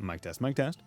Mic test, mic test.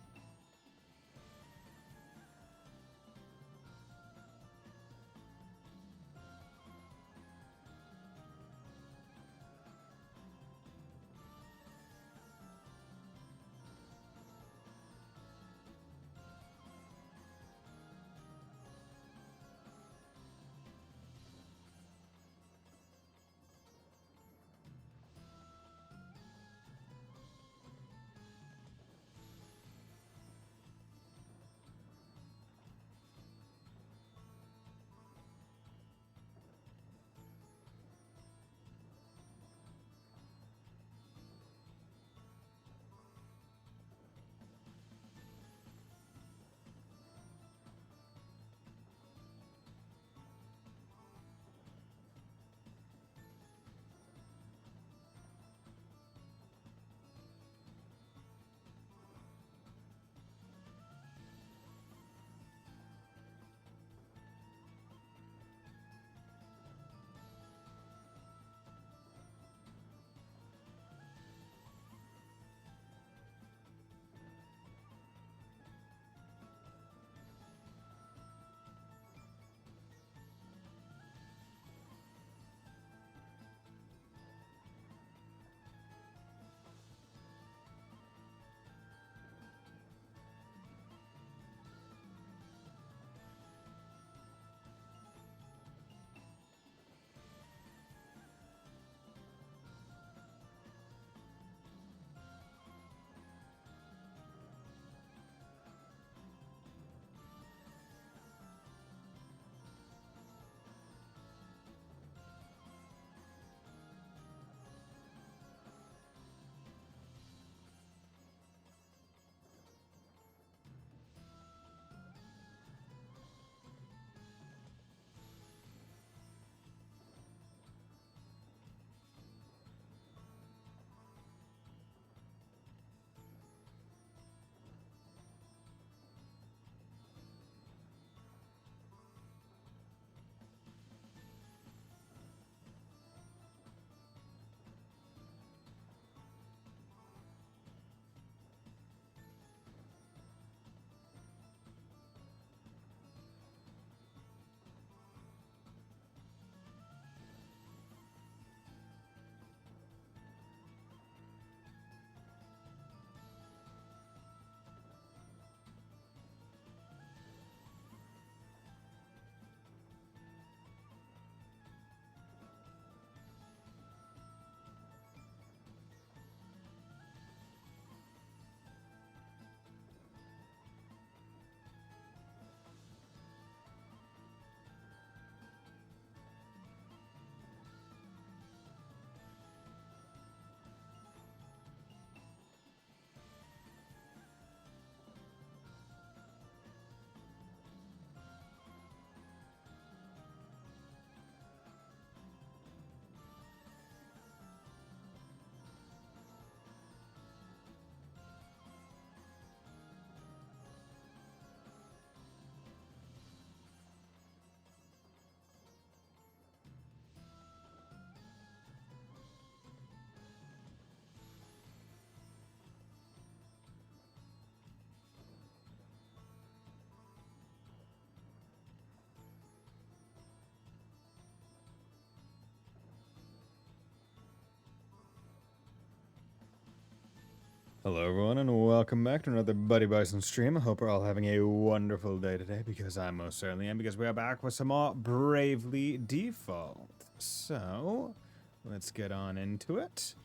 Hello, everyone, and welcome back to another Buddy Bison stream. I hope we're all having a wonderful day today, because I most certainly am, because we are back with some more Bravely Default. So, let's get on into it.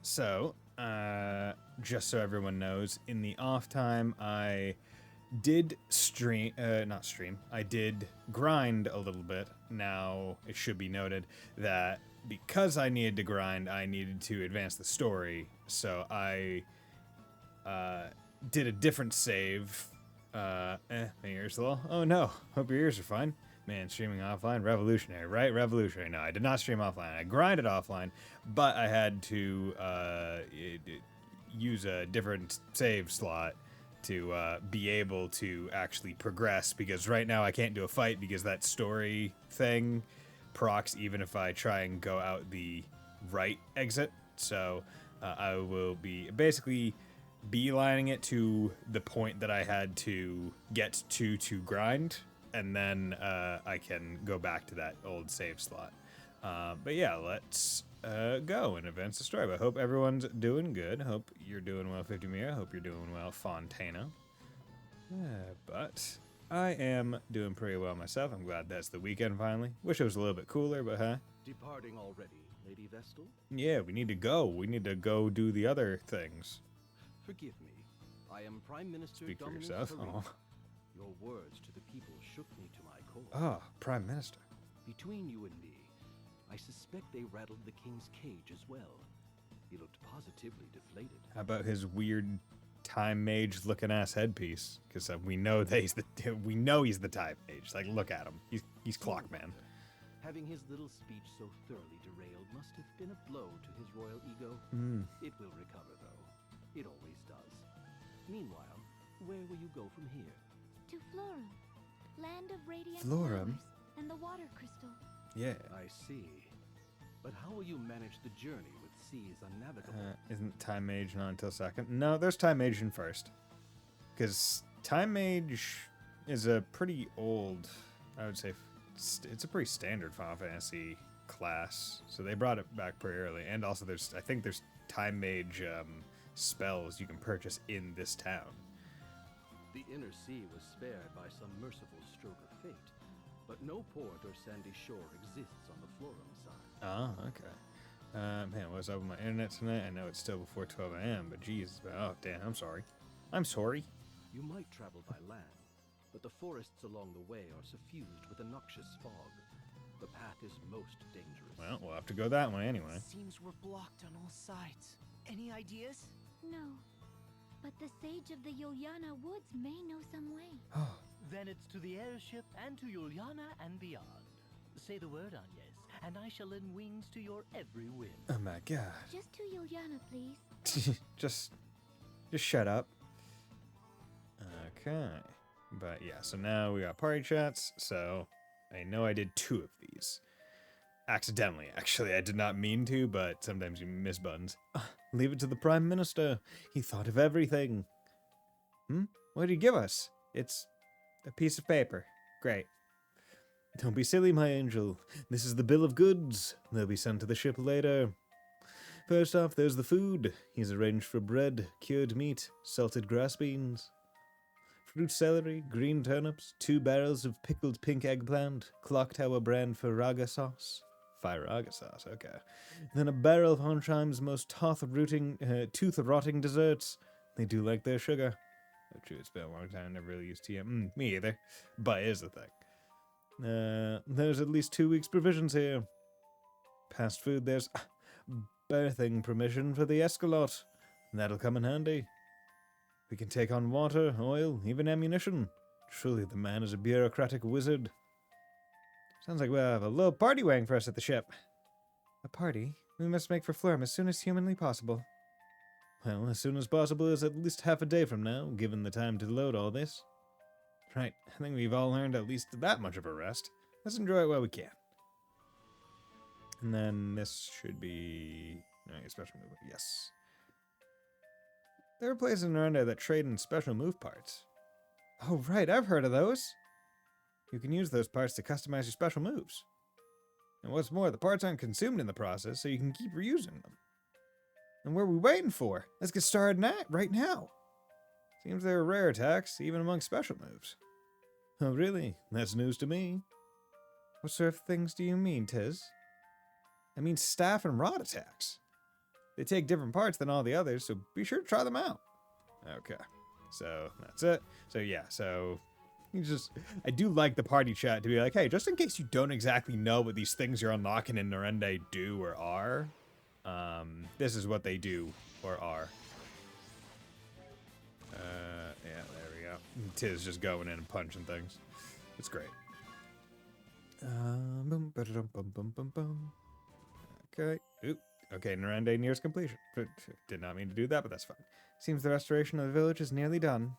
So, just so everyone knows, in the off time, I did I did grind a little bit. Now, it should be noted that because I needed to grind, I needed to advance the story, so I did a different save. My ears a little. Oh no, hope your ears are fine. Man, streaming offline, revolutionary, right? Revolutionary. No, I did not stream offline. I grinded offline, but I had to use a different save slot to be able to actually progress, because right now I can't do a fight because that story thing procs even if I try and go out the right exit. So I will be basically beelining it to the point that I had to get to grind, and then I can go back to that old save slot. But yeah, let's go and advance the story. But I hope everyone's doing good. Hope you're doing well, 50 Mira. Hope you're doing well, Fontana. But I am doing pretty well myself. I'm glad that's the weekend finally. Wish it was a little bit cooler, but huh? Departing already, Lady Vestal? Yeah, we need to go. We need to go do the other things. Forgive me. I am Prime Minister Speak for Dominus yourself. Farina. Oh. Your words to the people shook me to my core. Oh, Prime Minister. Between you and me, I suspect they rattled the king's cage as well. He looked positively deflated. How about his weird time mage looking ass headpiece? Because we know that he's the time mage. Like, look at him. He's Clockman. Having his little speech so thoroughly derailed must have been a blow to his royal ego. It will recover, though. It always does. Meanwhile, where will you go from here? To Florum, land of radiant Florum? flowers and the water crystal. Yeah. I see. But how will you manage the journey with seas unnavigable? Isn't time mage not until second? No, there's time mage in first. Because time mage is a pretty old, I would say, it's a pretty standard Final Fantasy class. So they brought it back pretty early. And also I think there's time mage spells you can purchase in this town. The inner sea was spared by some merciful stroke of fate, but no port or sandy shore exists on the Florum side. Oh, okay. Man, what's up with my internet tonight? I know it's still before 12 a.m., but geez, oh, damn, I'm sorry. I'm sorry. You might travel by land, but the forests along the way are suffused with a noxious fog. The path is most dangerous. Well, we'll have to go that way anyway. Seems we're blocked on all sides. Any ideas? No, but the sage of the Yuliana Woods may know some way. Then it's to the airship and to Juliana and beyond. Say the word, Agnes, and I shall lend wings to your every whim. Oh my god. Just to Yuliana, please. just shut up. Okay. But yeah, so now we got party chats, so I know I did 2 of these. Accidentally, actually. I did not mean to, but sometimes you miss buttons. Leave it to the Prime Minister. He thought of everything. What did he give us? It's a piece of paper. Great. Don't be silly, my angel. This is the bill of goods. They'll be sent to the ship later. First off, there's the food. He's arranged for bread, cured meat, salted grass beans, fruit celery, green turnips, 2 barrels of pickled pink eggplant, clock tower brand Firaga sauce. Firaga sauce, okay. Then a barrel of Honsheim's most tooth-rotting desserts. They do like their sugar. Oh, true, it's been a long time. I never really used tea. Me either. But here's the thing. There's at least 2 weeks' provisions here. Past food, there's berthing permission for the Escalot. That'll come in handy. We can take on water, oil, even ammunition. Truly, the man is a bureaucratic wizard. Sounds like we'll have a little party waiting for us at the ship. A party? We must make for Florum as soon as humanly possible. Well, as soon as possible is at least half a day from now, given the time to load all this. Right, I think we've all earned at least that much of a rest. Let's enjoy it while we can. And then this should be... Alright, special move. Yes. There are places around there that trade in special move parts. Oh, right, I've heard of those. You can use those parts to customize your special moves. And what's more, the parts aren't consumed in the process, so you can keep reusing them. And what are we waiting for? Let's get started right now. Seems there are rare attacks, even among special moves. Oh, really? That's news to me. What sort of things do you mean, Tiz? I mean staff and rod attacks. They take different parts than all the others, so be sure to try them out. Okay, so that's it. So yeah, so I do like the party chat to be like, hey, just in case you don't exactly know what these things you're unlocking in Norende do or are, this is what they do or are. Yeah, there we go. Tiz just going in and punching things. It's great. Okay. Oop. Okay, Norende nears completion. Did not mean to do that, but that's fine. Seems the restoration of the village is nearly done.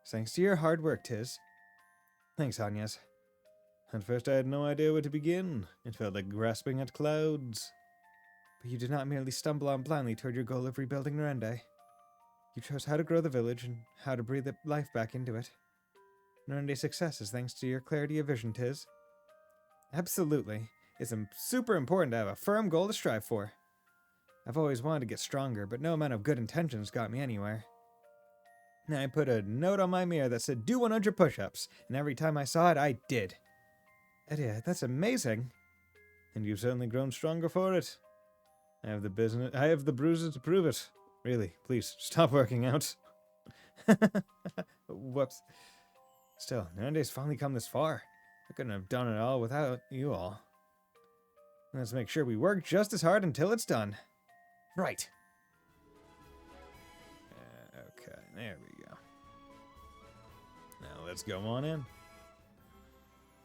Thanks to your hard work, Tiz. Thanks, Agnes. At first I had no idea where to begin. It felt like grasping at clouds. But you did not merely stumble on blindly toward your goal of rebuilding Norende. You chose how to grow the village and how to breathe life back into it. Nerndy's success is thanks to your clarity of vision, Tiz. Absolutely. It's super important to have a firm goal to strive for. I've always wanted to get stronger, but no amount of good intentions got me anywhere. I put a note on my mirror that said, do 100 push-ups, and every time I saw it, I did. Edia, that's amazing. And you've certainly grown stronger for it. I have the bruises to prove it. Really, please, stop working out. Whoops. Still, Nerndy's finally come this far. I couldn't have done it all without you all. Let's make sure we work just as hard until it's done. Right. Okay, there we go. Now let's go on in.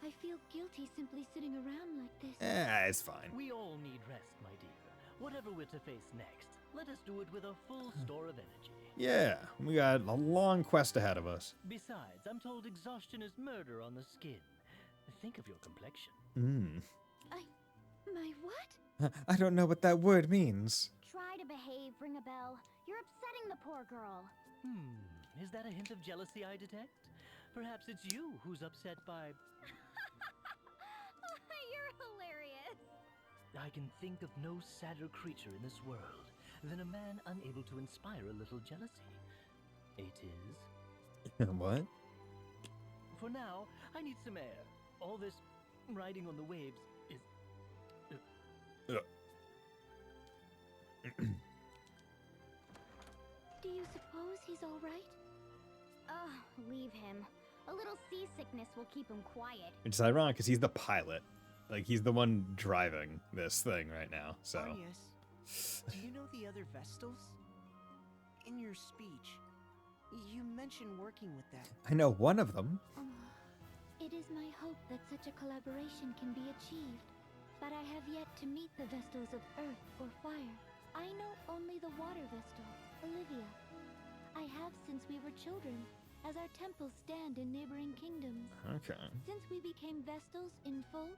I feel guilty simply sitting around like this. It's fine. We all need rest, my dear. Whatever we're to face next, let us do it with a full store of energy. Yeah, we got a long quest ahead of us. Besides, I'm told exhaustion is murder on the skin. Think of your complexion. My what? I don't know what that word means. Try to behave, Ring-a-Bell. You're upsetting the poor girl. Is that a hint of jealousy I detect? Perhaps it's you who's upset by... You're hilarious. I can think of no sadder creature in this world than a man unable to inspire a little jealousy. It is. What? For now, I need some air. All this riding on the waves is... Do you suppose he's all right? Leave him. A little seasickness will keep him quiet. It's ironic because he's the pilot. Like, he's the one driving this thing right now, so... Yes. Do you know the other Vestals? In your speech, you mentioned working with them. I know one of them. It is my hope that such a collaboration can be achieved. But I have yet to meet the Vestals of Earth or Fire. I know only the Water Vestal, Olivia. I have since we were children, as our temples stand in neighboring kingdoms. Okay. Since we became Vestals in full,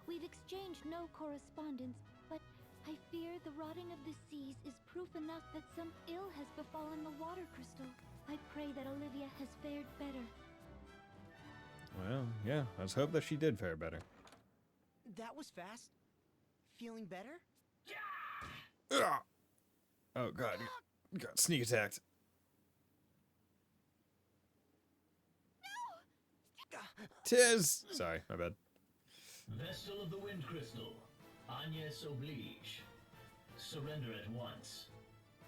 we've exchanged no correspondence, but I fear the rotting of the seas is proof enough that some ill has befallen the water crystal. I pray that Olivia has fared better. Well, yeah, let's hope that she did fare better. That was fast. Feeling better? Ugh. Oh god, got sneak attacked. Tiz! Sorry, my bad. Vestal of the Wind Crystal, Agnes oblige. Surrender at once,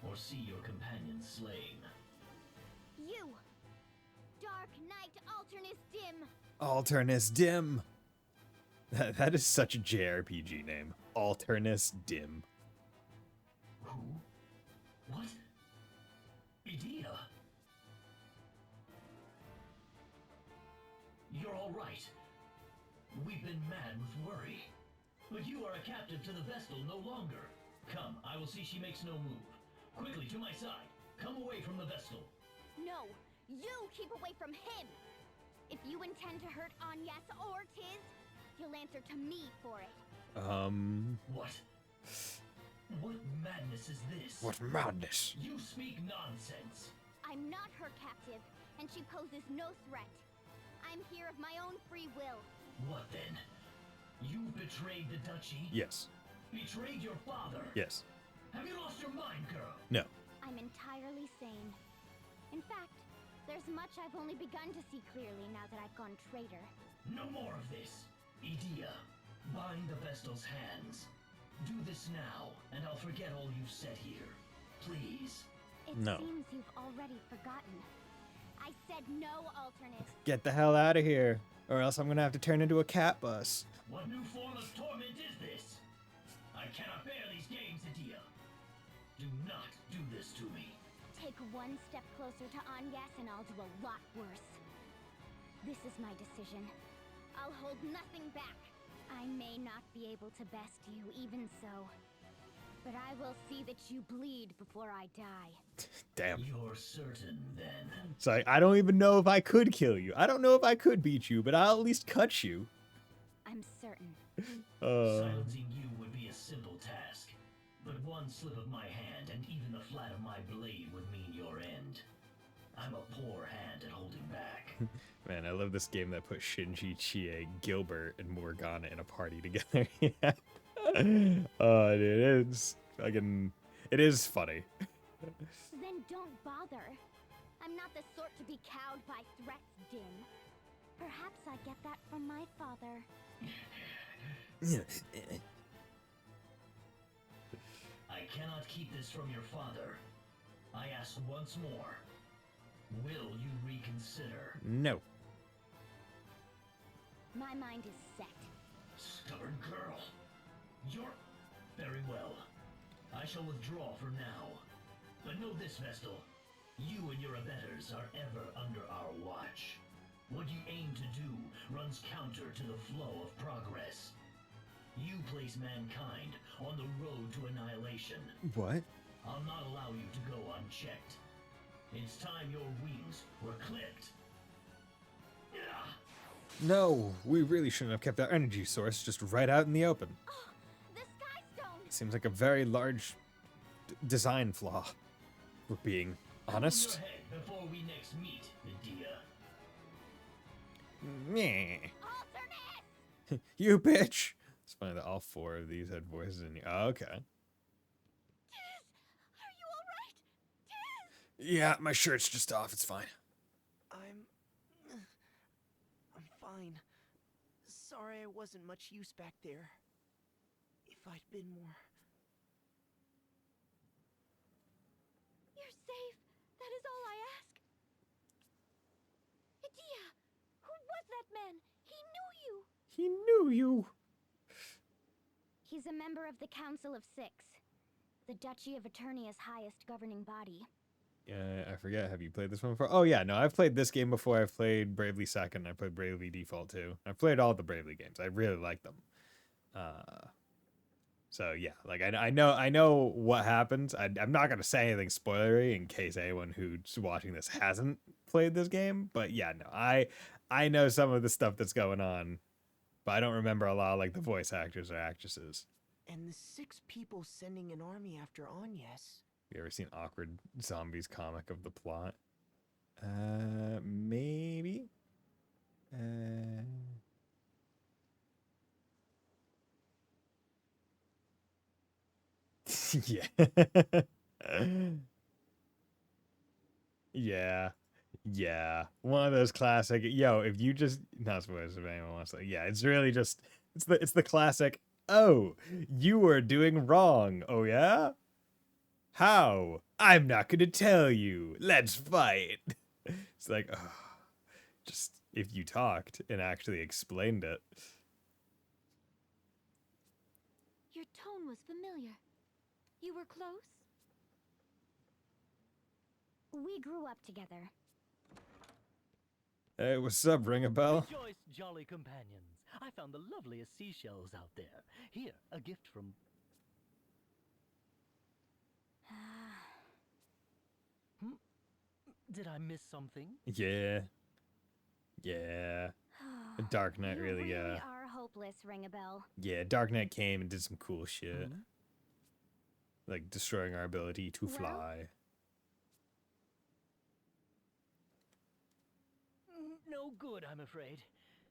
or see your companions slain. You! Dark Knight Alternus Dim! Alternus Dim! That is such a JRPG name. Alternus Dim. Who? What? Idea? You're all right. We've been mad with worry. But you are a captive to the Vestal no longer. Come, I will see she makes no move. Quickly, to my side. Come away from the Vestal. No! You keep away from him! If you intend to hurt Agnes or Tiz, you'll answer to me for it. What? What madness is this? What madness? You speak nonsense. I'm not her captive, and she poses no threat. I'm here of my own free will. What then? You've betrayed the duchy? Yes. Betrayed your father? Yes. Have you lost your mind, girl? No. I'm entirely sane. In fact, there's much I've only begun to see clearly now that I've gone traitor. No more of this. Idea, bind the Vestal's hands. Do this now, and I'll forget all you've said here. Please. It No. seems you've already forgotten. I said no, Alternate. Get the hell out of here, or else I'm gonna have to turn into a cat bus. What new form of torment is this? I cannot bear these games, Idea. Do not do this to me. Take one step closer to Agnes and I'll do a lot worse. This is my decision. I'll hold nothing back. I may not be able to best you, even so. But I will see that you bleed before I die. Damn. You're certain, then? It's like, I don't even know if I could kill you. I don't know if I could beat you, but I'll at least cut you. I'm certain. Silencing you would be a simple task. But one slip of my hand, and even the flat of my blade would mean your end. I'm a poor hand at holding back. Man, I love this game that put Shinji, Chie, Gilbert, and Morgana in a party together. Yeah. Oh, dude, it's fucking... It is funny. Then don't bother. I'm not the sort to be cowed by threats, Din. Perhaps I get that from my father. I cannot keep this from your father. I ask once more. Will you reconsider? No. My mind is set. Stubborn girl. You're... Very well. I shall withdraw for now. But know this, Vestal. You and your abettors are ever under our watch. What you aim to do runs counter to the flow of progress. You place mankind on the road to annihilation. What? I'll not allow you to go unchecked. It's time your wings were clipped. No, we really shouldn't have kept our energy source just right out in the open. Oh, the Sky Stone! Seems like a very large design flaw. We're being honest. Hold your head before we next meet, Medea. Meh. Alternate! You bitch! It's funny that all four of these had voices in you. Oh, okay. Tiz! Are you alright? Tiz! Yeah, my shirt's just off. It's fine. I'm fine. Sorry I wasn't much use back there. If I'd been more... You're safe. That is all I ask. Medea! Who was that man? He knew you! He knew you. He's a member of the Council of Six, the Duchy of Eternia's highest governing body. I forget. Have you played this one before? Oh, yeah. No, I've played this game before. I've played Bravely Second. I played Bravely Default too. I've played all the Bravely games. I really like them. So yeah, like I know what happens. I'm not gonna say anything spoilery in case anyone who's watching this hasn't played this game. But yeah, no, I know some of the stuff that's going on, but I don't remember a lot of like the voice actors or actresses. And the 6 people sending an army after Agnes. You ever seen Awkward Zombies comic of the plot? Maybe. Yeah. Yeah. Yeah. One of those classic, yo, if you just, not supposed if anyone wants to, yeah, it's really just, it's the classic, oh, you were doing wrong. Oh, yeah? How? I'm not gonna tell you. Let's fight. It's like, oh, just if you talked and actually explained it. Your tone was familiar. You were close? We grew up together. Hey, what's up, ring a bell? Rejoice, jolly companions. I found the loveliest seashells out there. Here, a gift from... Did I miss something? Yeah. Yeah. Dark Knight You really, are hopeless, Ring-a-Bell. yeah, Dark Knight came and did some cool shit. Like destroying our ability to Well? fly. No good, I'm afraid.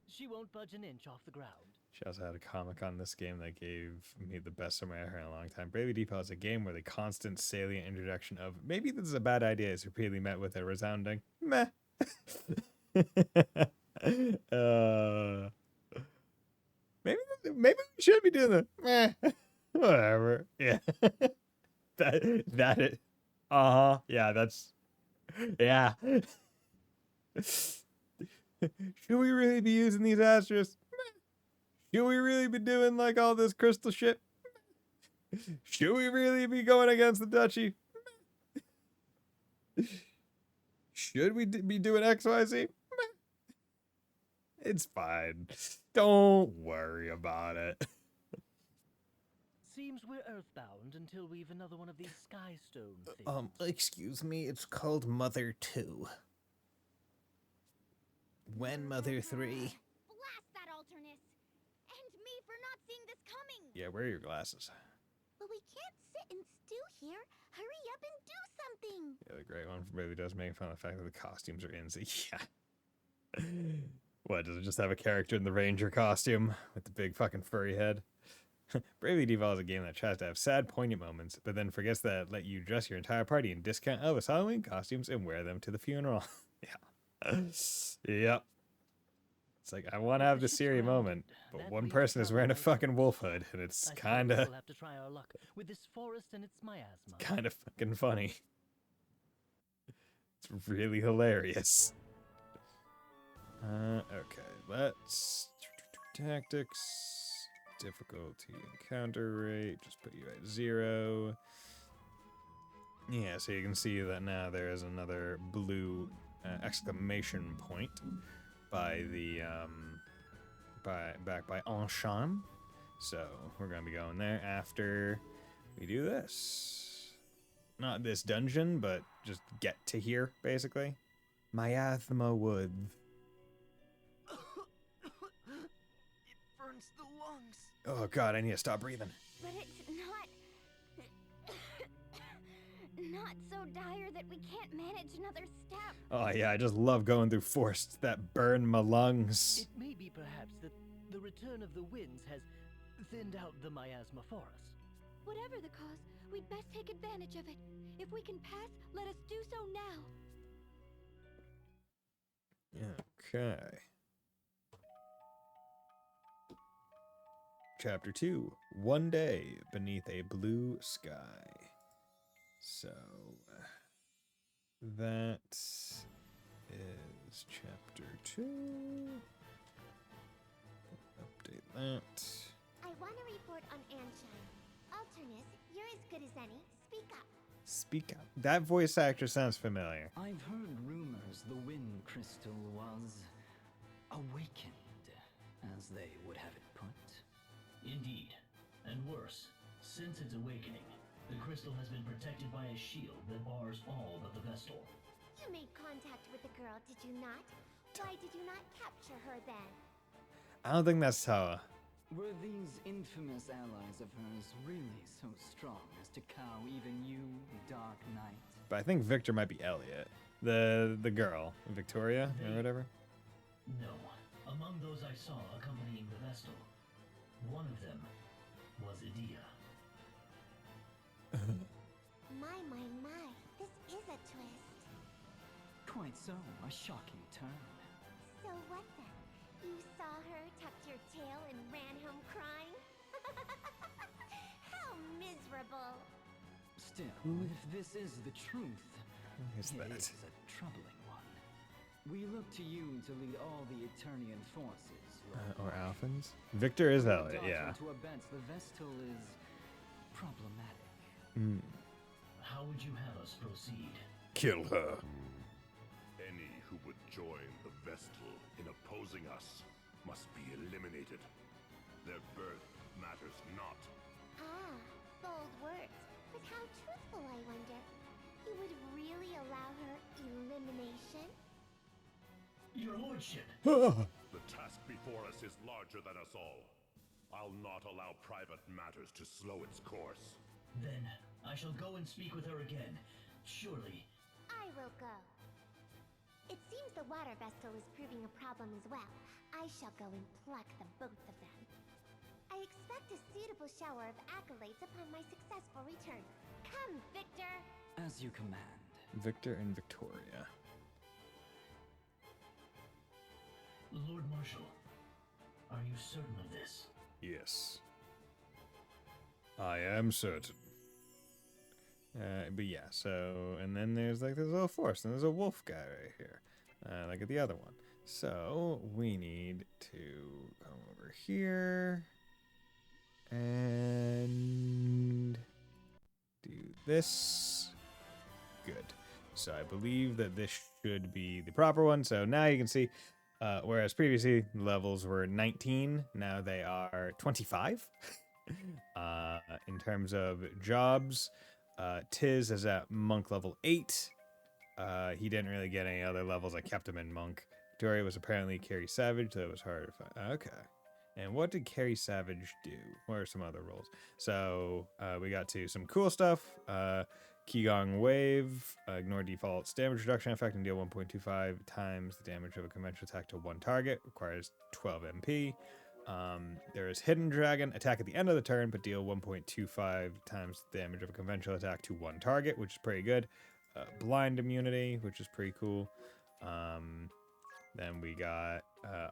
She won't budge an inch off the ground. She also had a comic on this game that gave me the best summer I heard in a long time. Bravely Default is a game where the constant salient introduction of maybe this is a bad idea is repeatedly met with a resounding meh. Maybe we should be doing the meh. Whatever. Yeah. that it. Yeah, that's yeah. Should we really be using these asterisks? Should we really be doing like all this crystal shit? Should we really be going against the duchy? Should we be doing XYZ? It's fine. Don't worry about it. Seems we're earthbound until we've another one of these sky stone things. Excuse me, it's called Mother 2. When Mother 3? Blast that Alternus! And me for not seeing this coming! Yeah, where are your glasses? But We can't sit and stew here. Hurry up and do something. Yeah, the great one really does make fun of the fact that the costumes are in. So yeah. What, does it just have a character in the ranger costume with the big fucking furry head? Bravely Default is a game that tries to have sad, poignant moments, but then forgets that let you dress your entire party in discount Elvis Halloween costumes and wear them to the funeral. Yeah. Yep. It's like, I want to have the Siri moment, but one person is wearing a fucking wolf hood, and it's I kind suppose of we'll have to try our luck with this forest and its miasma. kind of fucking funny. It's really hilarious. Okay, let's tactics, difficulty, encounter rate, just put you at 0. Yeah, so you can see that now there is another blue exclamation point by the back by Enchan. So we're gonna be going there after we do this. Not this dungeon, but just get to here, basically. Miasma Woods. It burns the lungs. Oh god, I need to stop breathing. But it's not so dire that we can't manage another step. Oh yeah, I just love going through forests that burn my lungs. It may be perhaps that the return of the winds has thinned out the miasma forest. Whatever the cause, we'd best take advantage of it. If we can pass, let us do so now. Okay. Chapter 2, One Day Beneath a Blue Sky. So, that is chapter 2. Update that. I want to report on Anshine. Alternus, you're as good as any. Speak up. Speak up. That voice actor sounds familiar. I've heard rumors the wind crystal was awakened, as they would have it put. Indeed. And worse, since its awakening, the crystal has been protected by a shield that bars all but the Vestal. You made contact with the girl, did you not? Why did you not capture her then? I don't think that's Toa. Were these infamous allies of hers really so strong as to cow even you, Dark Knight? But I think Victor might be Elliot. The girl. Victoria or whatever. No. Among those I saw accompanying the Vestal, one of them was Idia. My, this is a twist. Quite so, a shocking turn. So what then? You saw her, tucked your tail, and ran home crying? How miserable! Still, if this is the truth, Is it that? is a troubling one. We look to you to lead all the Eternian forces. Or Alphins? Victor is Elliot, Daughter yeah. to abet the Vestal is problematic. How would you have us proceed? Kill her. Any who would join the Vestal in opposing us must be eliminated. Their birth matters not. Ah, bold words. But how truthful, I wonder. You would really allow her elimination? Your lordship! The task before us is larger than us all. I'll not allow private matters to slow its course. Then I shall go and speak with her again. Surely. I will go. It seems the water Vestal is proving a problem as well. I shall go and pluck the both of them. I expect a suitable shower of accolades upon my successful return. Come, Victor! As you command. Victor and Victoria. Lord Marshal, are you certain of this? Yes. I am certain. But yeah, so, and then there's like this little forest, and there's a wolf guy right here. Like at the other one. So, we need to come over here. And do this. Good. So I believe that this should be the proper one. So now you can see, whereas previously levels were 19, now they are 25. In terms of jobs, Tiz is at monk level 8. He didn't really get any other levels. I kept him in monk. Victoria was apparently carry savage, so it was hard to find. Okay. And what did Carrie Savage do? What are some other roles? So we got to some cool stuff. Qigong Wave, ignore defaults damage reduction effect and deal 1.25 times the damage of a conventional attack to one target. Requires 12 MP. There is Hidden Dragon, attack at the end of the turn, but deal 1.25 times the damage of a conventional attack to one target, which is pretty good. Blind Immunity, which is pretty cool. Then we got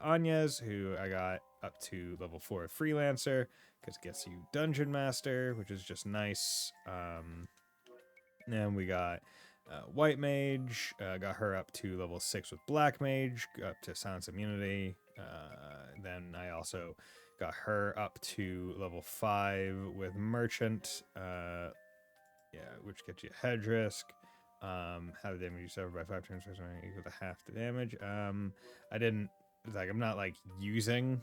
Anya's, who I got up to level 4 Freelancer, because it gets you Dungeon Master, which is just nice. Then we got White Mage, got her up to level 6 with Black Mage, up to Silence Immunity. Then I also got her up to level 5 with Merchant, which gets you Hedge Risk. How the damage you suffer by 5 turns equal to half the damage. I'm not like using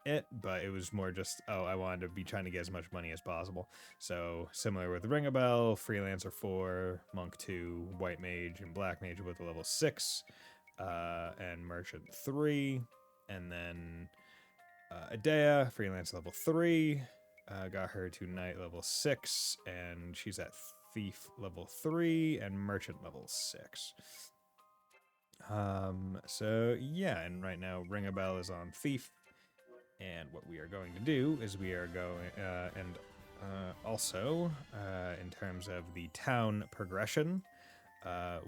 it, but it was more just, I wanted to be trying to get as much money as possible. So similar with Ring a Bell, Freelancer 4, Monk 2, White Mage, and Black Mage with a level 6, and Merchant 3, and then Adea, Freelance level 3, got her to Knight level 6, and she's at Thief level 3 and Merchant level 6. So yeah, and right now Ring a Bell is on Thief, and what we are going to do is we are going also in terms of the town progression,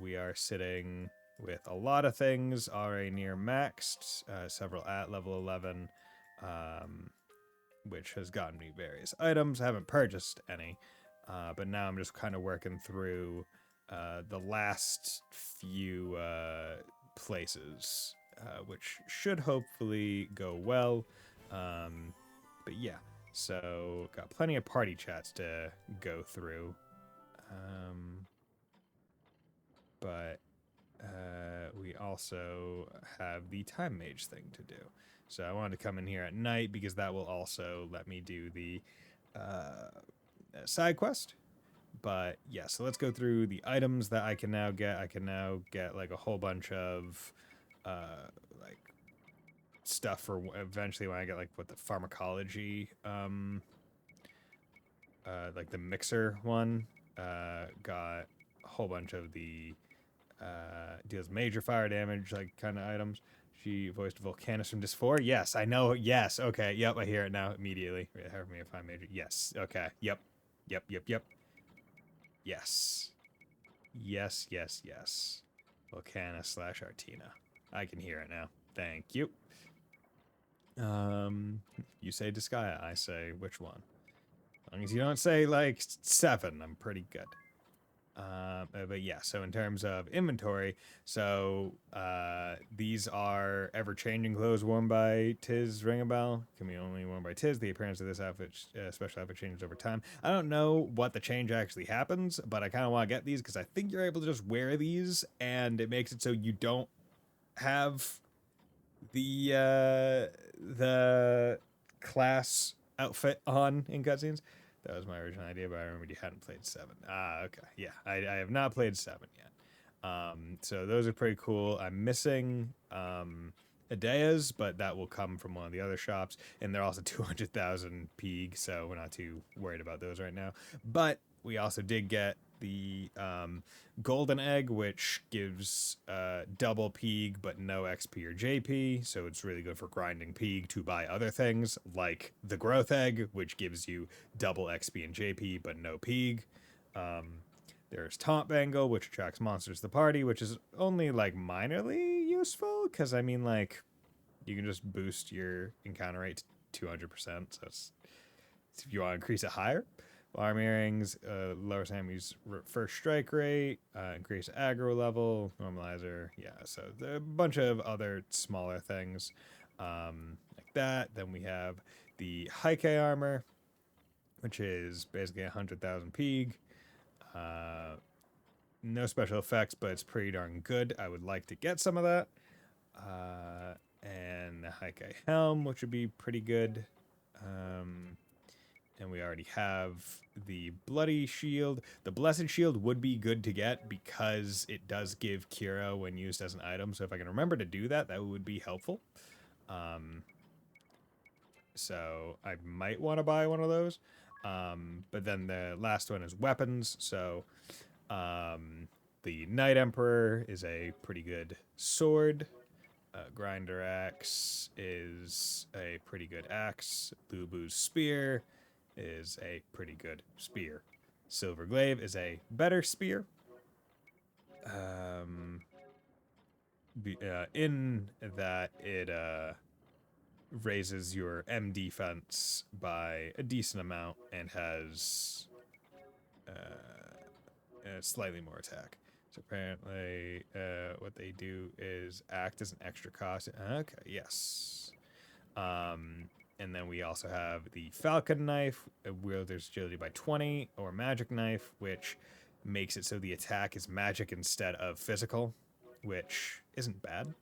we are sitting with a lot of things already near maxed, several at level 11, which has gotten me various items. I haven't purchased any. But now I'm just kind of working through the last few places, which should hopefully go well. But yeah, so got plenty of party chats to go through. But we also have the Time Mage thing to do. So I wanted to come in here at night because that will also let me do the side quest. But yeah, so let's go through the items that I can now get. I can now get like a whole bunch of like stuff for eventually when I get like what the pharmacology like the mixer one, got a whole bunch of the deals major fire damage like kind of items. She voiced Volcanus from Dis 4. Yes, I know. Yes. Okay. Yep. I hear it now immediately. Have me if I major. Yes. Okay. Yep. Yep. Yes. Yes. Volcanus / Artina. I can hear it now. Thank you. You say Disgaea. I say which one? As long as you don't say like 7, I'm pretty good. But yeah, so in terms of inventory, so these are ever-changing clothes worn by Tiz Ring a Bell. Can be only worn by Tiz. The appearance of this outfit, special outfit, changes over time. I don't know what the change actually happens, but I kind of want to get these because I think you're able to just wear these, and it makes it so you don't have the class outfit on in cutscenes. That was my original idea, but I remembered you hadn't played 7. Ah, okay. Yeah, I have not played 7 yet. So those are pretty cool. I'm missing Adea's, but that will come from one of the other shops. And they're also 200,000 Peeg, so we're not too worried about those right now. But we also did get the golden egg, which gives double Peeg but no XP or JP, so it's really good for grinding Peeg to buy other things like the growth egg, which gives you double XP and JP but no Peeg. There's Taunt Bangle, which attracts monsters to the party, which is only like minorly useful because I mean like you can just boost your encounter rate to 200%, so it's, if you want to increase it higher. Arm Earrings, lowers enemy's first strike rate, increase aggro level, normalizer, yeah, so there are a bunch of other smaller things like that. Then we have the Heike armor, which is basically 100,000 Peeg. No special effects, but it's pretty darn good. I would like to get some of that. And the Heike helm, which would be pretty good. And we already have the Bloody Shield. The Blessed Shield would be good to get because it does give Cura when used as an item. So if I can remember to do that, that would be helpful. so I might want to buy one of those. But then the last one is weapons, so the Knight Emperor is a pretty good sword. Grinder Axe is a pretty good axe. Lubu's Spear is a pretty good spear. Silver Glaive is a better spear. In that it raises your M defense by a decent amount and has slightly more attack. So apparently what they do is act as an extra cost. Okay, yes. And then we also have the Falcon Knife, wielders agility by 20, or Magic Knife, which makes it so the attack is magic instead of physical, which isn't bad.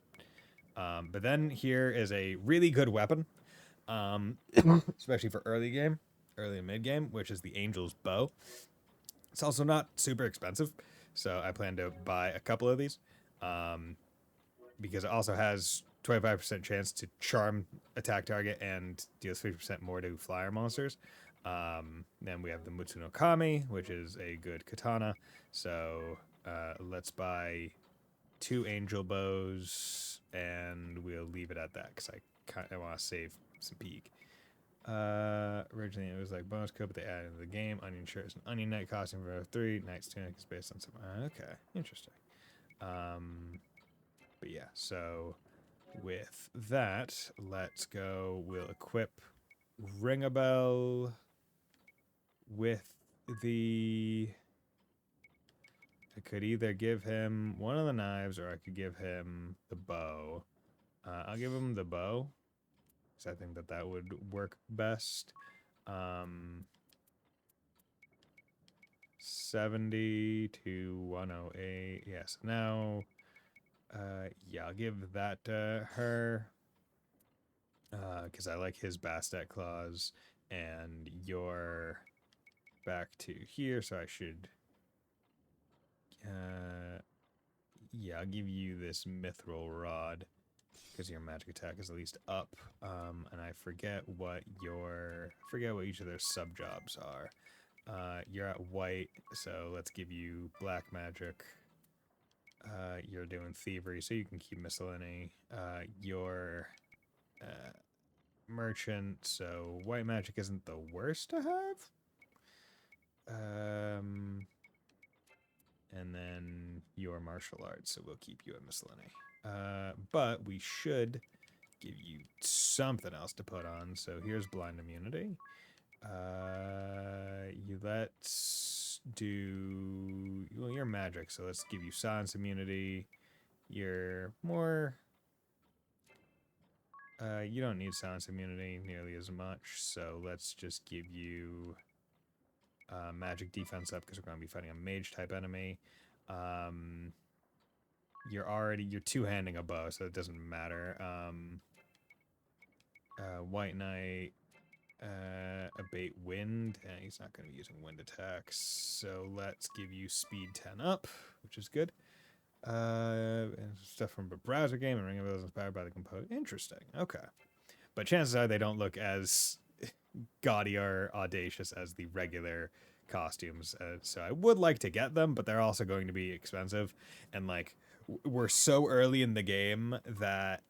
But then here is a really good weapon, especially for early and mid game, which is the Angel's Bow. It's also not super expensive, so I plan to buy a couple of these, because it also has 25% chance to charm attack target and deals 50% more to flyer monsters. Then we have the Mutsu no Kami, which is a good katana. So let's buy 2 angel bows, and we'll leave it at that because I want to save some peak. Originally it was like bonus code, but they added into the game. Onion shirt is an onion knight costume for 3. Knight's tunic is based on some. Okay, interesting. But yeah, so with that, let's go. We'll equip Ring a Bell with the. I could either give him one of the knives or I could give him the bow. I'll give him the bow, because I think that would work best. 70 to 108. Yes. Now, yeah, I'll give that to her, because I like his Bastet claws, and you're back to here, so I should. Yeah, I'll give you this Mithril Rod, because your magic attack is at least up. And I forget what each of their sub jobs are. You're at white, so let's give you black magic. You're doing thievery, so you can keep miscellany. You're merchant, so white magic isn't the worst to have. And then your martial arts, so we'll keep you at miscellany. But we should give you something else to put on. So here's blind immunity. Let's do. Well, you're magic, so let's give you silence immunity. You're more. You don't need silence immunity nearly as much, so let's just give you magic defense up, because we're going to be fighting a mage type enemy. You're two-handing a bow, so it doesn't matter. White Knight, abate wind. He's not going to be using wind attacks, so let's give you speed 10 up, which is good. Stuff from a browser game, and Ring of Bells inspired by the composer. Interesting. Okay, but chances are they don't look as gaudy or audacious as the regular costumes. So I would like to get them, but they're also going to be expensive, and like we're so early in the game that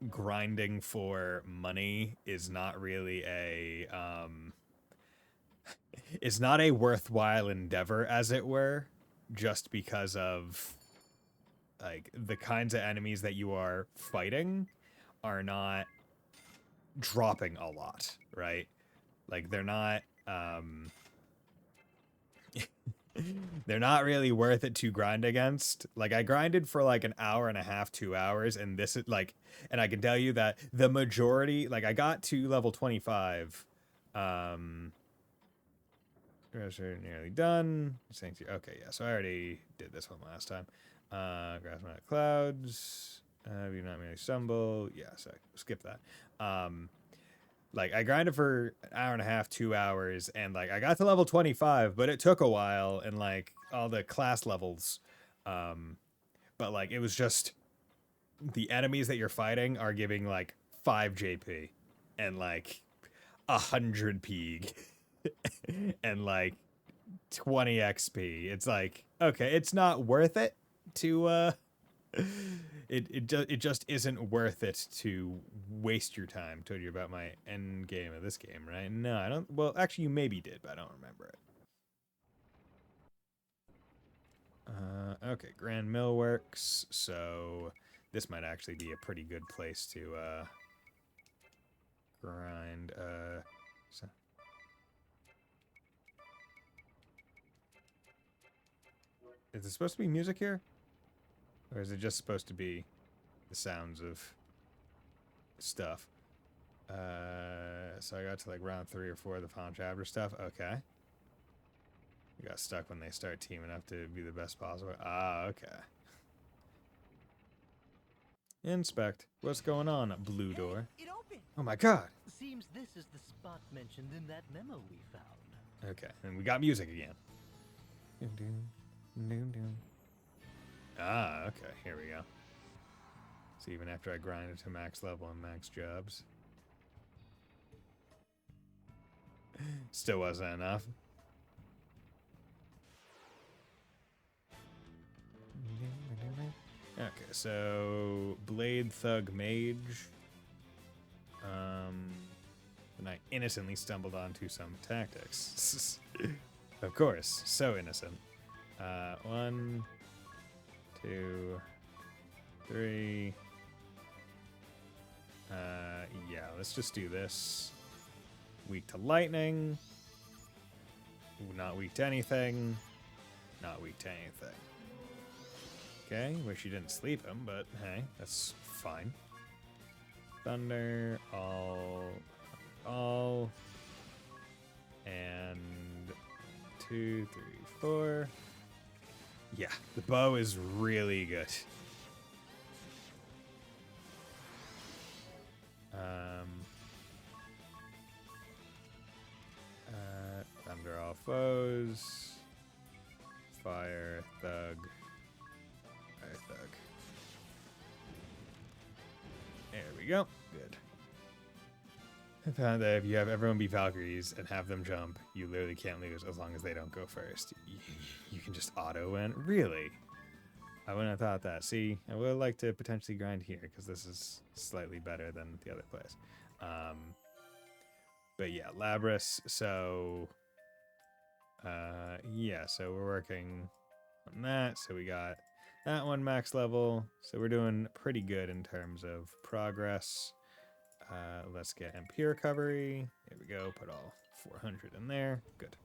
grinding for money is not really a is not a worthwhile endeavor, as it were, just because of like the kinds of enemies that you are fighting are not dropping a lot, right? Like they're not they're not really worth it to grind against. Like I grinded for like an hour and a half, 2 hours, and this is like, and I can tell you that the majority, like I got to level 25. Nearly done. Okay, yeah. So I already did this one last time. Grasp out clouds. Do not merely stumble. Yeah, so skip that. Like I grinded for an hour and a half, 2 hours, and like I got to level 25, but it took a while, and like all the class levels. But like it was just the enemies that you're fighting are giving like 5 JP and like 100 Peeg and like 20 XP. It's like, okay, it's not worth it to it just isn't worth it to waste your time. Told you about my end game of this game, right? No, I don't. Well, actually, you maybe did, but I don't remember it. Okay, Grand Mill Works. So this might actually be a pretty good place to grind. So. Is it supposed to be music here? Or is it just supposed to be the sounds of stuff? So I got to like round 3 or 4 of the final chapter stuff. Okay. You got stuck when they start teaming up to be the best possible. Ah, okay. Inspect. What's going on, Blue Door? It opened. Oh my god. Seems this is the spot mentioned in that memo we found. Okay, and we got music again. Ah, okay, here we go. So even after I grind it to max level and max jobs, still wasn't enough. Okay, so Blade Thug Mage. And I innocently stumbled onto some tactics. Of course, so innocent. 1, 2, 3. Yeah, let's just do this. Weak to lightning. Not weak to anything. Not weak to anything. Okay, wish you didn't sleep him, but hey, that's fine. Thunder, all. And 2, 3, 4. Yeah, the bow is really good. Thunder all foes. Fire, thug. Fire, thug. There we go. Good. I found that if you have everyone be Valkyries and have them jump, you literally can't lose as long as they don't go first. You can just auto win. Really? I wouldn't have thought that. See, I would like to potentially grind here because this is slightly better than the other place. But yeah, Labras. So, yeah, so we're working on that. So we got that one max level. So we're doing pretty good in terms of progress. Let's get MP recovery. There we go. Put all 400 in there. Good.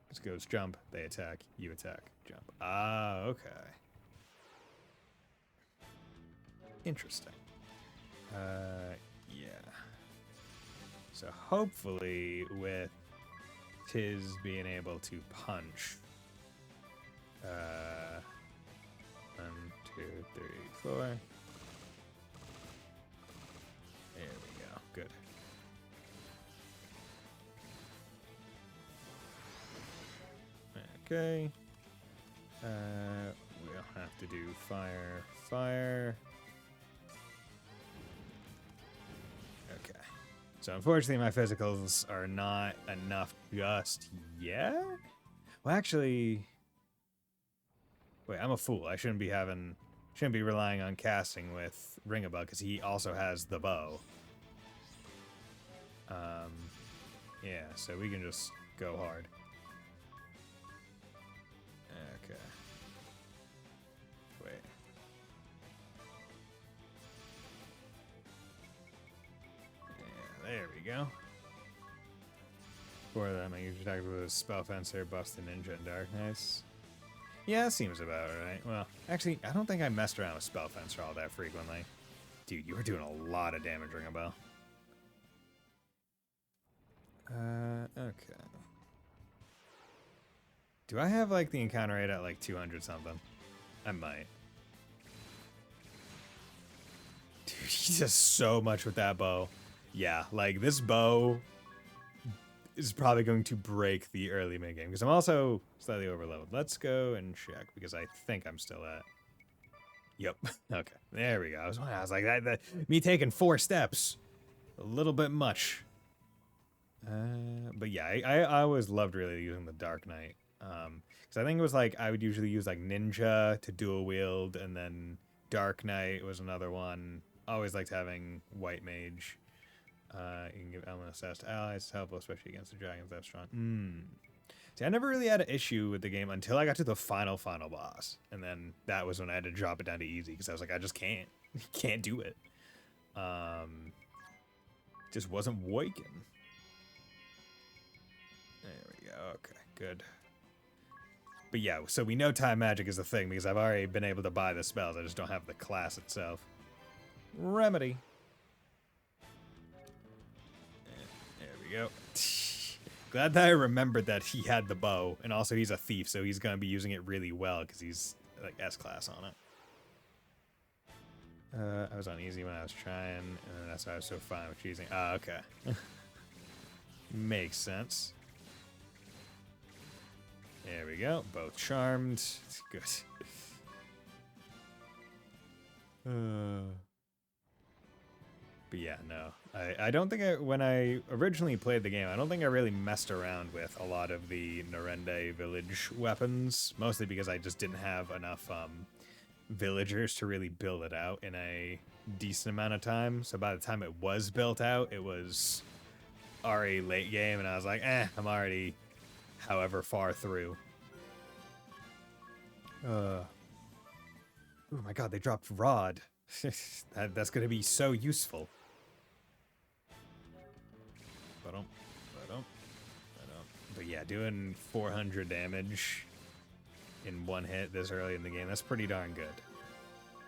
This goes jump. They attack. You attack. Jump. Ah, okay. Interesting. Yeah. So hopefully with Tiz being able to punch. 1, 2, 3, 4. There we go. Good. Okay. We'll have to do fire, fire. Okay. So unfortunately my physicals are not enough just yet. Well, actually, wait, I'm a fool. I shouldn't be relying on casting with Ringabug because he also has the bow. Yeah, so we can just go hard. Okay. Wait. Yeah, there we go. For them, I usually talk with a Spell Fencer, Bust the Ninja, and Dark Nice. Yeah, that seems about right. Well, actually, I don't think I messed around with Spell Fencer all that frequently. Dude, you were doing a lot of damage, Ringabell. Okay. Do I have, like, the encounter rate at, like, 200 something? I might. Dude, he does so much with that bow. Yeah, like, this bow is probably going to break the early mid-game, because I'm also slightly overloaded. Let's go and check, because I think I'm still at... Yep. Okay. There we go. I was like, me taking 4 steps, a little bit much. But yeah, I always loved really using the Dark Knight. Because I think it was like I would usually use like Ninja to dual wield, and then Dark Knight was another one. Always liked having White Mage. You can give element assess to allies to help, especially against the dragons that strong. See, I never really had an issue with the game until I got to the final boss, and then that was when I had to drop it down to easy because I was like, I just can't do it. Just wasn't working. There we go. Okay, good. But yeah, so we know time magic is a thing because I've already been able to buy the spells. I just don't have the class itself. Remedy. There we go. Glad that I remembered that he had the bow, and also he's a thief, so he's going to be using it really well because he's like S-class on it. I was on easy when I was trying, and that's why I was so fine with choosing. Ah, okay. Makes sense. There we go. Both charmed. Good. But yeah, no. I don't think when I originally played the game, I don't think I really messed around with a lot of the Narende village weapons. Mostly because I just didn't have enough villagers to really build it out in a decent amount of time. So by the time it was built out, it was already late game, and I was like, I'm already however far through. Oh my god, they dropped Rod. That's gonna be so useful. But yeah, doing 400 damage in one hit this early in the game, that's pretty darn good.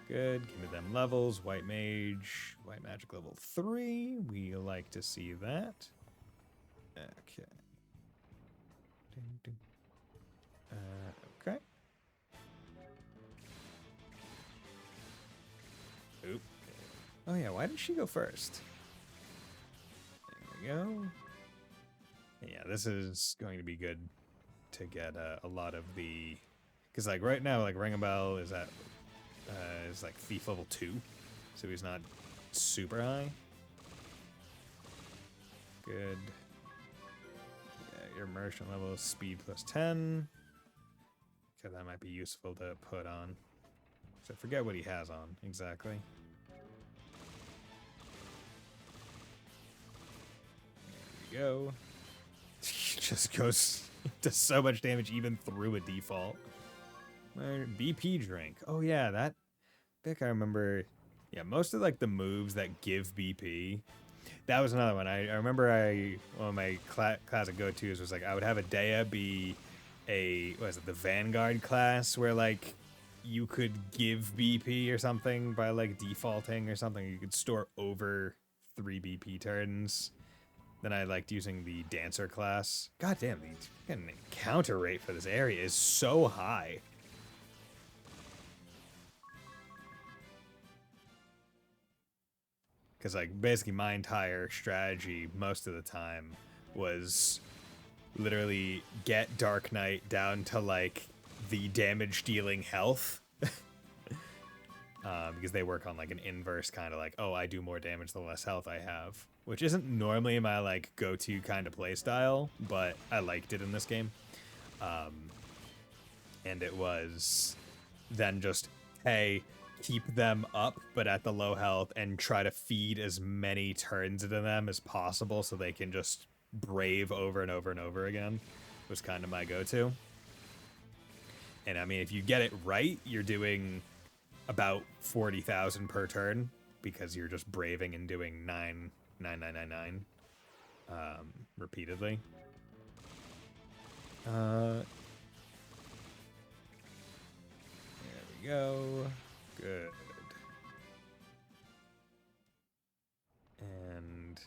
Good, give me them levels. White Mage, White Magic level 3. We like to see that. Okay. Okay. Oop. Oh yeah, why did she go first? There we go. Yeah, this is going to be good to get a lot of the... Because like right now, like Ring a Bell is at is like Thief level 2, so he's not super high. Good. Yeah, your merchant level is speed plus 10. Okay, that might be useful to put on. So I forget what he has on exactly. There we go. Just goes does so much damage even through a default. BP drink. Oh yeah, that I think I remember. Yeah, most of like the moves that give BP. That was another one. I remember one of my classic go-tos was like I would have a Dea be the Vanguard class where like you could give BP or something by like defaulting or something. You could store over 3 BP turns. Then I liked using the Dancer class. God damn, the encounter rate for this area is so high. Because like basically my entire strategy most of the time was literally get Dark Knight down to like the damage dealing health. Because they work on like an inverse kind of like, oh, I do more damage the less health I have. Which isn't normally my like go-to kind of play style, but I liked it in this game. And it was then just, hey, keep them up but at the low health and try to feed as many turns into them as possible so they can just brave over and over and over again was kind of my go-to. And I mean, if you get it right, you're doing about 40,000 per turn because you're just braving and doing 9,999 repeatedly. There we go. Good. And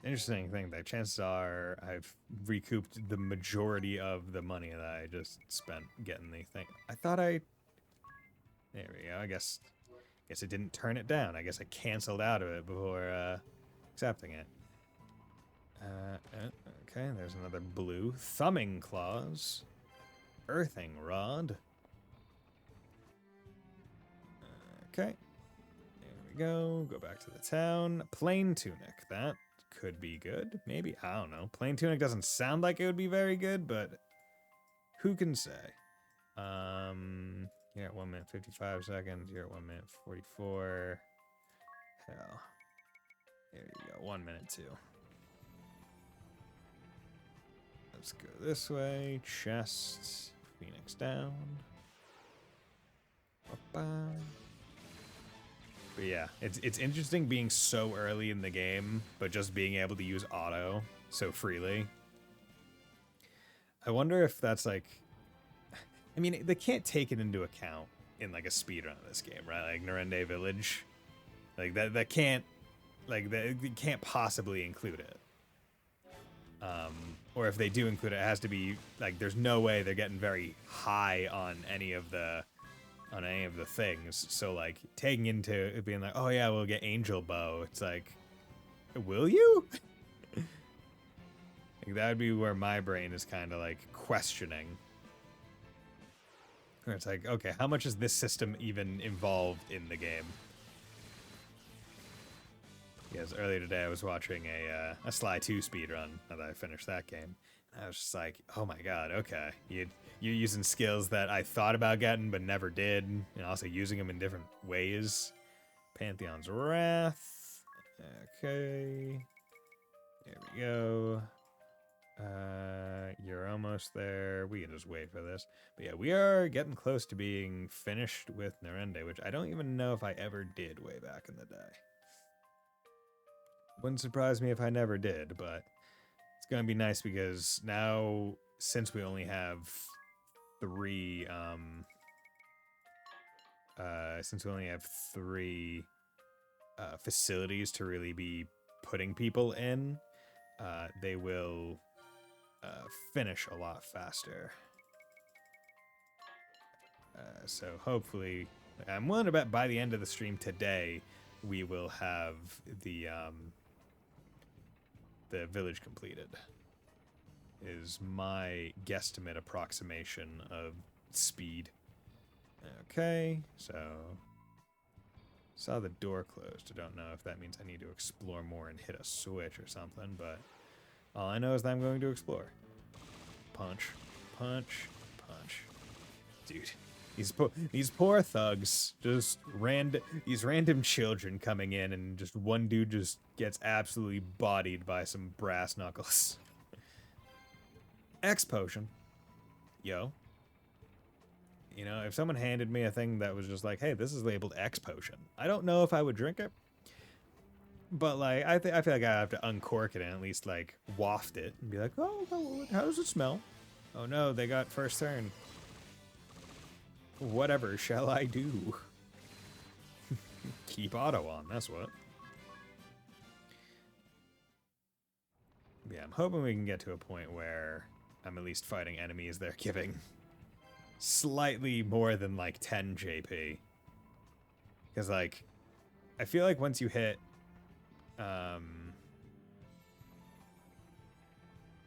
interesting thing, that chances are I've recouped the majority of the money that I just spent getting the thing. I thought there we go. I guess it didn't turn it down. I guess I canceled out of it before accepting it. Okay, there's another blue. Thumbing Claws. Earthing Rod. Okay. There we go. Go back to the town. Plain tunic. That could be good. Maybe. I don't know. Plain tunic doesn't sound like it would be very good, but who can say? You're at 1 minute 55 seconds. You're at 1 minute 44. Hell. There you go. 1 minute 2. Let's go this way. Chest. Phoenix down. Ba-ba. But yeah, it's interesting being so early in the game, but just being able to use auto so freely. I wonder if that's like... I mean, they can't take it into account in like a speedrun of this game, right? Like Narende Village. Like that can't... Like, they can't possibly include it. Or if they do include it, it has to be... Like, there's no way they're getting very high on any of the things. So like taking into it being like, oh yeah, we'll get Angel Bow. It's like, will you? Like, that would be where my brain is kind of like questioning. Where it's like, okay, how much is this system even involved in the game? Because earlier today I was watching a Sly 2 speedrun now that I finished that game. I was just like, oh my god, okay. You're using skills that I thought about getting but never did, and also using them in different ways. Pantheon's Wrath. Okay. There we go. You're almost there. We can just wait for this. But yeah, we are getting close to being finished with Narende, which I don't even know if I ever did way back in the day. Wouldn't surprise me if I never did, but it's going to be nice because now, since we only have three facilities to really be putting people in, they will finish a lot faster. So hopefully, I'm willing to bet by the end of the stream today, we will have the village completed. Is my guesstimate approximation of speed. Okay, so saw the door closed. I don't know if that means I need to explore more and hit a switch or something, but all I know is that I'm going to explore. Punch, punch, punch. Dude, these poor thugs, just these random children coming in, and just one dude just gets absolutely bodied by some brass knuckles. X potion. Yo. You know, if someone handed me a thing that was just like, hey, this is labeled X potion, I don't know if I would drink it. But, like, I feel like I have to uncork it and at least, like, waft it and be like, oh, how does it smell? Oh, no, they got first turn. Whatever shall I do? Keep auto on, that's what. Yeah, I'm hoping we can get to a point where I'm at least fighting enemies they're giving slightly more than, like, 10 JP. Because, like, I feel like once you hit... I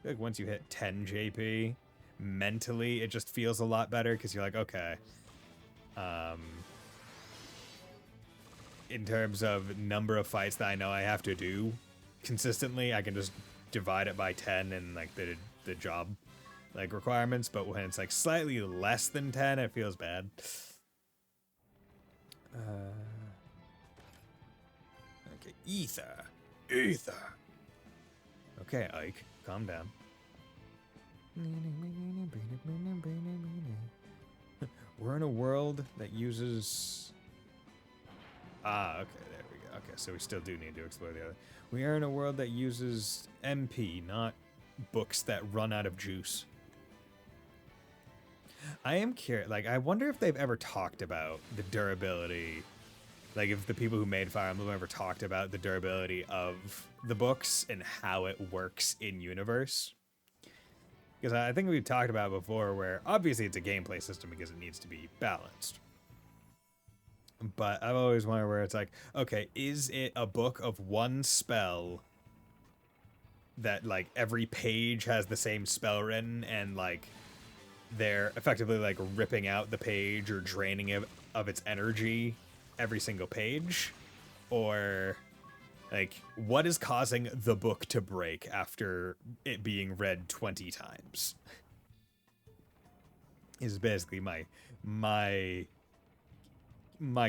feel like once you hit 10 JP, mentally, it just feels a lot better, because you're like, okay. In terms of number of fights that I know I have to do consistently, I can just divide it by 10 and, like, the job, like, requirements, but when it's, like, slightly less than 10, it feels bad. Okay, Ether. Okay, Ike, calm down. We're in a world that uses... Ah, okay, there we go. Okay, so we still do need to explore the other. We are in a world that uses MP, not books that run out of juice. I am curious, like, I wonder if they've ever talked about the durability, like, if the people who made Fire Emblem ever talked about the durability of the books and how it works in universe. Because I think we've talked about it before, where obviously it's a gameplay system because it needs to be balanced. But I've always wondered where it's like, okay, is it a book of one spell that, like, every page has the same spell written, and, like, they're effectively, like, ripping out the page or draining it of its energy every single page, or like what is causing the book to break after it being read 20 times is basically my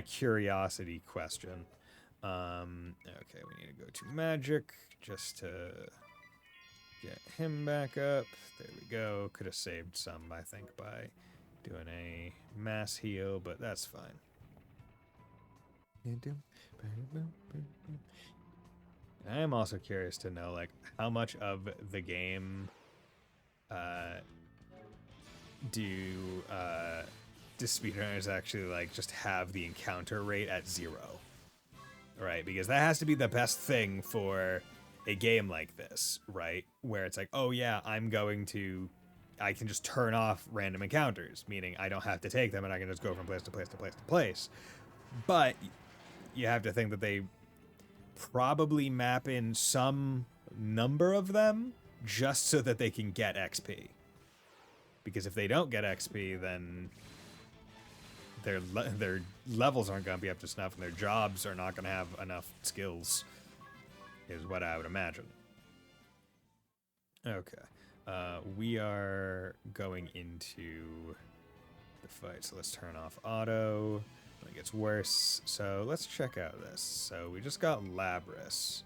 curiosity question. Okay, we need to go to magic just to get him back up. There we go. Could have saved some, I think, by doing a mass heal, but that's fine. I am also curious to know, like, how much of the game do speedrunners actually, like, just have the encounter rate at 0? Right? Because that has to be the best thing for a game like this, right? Where it's like, oh yeah, I can just turn off random encounters, meaning I don't have to take them and I can just go from place to place to place to place. But you have to think that they probably map in some number of them just so that they can get XP. Because if they don't get XP, then their levels aren't going to be up to snuff and their jobs are not going to have enough skills, is what I would imagine. Okay. We are going into the fight, so let's turn off auto. It gets worse. So let's check out this. So we just got Labris.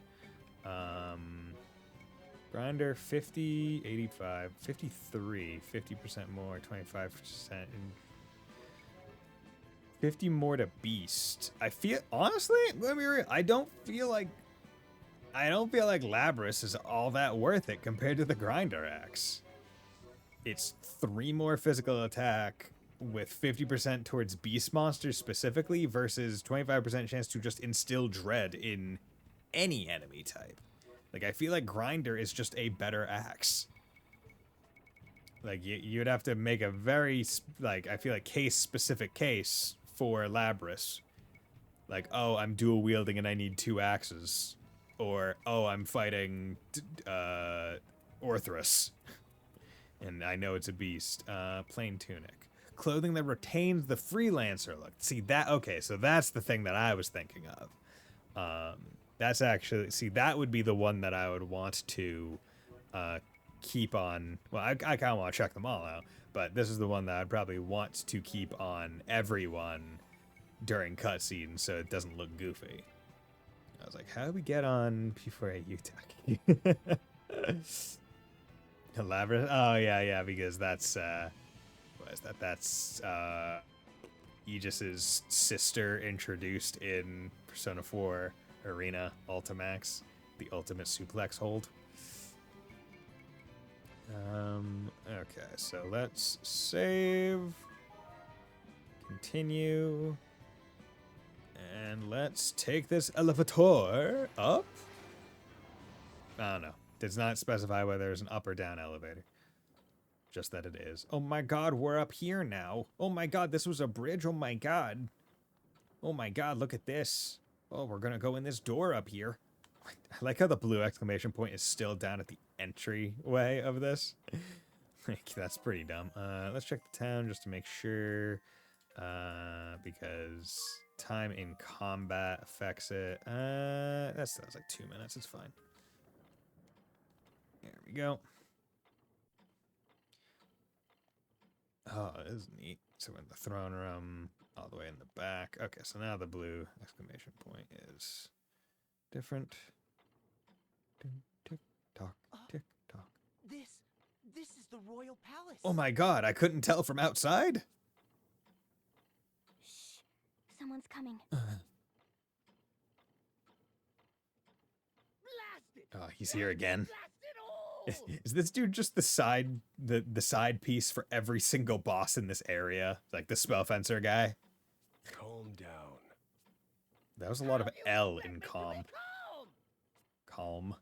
Grinder 50, 85, 53, 50% more, 25%. 50 more to Beast. I feel, honestly, let me be real, I don't feel like Labris is all that worth it compared to the Grinder Axe. It's 3 more physical attack with 50% towards beast monsters specifically versus 25% chance to just instill dread in any enemy type. Like, I feel like Grinder is just a better axe. Like, you'd have to make a very, like, I feel like case-specific case for Labris. Like, oh, I'm dual wielding and I need 2 axes. Or, oh, I'm fighting Orthrus. And I know it's a beast. Plain tunic. Clothing that retains the freelancer look. See, that, okay, so that's the thing that I was thinking of. That's actually, see, that would be the one that I would want to keep on. Well, I kind of want to check them all out, but this is the one that I'd probably want to keep on everyone during cutscenes so it doesn't look goofy. I was like, how do we get on P4A Utah? Elaborate? Oh, yeah, because that's, what is that? That's Aegis's sister introduced in Persona 4 Arena Ultimax, the ultimate suplex hold. Okay, so let's save, continue, and let's take this elevator up. I don't know. Does not specify whether there's an up or down elevator. Just that it is. Oh my god, we're up here now. Oh my god, this was a bridge. Oh my god. Oh my god, look at this. Oh, we're gonna go in this door up here. I like how the blue exclamation point is still down at the entryway of this. Like, that's pretty dumb. Let's check the town just to make sure. Because time in combat affects it. That was like 2 minutes. It's fine. There we go. Oh, this is neat. So we're in the throne room, all the way in the back. Okay, so now the blue exclamation point is different. Tick tock, tick tock. This is the royal palace. Oh my god, I couldn't tell from outside? Shh. Someone's coming. Oh, he's here again. Is this dude just the side piece for every single boss in this area? Like the spell fencer guy? Calm down. That was a lot of L in calm. Calm.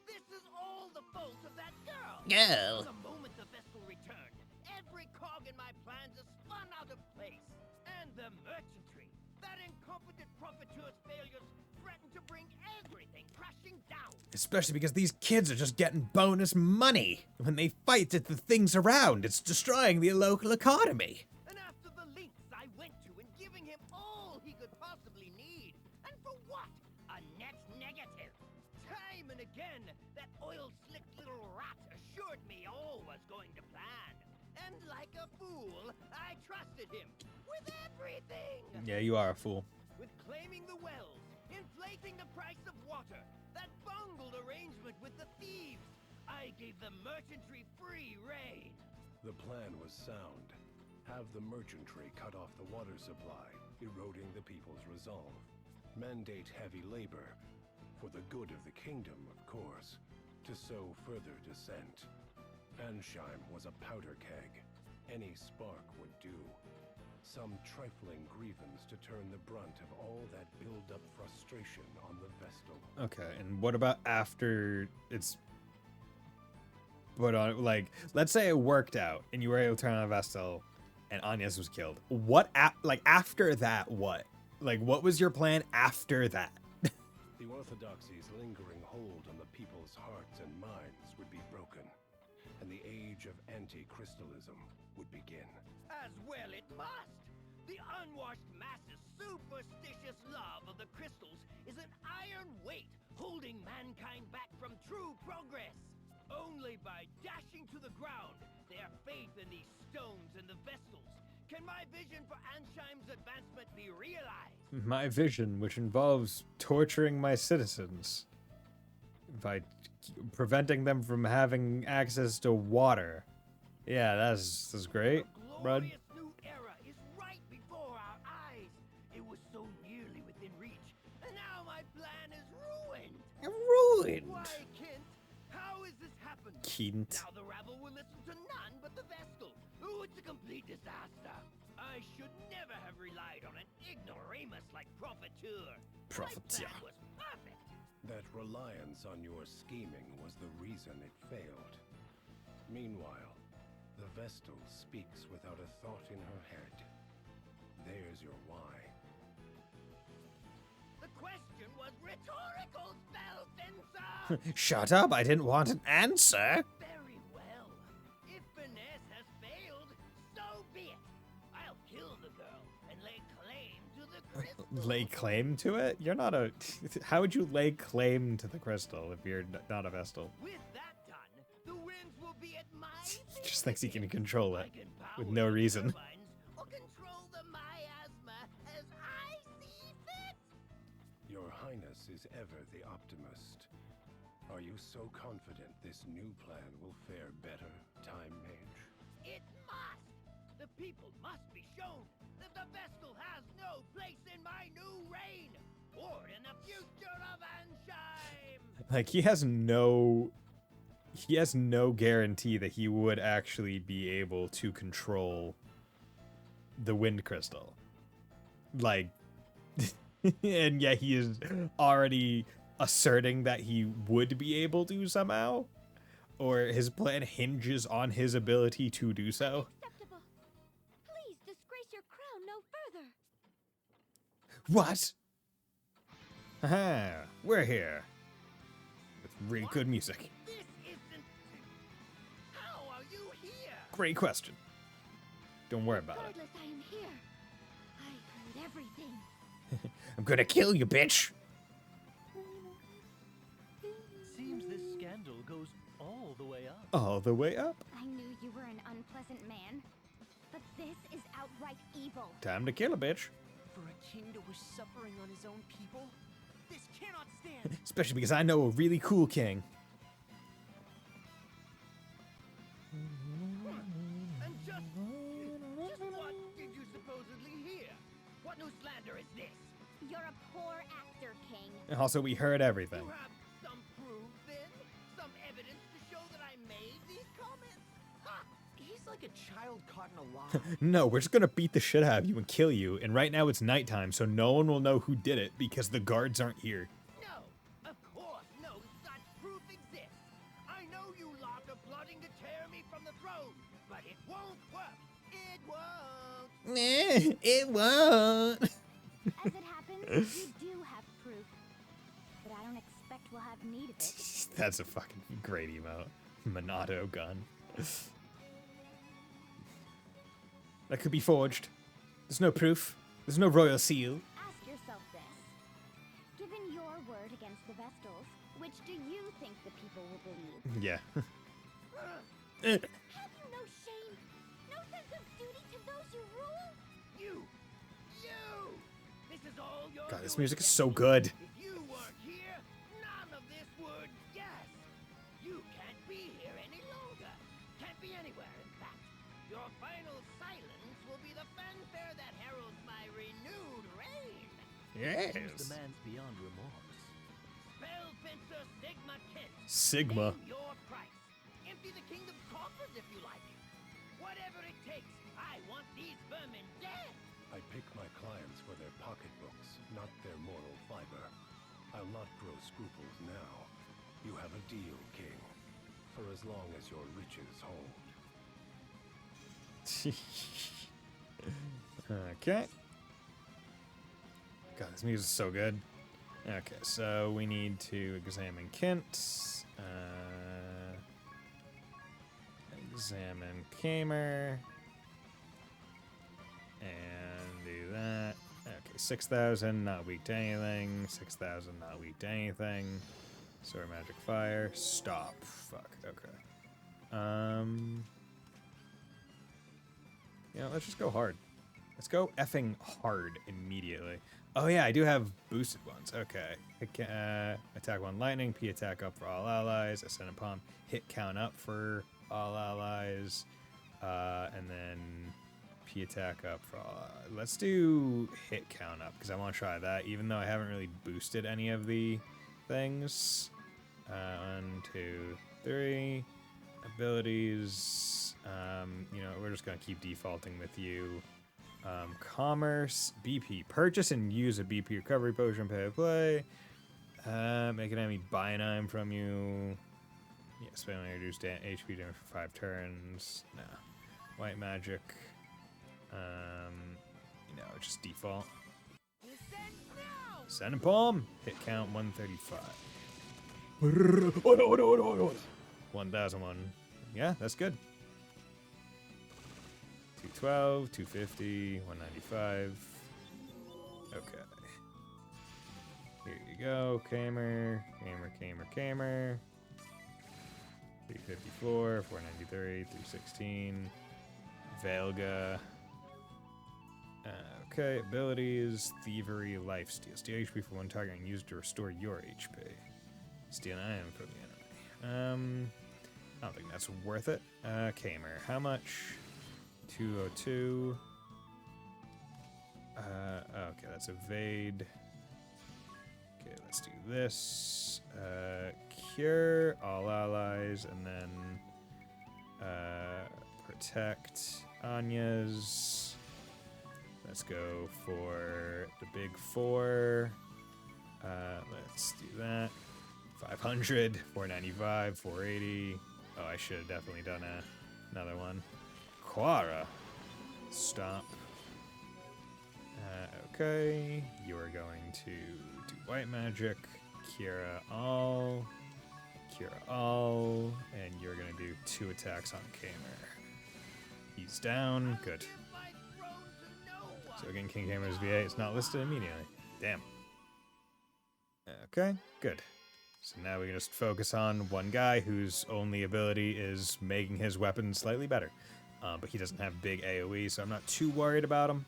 This is all the fault of that girl. Girl. The moment the vessel returned, every cog in my plans is spun out of place. And the merchantry, that incompetent profiteur's failures threaten to bring everything crashing down. Especially because these kids are just getting bonus money. When they fight the things around, it's destroying the local economy. And after the lengths I went to negative. Time and again, that oil-slicked little rat assured me all was going to plan. And like a fool, I trusted him with everything. Yeah, you are a fool. With claiming the wells, inflating the price of water, that bungled arrangement with the thieves, I gave the merchantry free rein. The plan was sound. Have the merchantry cut off the water supply, eroding the people's resolve. Mandate heavy labor, for the good of the kingdom, of course, to sow further dissent. Ansheim was a powder keg. Any spark would do. Some trifling grievance to turn the brunt of all that build-up frustration on the Vestal. Okay, and what about after it's put on? Like, let's say it worked out and you were able to turn on a Vestal and Agnes was killed. What, like, after that, what? Like, what was your plan after that? The Orthodoxy's lingering hold on the people's hearts and minds would be broken, and the age of anti-crystalism would begin. As well it must. The unwashed masses' superstitious love of the crystals is an iron weight holding mankind back from true progress. Only by dashing to the ground their faith in these stones and the Vestals can my vision for Ansheim's advancement be realized. My vision, which involves torturing my citizens by preventing them from having access to water. Yeah, that's great, A bud. glorious new era is right before our eyes. It was so nearly within reach, and now my plan is ruined. Ruined. Why, Kent? How has this happened? Kent. Now the rabble will listen to none but the Vestal. Ooh, it's a complete disaster. I should never have relied on an ignoramus like Profiteur. Profiteur. My plan was perfect. That reliance on your scheming was the reason it failed. Meanwhile, the Vestal speaks without a thought in her head. There's your why. The question was rhetorical, Spellfencer! Shut up, I didn't want an answer. Very well. If finesse has failed, so be it. I'll kill the girl and lay claim to the crystal. Lay claim to it? You're not a... How would you lay claim to the crystal if you're not a Vestal? With that done, the winds will be at my He just thinks he can control it I can with power no the reason. turbines or control the miasma as I see fit. Your Highness is ever the optimist. Are you so confident this new plan will fare better, Time Mage? It must. The people must be shown that the Vestal has no place in my new reign or in the future of Ansheim. Like, he has no guarantee that he would actually be able to control the wind crystal. Like, and yet he is already asserting that he would be able to somehow, or his plan hinges on his ability to do so. Unacceptable. Please disgrace your crown no further. What? Haha, we're here. With really good music. This isn't. How are you here? Great question. Don't worry about it. Regardless, I am here. I heard everything. I'm gonna kill you, bitch! Seems this scandal goes all the way up. All the way up. I knew you were an unpleasant man, but this is outright evil. Time to kill a bitch. For a king to wish suffering on his own people? This cannot stand! Especially because I know a really cool king. And just what did you supposedly hear? What new slander is this? You're a poor actor, King. And also, we heard everything. You have some proof, then? Some evidence to show that I made these comments? Ha! He's like a child caught in a lie. No, we're just gonna beat the shit out of you and kill you. And right now it's nighttime, so no one will know who did it because the guards aren't here. No, of course no such proof exists. I know you lot are plotting to tear me from the throne, but it won't work. It won't. It won't. As it happens, you do have proof. But I don't expect we'll have need of it. That's a fucking great emote. Monado gun. That could be forged. There's no proof. There's no royal seal. Ask yourself this. Given your word against the Vestals, which do you think the people will believe? Yeah. Have you no shame? No sense of duty to those you rule? You! This is all your God, this doing, music is so Destiny. good. If you weren't here, none of this would yes. You can't be here any longer. Can't be anywhere, in fact. Your final silence will be the fanfare that heralds my renewed reign. Yes. The man's beyond remorse. Spellfencer Sigma Kent. Sigma. Name your price. Empty the kingdom's coffers if you like. Whatever it takes, I want these vermin dead. I pick my clients for their pocketbooks, not their moral fiber. I'll not grow scruples now. You have a deal, King. For as long as your riches hold. Okay. God, this music is so good. Okay, so we need to examine Kent. Examine Kamer. And do that. Okay, 6,000, not weak to anything. 6,000, not weak to anything. Sword magic fire. Stop. Fuck. Okay. You know, let's just go hard. Let's go effing hard immediately. Oh yeah, I do have boosted ones. Okay. Attack 1 lightning, P attack up for all allies, ascendant palm, hit count up for all allies, and then P attack up for all allies. Let's do hit count up, because I want to try that, even though I haven't really boosted any of the things. 1, 2, 3. Abilities. You know, we're just going to keep defaulting with you. Commerce, BP. Purchase and use a BP recovery potion, pay to play. Make an enemy buy an item from you. Yeah, spend when you reduce HP damage for 5 turns. Nah. White magic. You know, just default. You said no! Ascendant palm. Hit count 135. 1001. Yeah, that's good. 212, 250, 195. Okay. Here you go. Kamer. 354, 493, 316. Velga. Okay, abilities. Thievery, lifesteal. Steal HP from one target and use it to restore your HP. Steal an item from the enemy. I don't think that's worth it. Kamer. How much? 202. Okay, that's evade. Okay, let's do this. Cure all allies, and then protect Anya's. Let's go for the big 4. Let's do that. 500, 495, 480. Oh, I should have definitely done another one. Quara. Stop. Okay. You are going to do white magic. Cure all, and you're going to do 2 attacks on Kamer. He's down. Good. So again, King Kamer's VA is not listed immediately. Damn. Okay, good. So now we can just focus on one guy whose only ability is making his weapon slightly better. But he doesn't have big AoE, so I'm not too worried about him.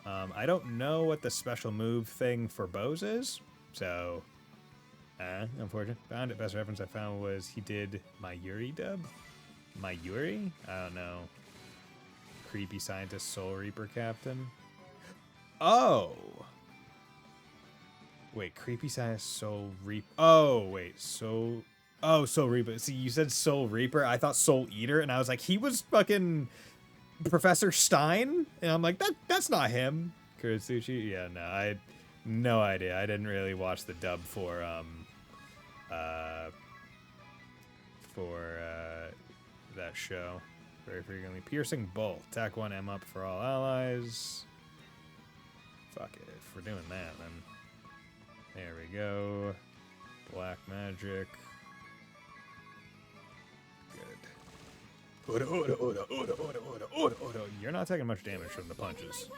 I don't know what the special move thing for bows is, so... unfortunate. Found it. Best reference I found was he did Mayuri dub? Mayuri? I don't know. Creepy scientist Soul Reaper captain. Oh! Wait, creepy scientist Soul Reaper. Oh, wait. Soul Reaper. See, you said Soul Reaper. I thought Soul Eater, and I was like, he was fucking Professor Stein? And I'm like, that's not him. Kuratsuchi? Yeah, no, I had no idea. I didn't really watch the dub for that show very frequently. Piercing Bolt. Attack 1 M up for all allies. Fuck it. If we're doing that, then... There we go. Black magic. Good. Oda. You're not taking much damage from the punches.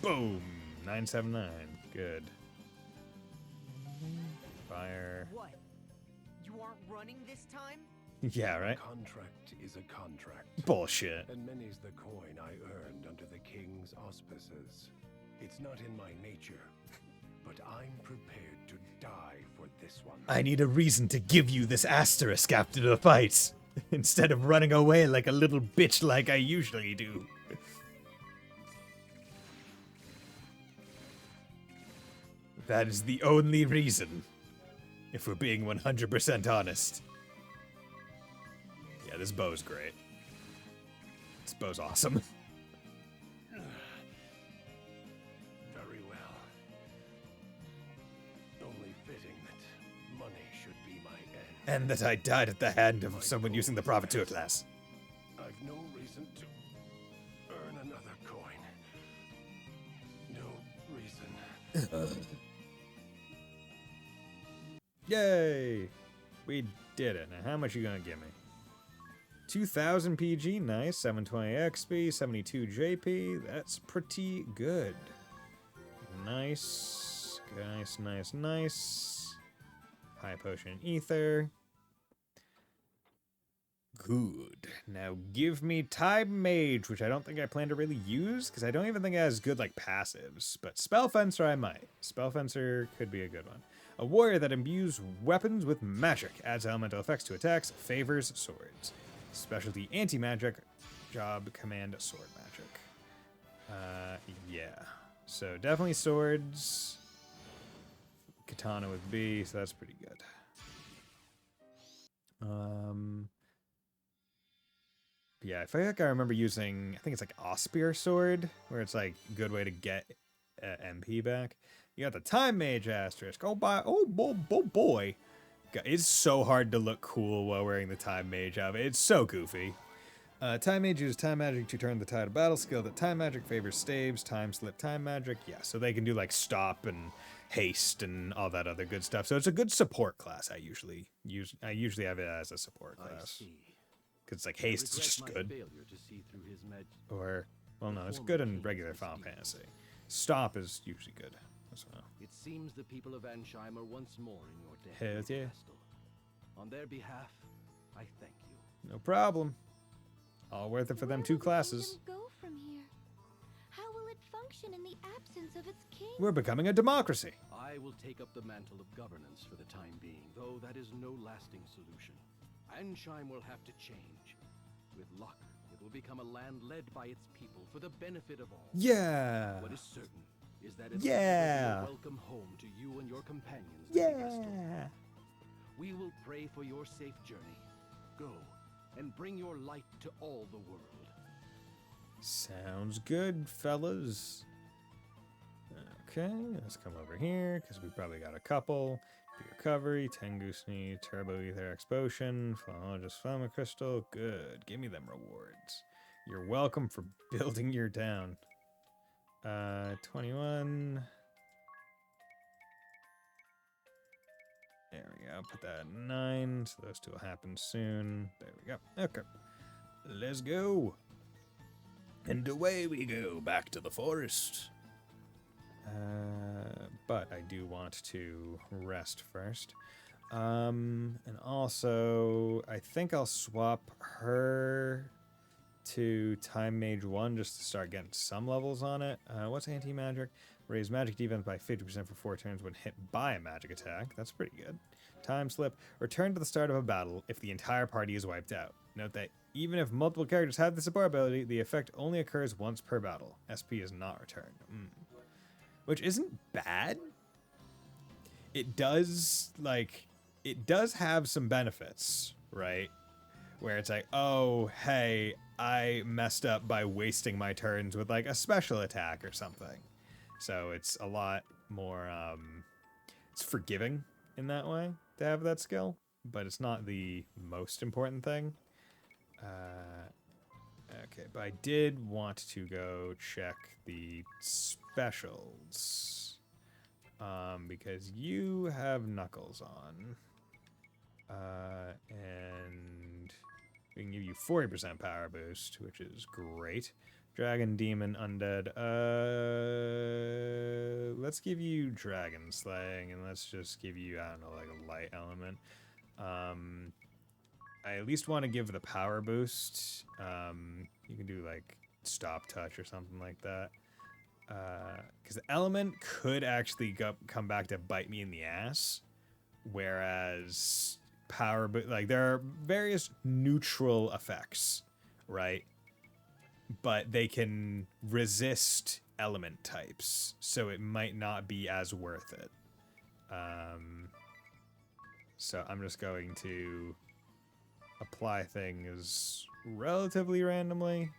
Boom! 979. Good. Fire. What? You aren't running this time? Yeah, right? A contract is a contract. Bullshit. And many's the coin I earned under the king's auspices. It's not in my nature, but I'm prepared to die for this one. I need a reason to give you this asterisk after the fight, instead of running away like a little bitch like I usually do. That is the only reason, if we're being 100% honest. Yeah, this bow's great. This bow's awesome. Very well. Only fitting that money should be my end. And that I died at the hand of someone using the Profiteur class. I've no reason to earn another coin. No reason. Yay! We did it. Now, how much you gonna give me? 2,000 PG, nice. 720 XP, 72 JP. That's pretty good. Nice. Nice, nice, nice. High potion ether. Good. Now give me Time Mage, which I don't think I plan to really use, because I don't even think it has good, like, passives. But Spell Fencer I might. Spell Fencer could be a good one. A warrior that imbues weapons with magic. Adds elemental effects to attacks. Favors swords. Specialty anti-magic. Job command sword magic. Yeah. So definitely swords. Katana with B, so that's pretty good. Yeah, I feel like I remember using, I think it's like Ospear Sword, where it's like a good way to get MP back. You got the Time Mage asterisk. Oh boy. God, it's so hard to look cool while wearing the Time Mage outfit. It's so goofy. Time Mage uses Time Magic to turn the tide of battle. Skill that Time Magic favors staves, Time Slip, Time Magic. Yeah, so they can do like stop and haste and all that other good stuff. So it's a good support class. I usually have it as a support class. Because it's like haste is just good. Or, well, no, it's good in regular Final Fantasy. Stop is usually good as well. It seems the people of Ansheim are once more in your debt. Hell yeah. On their behalf, I thank you. No problem. All worth it for them two classes. Where will the kingdom go from here? How will it function in the absence of its king? We're becoming a democracy. I will take up the mantle of governance for the time being, though that is no lasting solution. Ansheim will have to change. With luck, it will become a land led by its people for the benefit of all. Yeah. What is certain is that it will Yeah. be a welcome home to you and your companions. Yeah. We will pray for your safe journey. Go and bring your light to all the world. Sounds good, fellas. Okay, let's come over here, because we probably got a couple. Recovery, Tengusi, Turbo Ether X Potion, Philologist Flama Crystal. Good. Give me them rewards. You're welcome for building your town. 21. There we go. Put that at 9, so those two will happen soon. There we go. Okay. Let's go. And away we go, back to the forest. But I do want to rest first. And also, I think I'll swap her to Time Mage 1 just to start getting some levels on it. What's anti-magic? Raise magic defense by 50% for 4 turns when hit by a magic attack. That's pretty good. Time Slip. Return to the start of a battle if the entire party is wiped out. Note that even if multiple characters have the support ability, the effect only occurs once per battle. SP is not returned. Which isn't bad. It does have some benefits, right? Where it's like, oh, hey, I messed up by wasting my turns with like a special attack or something. So it's a lot more, it's forgiving in that way to have that skill, but it's not the most important thing. Okay, but I did want to go check the specials. Because you have Knuckles on. And we can give you 40% power boost, which is great. Dragon, Demon, Undead. let's give you dragon slaying, and let's just give you, I don't know, like a light element. I at least want to give the power boost. You can do like stop touch or something like that. Because the element could actually come back to bite me in the ass, whereas power, but like there are various neutral effects, right? But they can resist element types, so it might not be as worth it. So I'm just going to apply things relatively randomly.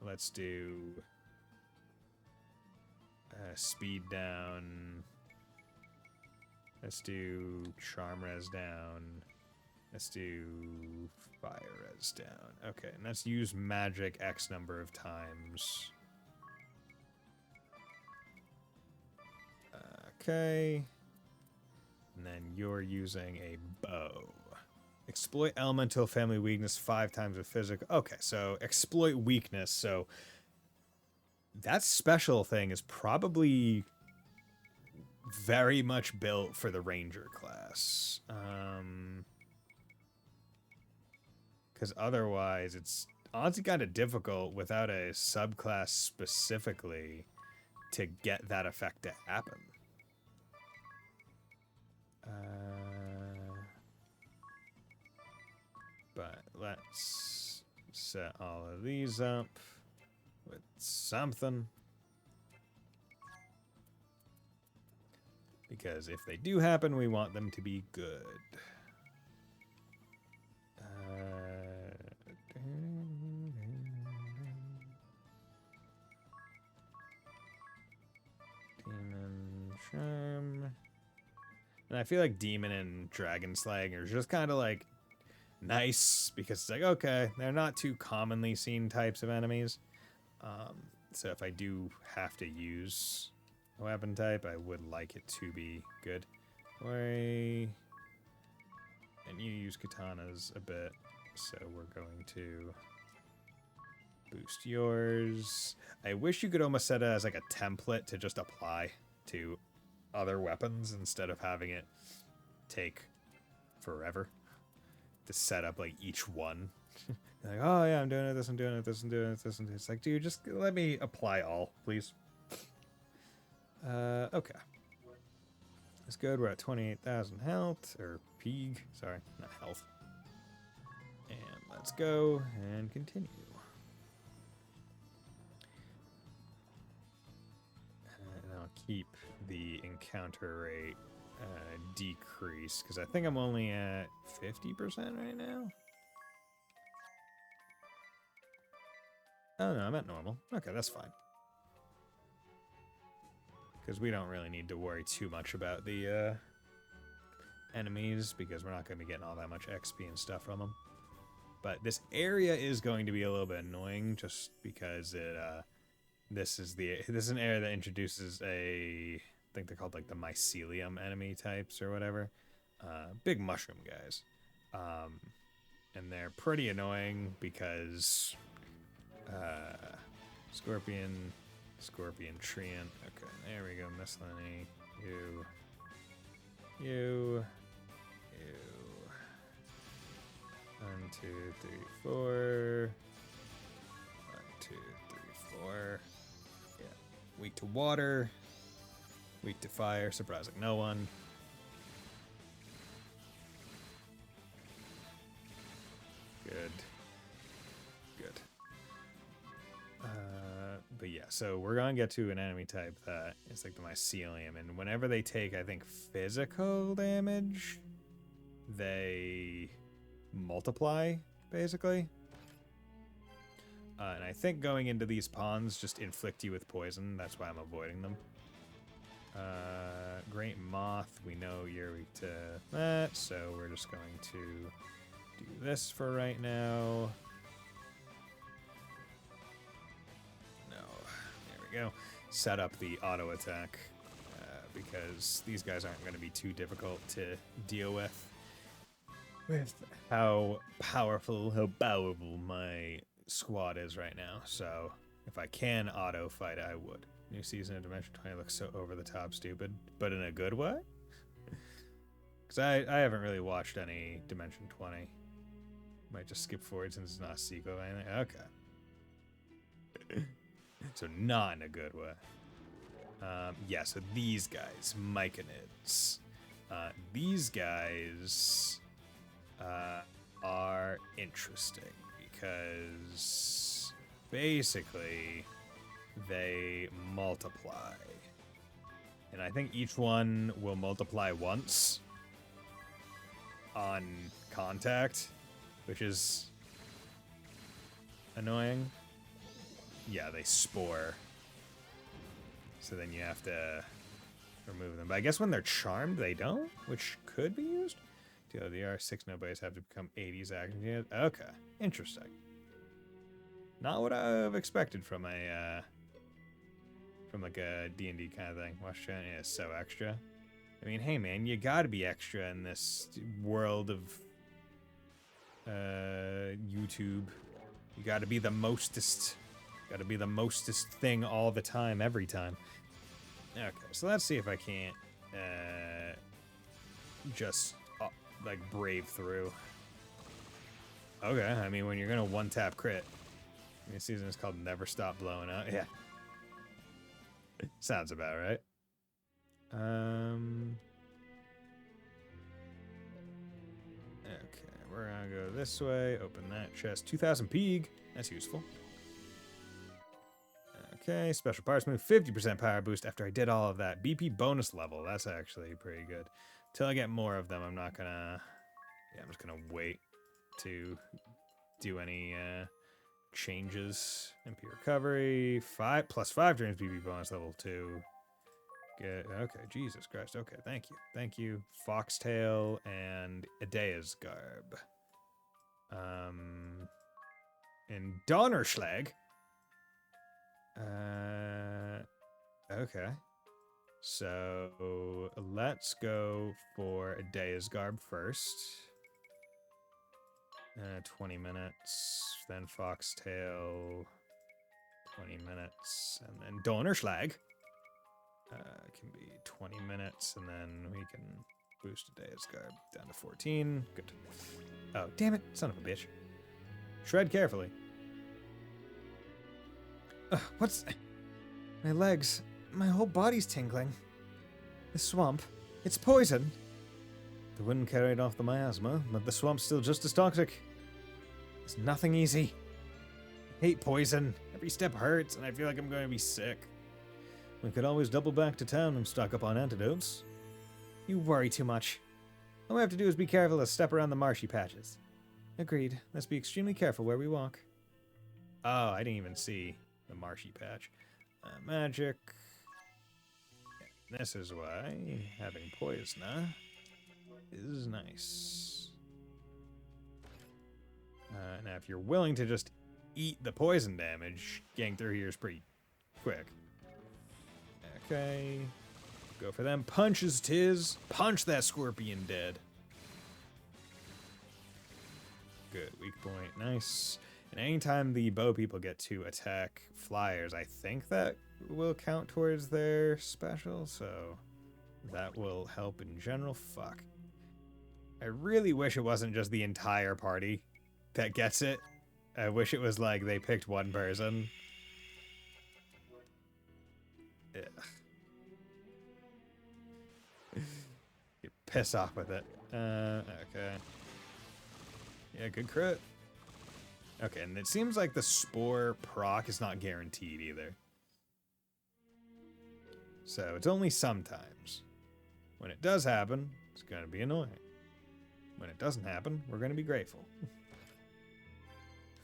Let's do speed down. Let's do charm res down. Let's do fire res down. Okay, and let's use magic X number of times. Okay. And then you're using a bow. Exploit elemental family weakness 5 times with physical. Okay, so exploit weakness. So that special thing is probably very much built for the ranger class. Because otherwise it's honestly kind of difficult without a subclass specifically to get that effect to happen. But let's set all of these up with something. Because if they do happen, we want them to be good. Demon Charm. And I feel like Demon and Dragon Slaying are just kind of like nice because it's like, okay, they're not too commonly seen types of enemies. So if I do have to use a weapon type, I would like it to be good. And you use katanas a bit, so we're going to boost yours. I wish you could almost set it as like a template to just apply to other weapons instead of having it take forever to set up like each one. Like, oh yeah, I'm doing it, this, I'm doing it, this, I'm doing it, this, and it's like, dude, just let me apply all, please. Okay. That's good. We're at 28,000 health, or Peeg, sorry, not health. And let's go and continue. And I'll keep the encounter rate decreased, because I think I'm only at 50% right now. Oh no, I'm at normal. Okay, that's fine. Because we don't really need to worry too much about the enemies, because we're not going to be getting all that much XP and stuff from them. But this area is going to be a little bit annoying, just because it this is an area that introduces I think they're called like the mycelium enemy types or whatever, big mushroom guys, and they're pretty annoying because Scorpion Treant. Okay, there we go. Miscellany. You. 1, 2, 3, 4. 1, 2, 3, 4. Yeah. Weak to water. Weak to fire. Surprising no one. Good. But yeah, so we're gonna get to an enemy type that is like the mycelium, and whenever they take, I think, physical damage, they multiply, basically. And I think going into these ponds just inflict you with poison. That's why I'm avoiding them. Great Moth, we know you're weak to that, so we're just going to do this for right now. Go. Set up the auto attack because these guys aren't going to be too difficult to deal with how powerful my squad is right now. So if I can auto fight, I would. New season of Dimension 20 looks so over the top stupid, but in a good way? Because I haven't really watched any Dimension 20. Might just skip forward since it's not a sequel or anything. Okay. So not in a good way. Yeah, so these guys, Myconids. These guys are interesting because basically they multiply. And I think each one will multiply once on contact, which is annoying. Yeah, they spore. So then you have to remove them. But I guess when they're charmed, they don't, which could be used. TLDR, 6 nobody's have to become 80s action unit. Okay, interesting. Not what I've expected from a, from like a D&D kind of thing. Watch China is so extra. I mean, hey man, you gotta be extra in this world of YouTube. You gotta be the mostest. Gotta be the mostest thing all the time, every time. Okay, so let's see if I can't just like brave through. Okay, I mean when you're gonna one-tap crit. This season is called Never Stop Blowing Up. Yeah. Sounds about right. Okay, we're gonna go this way. Open that chest. 2,000 Peeg. That's useful. Okay, special parts move. 50% power boost after I did all of that. BP bonus level. That's actually pretty good. Till I get more of them, I'm not gonna... Yeah, I'm just gonna wait to do any changes. MP recovery. 5 + 5 dreams BP bonus level 2. Good. Okay, Jesus Christ. Okay, thank you. Thank you. Foxtail and Idea's Garb. And Donnerschlag. Okay. So let's go for Idea's Garb first. 20 minutes. Then Foxtail. 20 minutes. And then Donnerschlag. Can be 20 minutes, and then we can boost Idea's Garb down to 14. Good. Oh, damn it, son of a bitch. Shred carefully. What's... My legs. My whole body's tingling. The swamp. It's poison. The wind carried off the miasma, but the swamp's still just as toxic. It's nothing easy. I hate poison. Every step hurts, and I feel like I'm going to be sick. We could always double back to town and stock up on antidotes. You worry too much. All we have to do is be careful to step around the marshy patches. Agreed. Let's be extremely careful where we walk. Oh, I didn't even see the marshy patch. Magic. This is why having Poisona is nice. Now, if you're willing to just eat the poison damage, getting through here is pretty quick. Okay. Go for them. Punches, tis. Punch that scorpion dead. Good. Weak point. Nice. And anytime the bow people get to attack flyers, I think that will count towards their special, so that will help in general. Fuck. I really wish it wasn't just the entire party that gets it. I wish it was like they picked one person. Ugh. You piss off with it. Okay. Yeah, good crit. Okay, and it seems like the spore proc is not guaranteed either. So it's only sometimes. When it does happen, it's going to be annoying. When it doesn't happen, we're going to be grateful.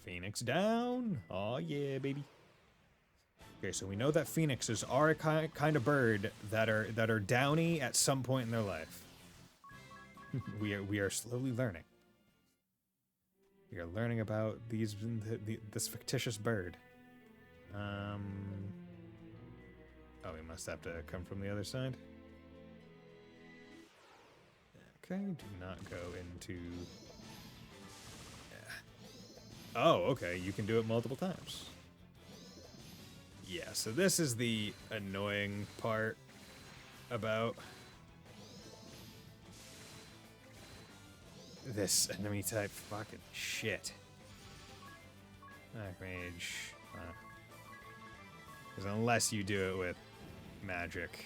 Phoenix down. Oh yeah, baby. Okay, so we know that phoenixes are a kind of bird that are downy at some point in their life. we are slowly learning. We are learning about this fictitious bird. Oh, we must have to come from the other side. Okay, do not go into... Yeah. Oh, okay, you can do it multiple times. Yeah, so this is the annoying part about this enemy type fucking shit. Archmage. Because unless you do it with magic,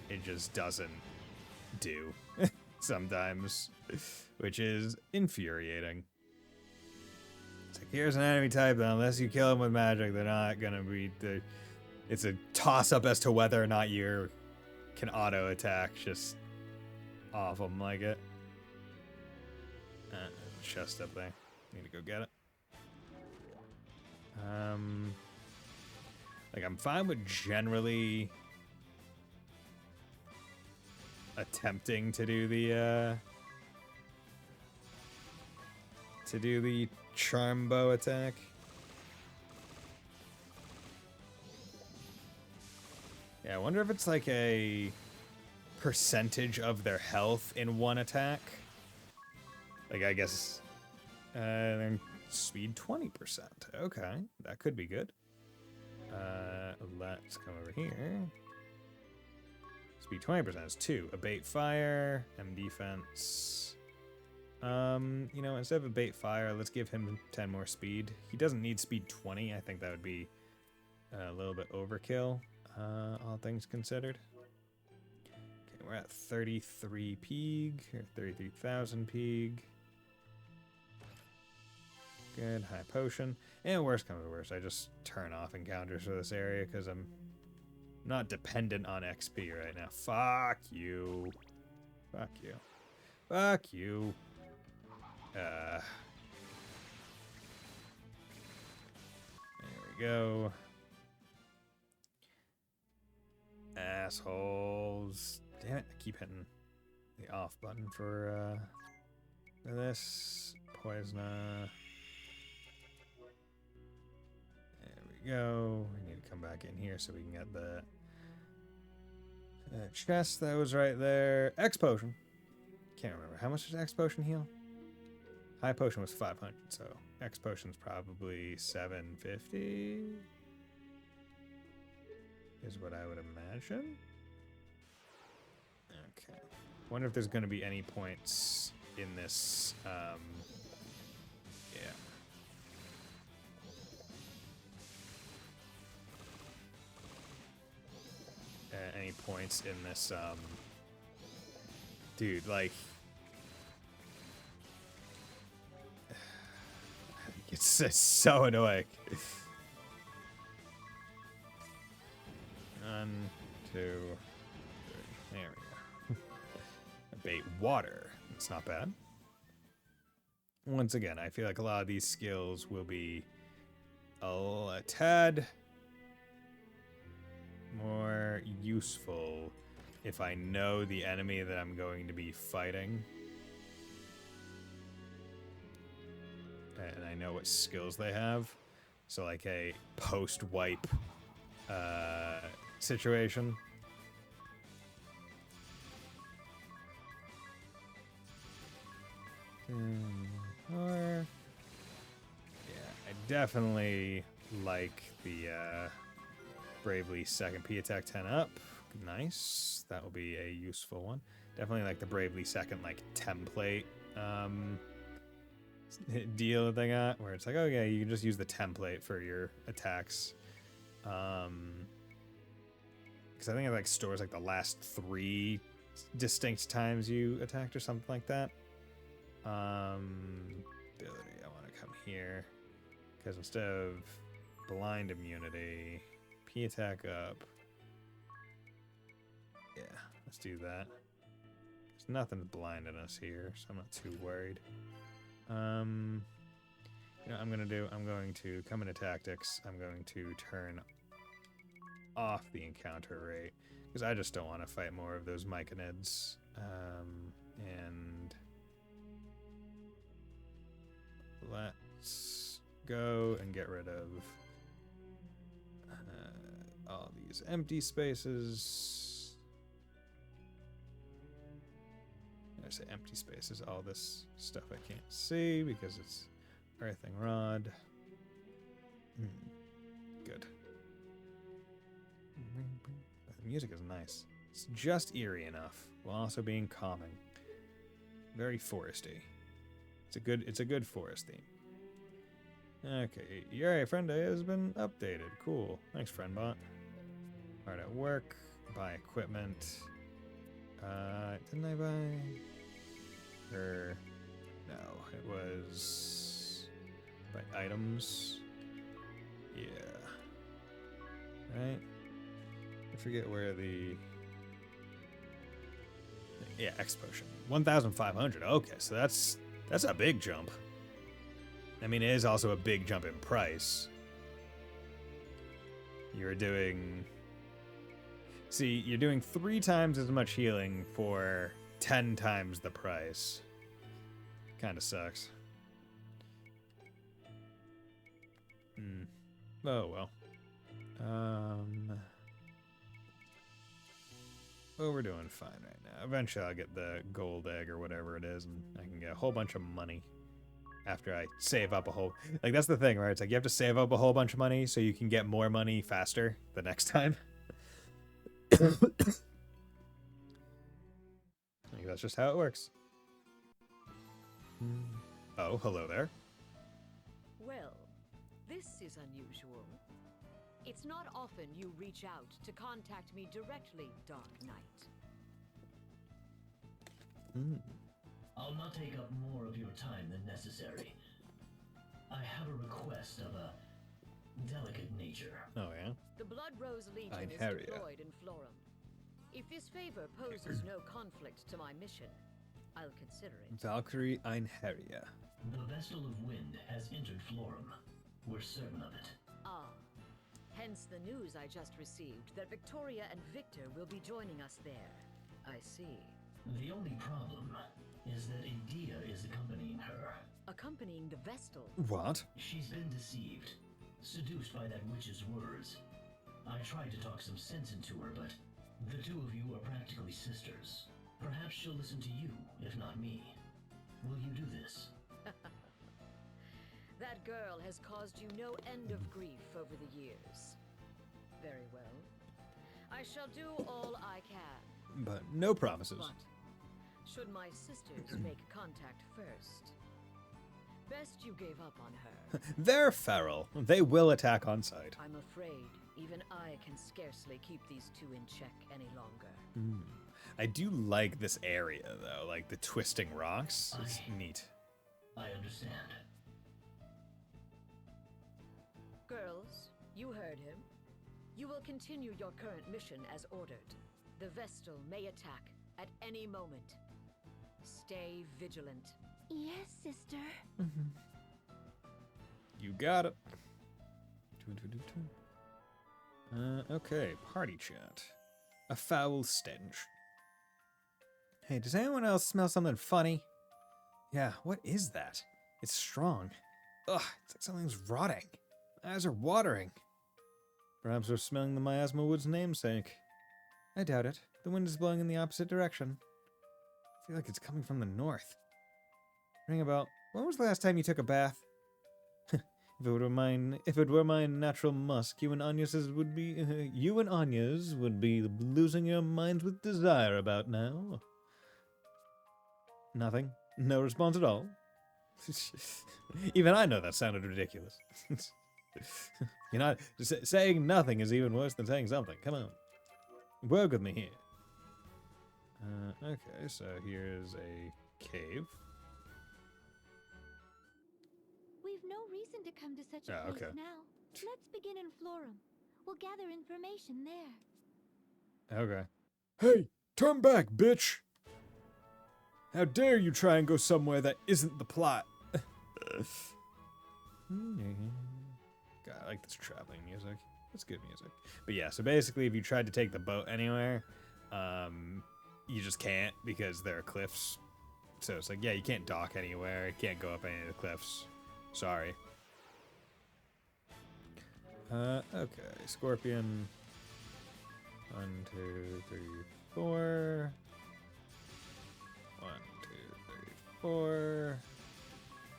it just doesn't do sometimes, which is infuriating. It's like, here's an enemy type that unless you kill them with magic, they're not gonna be the. It's a toss-up as to whether or not you can auto-attack just off them like it. Chest up there. Need to go get it. Like, I'm fine with generally attempting to do the charm bow attack. Yeah, I wonder if it's like a percentage of their health in one attack. Like, I guess then speed 20%. Okay, that could be good. Let's come over here. Speed 20% is 2. Abate fire, M defense. You know, instead of abate fire, let's give him 10 more speed. He doesn't need speed 20. I think that would be a little bit overkill, all things considered. Okay, we're at 33 Peeg, or 33,000 Peeg. Good, high potion. And worst comes to worst, I just turn off encounters for this area because I'm not dependent on XP right now. Fuck you. Fuck you. Fuck you. There we go. Assholes. Damn it, I keep hitting the off button for this. Poisoner. Go. We need to come back in here so we can get the chest that was right there. X potion. Can't remember. How much does X potion heal? High potion was 500, so X potion's probably 750. Is what I would imagine. Okay. Wonder if there's going to be any points in this. Yeah. Any points in this, dude, like, it's so annoying. 1, 2, 3, there we go. Abate water, it's not bad. Once again, I feel like a lot of these skills will be a tad more useful if I know the enemy that I'm going to be fighting. And I know what skills they have. So like a post-wipe situation. Or yeah, I definitely like the Bravely second P attack 10 up. Nice. That will be a useful one. Definitely like the Bravely second like template deal that they got, where it's like, okay, you can just use the template for your attacks. Because I think it like stores like the last 3 distinct times you attacked or something like that. Ability, I want to come here because instead of blind immunity, P attack up. Yeah, let's do that. There's nothing blinding us here, so I'm not too worried. You know what I'm gonna do? I'm going to come into tactics. I'm going to turn off the encounter rate because I just don't want to fight more of those Myconids. And let's go and get rid of all these empty spaces. I say empty spaces, all this stuff I can't see because it's earthing rod. Good. The music is nice. It's just eerie enough, while also being calming. Very foresty. It's a good forest theme. Okay, your friend day has been updated. Cool. Thanks, friendbot. Hard at work. Buy equipment. Didn't I buy? Or no, it was buy items. Yeah. Right. I forget where the. Yeah, X potion. 1,500. Okay, so that's a big jump. I mean, it is also a big jump in price. You're doing... See, you're doing 3 times as much healing for 10 times the price. Kinda sucks. Oh, well. Well, we're doing fine right now. Eventually I'll get the gold egg or whatever it is, and I can get a whole bunch of money. After I save up a whole... Like, that's the thing, right? It's like you have to save up a whole bunch of money so you can get more money faster the next time. Like, that's just how it works. Oh, hello there. Well, this is unusual. It's not often you reach out to contact me directly, Dark Knight. I'll not take up more of your time than necessary. I have a request of a delicate nature. Oh, yeah? The Blood Rose Legion is Einherja. deployed in Florum. If this favor poses no conflict to my mission, I'll consider it. Valkyrie Einherja. The Vestal of Wind has entered Florum. We're certain of it. Ah. Hence the news I just received that Victoria and Victor will be joining us there. I see. The only problem is that Adia is accompanying her. Accompanying the Vestal? What? She's been deceived, seduced by that witch's words. I tried to talk some sense into her, but the two of you are practically sisters. Perhaps she'll listen to you, if not me. Will you do this? That girl has caused you no end of grief over the years. Very well. I shall do all I can. But no promises. But should my sisters make contact first, best you gave up on her. They're feral. They will attack on sight. I'm afraid even I can scarcely keep these two in check any longer. I do like this area, though. Like, the twisting rocks. It's neat. I understand. Girls, you heard him. You will continue your current mission as ordered. The Vestal may attack at any moment. Stay vigilant. Yes, sister. You got it. Okay, party chat. A foul stench. Hey, does anyone else smell something funny? Yeah, what is that? It's strong. Ugh, it's like something's rotting. My eyes are watering. Perhaps we're smelling the Miasma Woods namesake. I doubt it. The wind is blowing in the opposite direction. I feel like it's coming from the north. Ring a bell. When was the last time you took a bath? If it were my natural musk, you and Anya's would be losing your minds with desire about now. Nothing. No response at all. Even I know that sounded ridiculous. You're not saying nothing is even worse than saying something. Come on, work with me here. Okay, so here's a cave. We've no reason to come to such a place now. Let's begin in Florum. We'll gather information there. Okay. Hey, turn back, bitch! How dare you try and go somewhere that isn't the plot? God, I like this traveling music. It's good music. But yeah, so basically if you tried to take the boat anywhere, you just can't because there are cliffs. So it's like, yeah, you can't dock anywhere. You can't go up any of the cliffs. Sorry. Okay. Scorpion. 1, 2, 3, 4. 1, 2, 3, 4.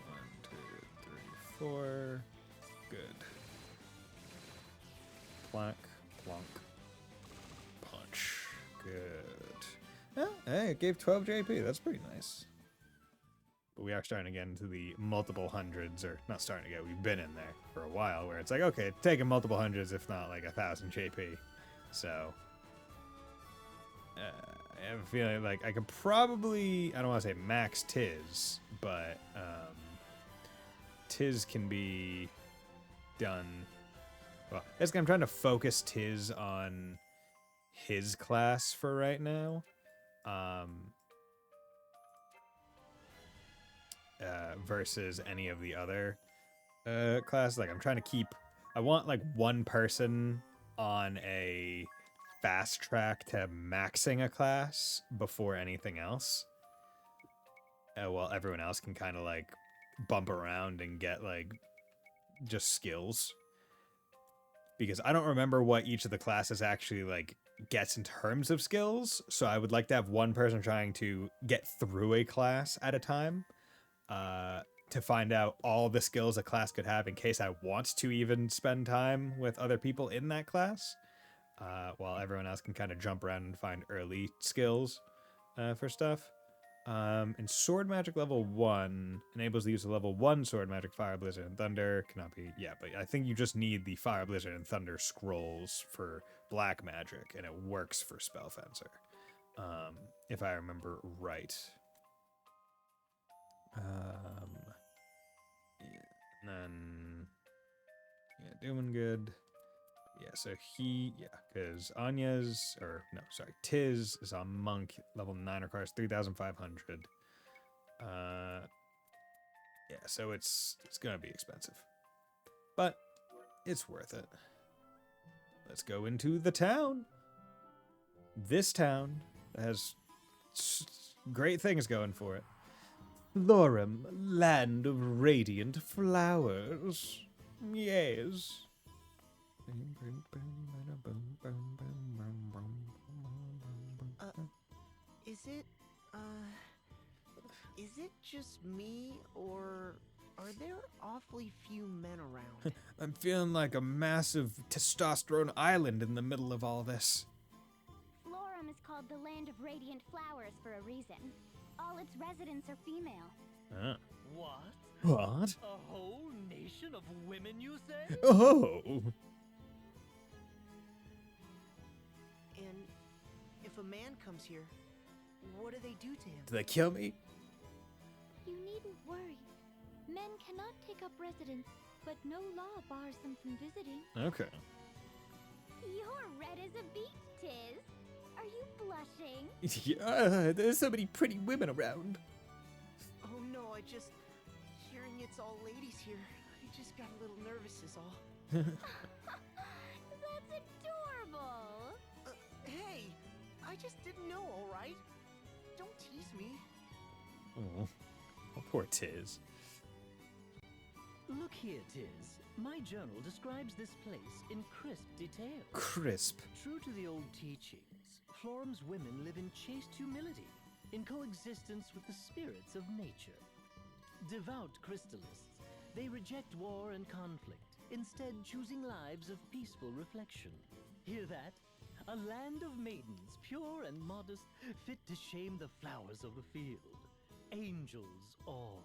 1, 2, 3, 4. Good. Plank, plonk. Oh, hey, it gave 12 JP. That's pretty nice. But we are starting to get into the multiple hundreds, or not starting to get, we've been in there for a while, where it's like, okay, taking multiple hundreds, if not like 1,000 JP. So, I have a feeling like I could probably, I don't want to say max Tiz, but Tiz can be done. Well, basically, I'm trying to focus Tiz on his class for right now. Versus any of the other classes. Like, I'm trying to keep, I want like one person on a fast track to maxing a class before anything else, while everyone else can kind of like bump around and get like just skills, because I don't remember what each of the classes actually like gets in terms of skills, so I would like to have one person trying to get through a class at a time, to find out all the skills a class could have in case I want to even spend time with other people in that class, while everyone else can kind of jump around and find early skills for stuff. And Sword Magic level 1 enables the use of level 1 Sword Magic, Fire, Blizzard, and Thunder. Cannot be, yeah, but I think you just need the Fire, Blizzard, and Thunder scrolls for Black Magic, and it works for Spellfencer, if I remember right. Yeah, and then, yeah, doing good. Yeah, so because Anya's, or no, sorry, Tiz is on Monk, level 9, requires 3,500. Yeah, so it's gonna be expensive, but it's worth it. Let's go into the town. This town has great things going for it. Lorem, land of radiant flowers. Yes. Is it just me, or are there awfully few men around? I'm feeling like a massive testosterone island in the middle of all this. Florum is called the Land of Radiant Flowers for a reason. All its residents are female. What? What? A whole nation of women, you say? Oh! And if a man comes here, what do they do to him? Do they kill me? You needn't worry. Men cannot take up residence, but no law bars them from visiting. Okay. You're red as a beet, Tiz. Are you blushing? Yeah, there's so many pretty women around. Oh no, hearing it's all ladies here, I just got a little nervous is all. That's adorable. Hey, I just didn't know, alright? Don't tease me. Oh, poor Tiz. Look here, Tiz. My journal describes this place in crisp detail. Crisp. True to the old teachings, Florum's women live in chaste humility, in coexistence with the spirits of nature. Devout crystallists, they reject war and conflict, instead choosing lives of peaceful reflection. Hear that? A land of maidens, pure and modest, fit to shame the flowers of the field. Angels all.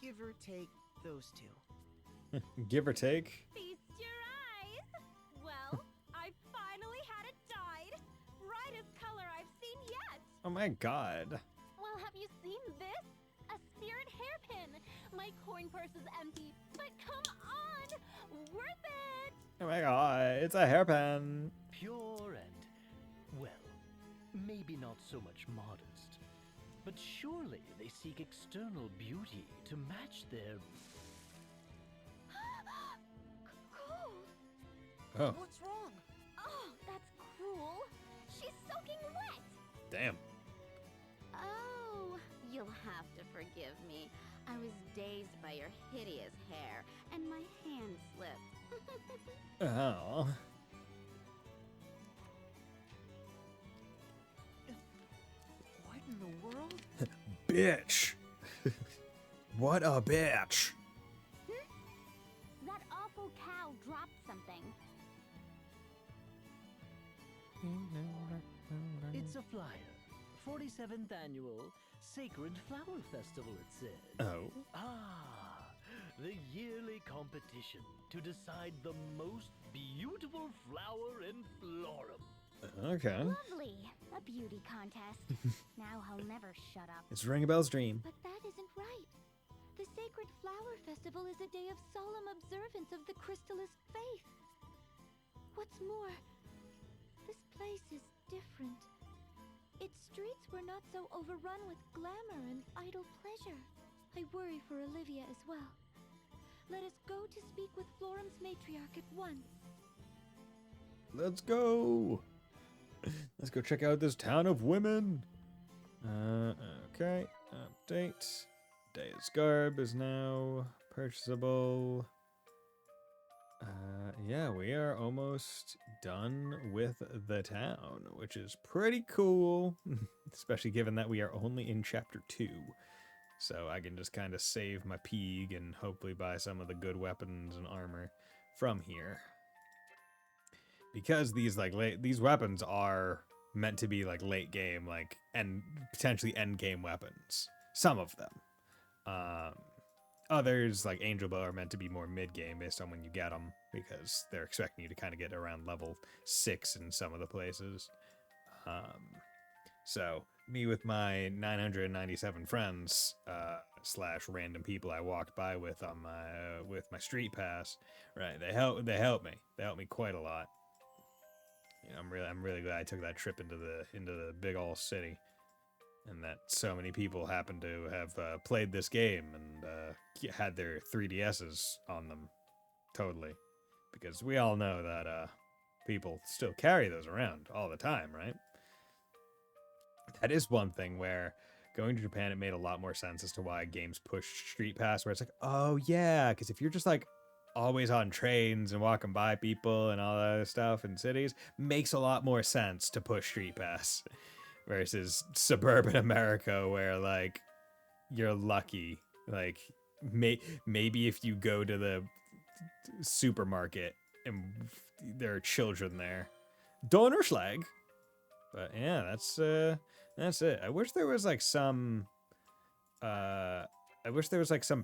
Give or take those two. Give or take. Feast your eyes. Well, I finally had it dyed. Brightest color I've seen yet. Oh my god. Well, have you seen this? A spirit hairpin. My coin purse is empty, but come on, worth it. Oh my god, it's a hairpin. Pure and, well, maybe not so much modest. But surely they seek external beauty to match their... Cool. Oh, What's wrong? Oh, that's cruel. She's soaking wet. damn. Oh, you'll have to forgive me. I was dazed by your hideous hair, and my hand slipped. Oh. What in the world? Bitch. What a bitch. That awful cow dropped something. It's a flyer. 47th Annual Sacred Flower Festival, it says. Oh. Ah, the yearly competition to decide the most beautiful flower in Florum. Okay. Lovely. A beauty contest. Now he'll never shut up. It's Ring a Bell's dream. But that isn't right. The Sacred Flower Festival is a day of solemn observance of the Crystalist faith. What's more, this place is different. Its streets were not so overrun with glamour and idle pleasure. I worry for Olivia as well. Let us go to speak with Florum's matriarch at once. Let's go. Let's go check out this town of women. Okay. Update. Day's garb is now purchasable. Yeah, we are almost done with the town, which is pretty cool, especially given that we are only in chapter 2. So I can just kind of save my peeg and hopefully buy some of the good weapons and armor from here. Because these these weapons are meant to be like late game, like, and potentially end game weapons. Some of them. Others, like Angel Bow, are meant to be more mid-game based on when you get them, because they're expecting you to kind of get around level 6 in some of the places. So, me with my 997 friends, slash random people I walked by with on my with my street pass, right? They help me. They help me quite a lot. You know, I'm really glad I took that trip into the big ol' city. And that so many people happen to have played this game and had their 3DSs on them. Totally. Because we all know that people still carry those around all the time, right? That is one thing where going to Japan, it made a lot more sense as to why games push Street Pass, where it's like, oh yeah, because if you're just like always on trains and walking by people and all that other stuff in cities, makes a lot more sense to push Street Pass. Versus suburban America, where like you're lucky, like maybe if you go to the supermarket and there are children there, Donnerschlag. But yeah, that's it. I wish there was like some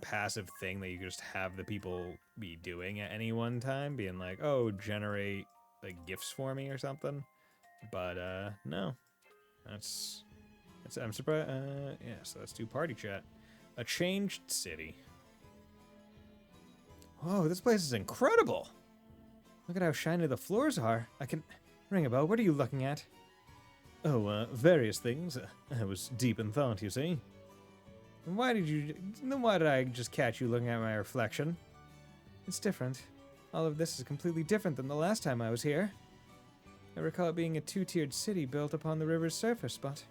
passive thing that you could just have the people be doing at any one time, being like, oh, generate like gifts for me or something. But no. I'm surprised. Yeah, so let's do party chat. A changed city. Whoa, this place is incredible. Look at how shiny the floors are. I can ring a bell. What are you looking at? Oh, various things. I was deep in thought, you see. Why did I just catch you looking at my reflection? It's different. All of this is completely different than the last time I was here. I recall it being a 2-tiered city built upon the river's surface, but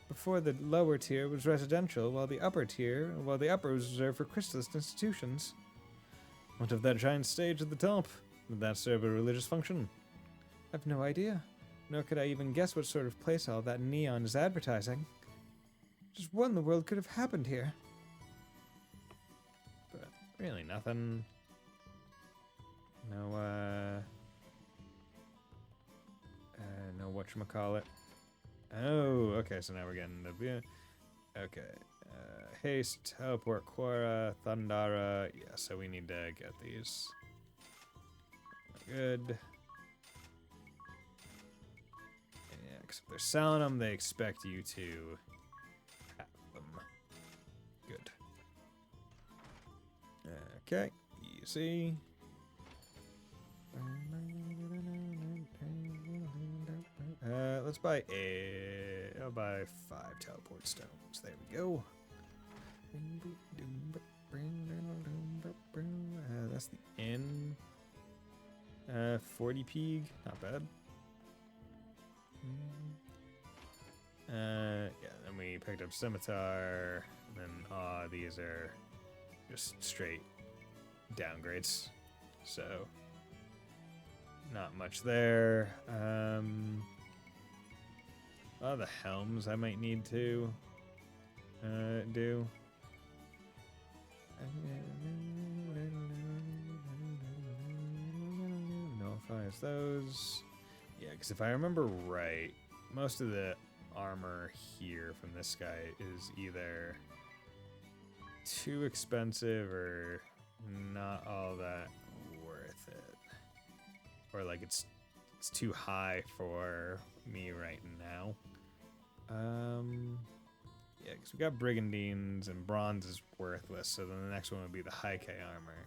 before the lower tier was residential, while the upper was reserved for crystalist institutions. What of that giant stage at the top? Would that serve a religious function? I've no idea, nor could I even guess what sort of place all that neon is advertising. Just what in the world could have happened here? But really nothing. No whatchamacallit. Oh, okay, so now we're getting the... Okay. Haste, Teleport, Quora, Thundara. Yeah, so we need to get these. Good. Yeah, because if they're selling them, they expect you to have them. Good. Okay, easy. Let's buy I'll buy 5 teleport stones. There we go. That's the inn. 40 peeg, not bad. Yeah, then we picked up scimitar. And then these are just straight downgrades. So not much there. The helms I might need to do. Nullifies those. Yeah, because if I remember right, most of the armor here from this guy is either too expensive or not all that worth it. Or like it's too high for me right now. Yeah, because we got Brigandines and bronze is worthless, so then the next one would be the high K armor.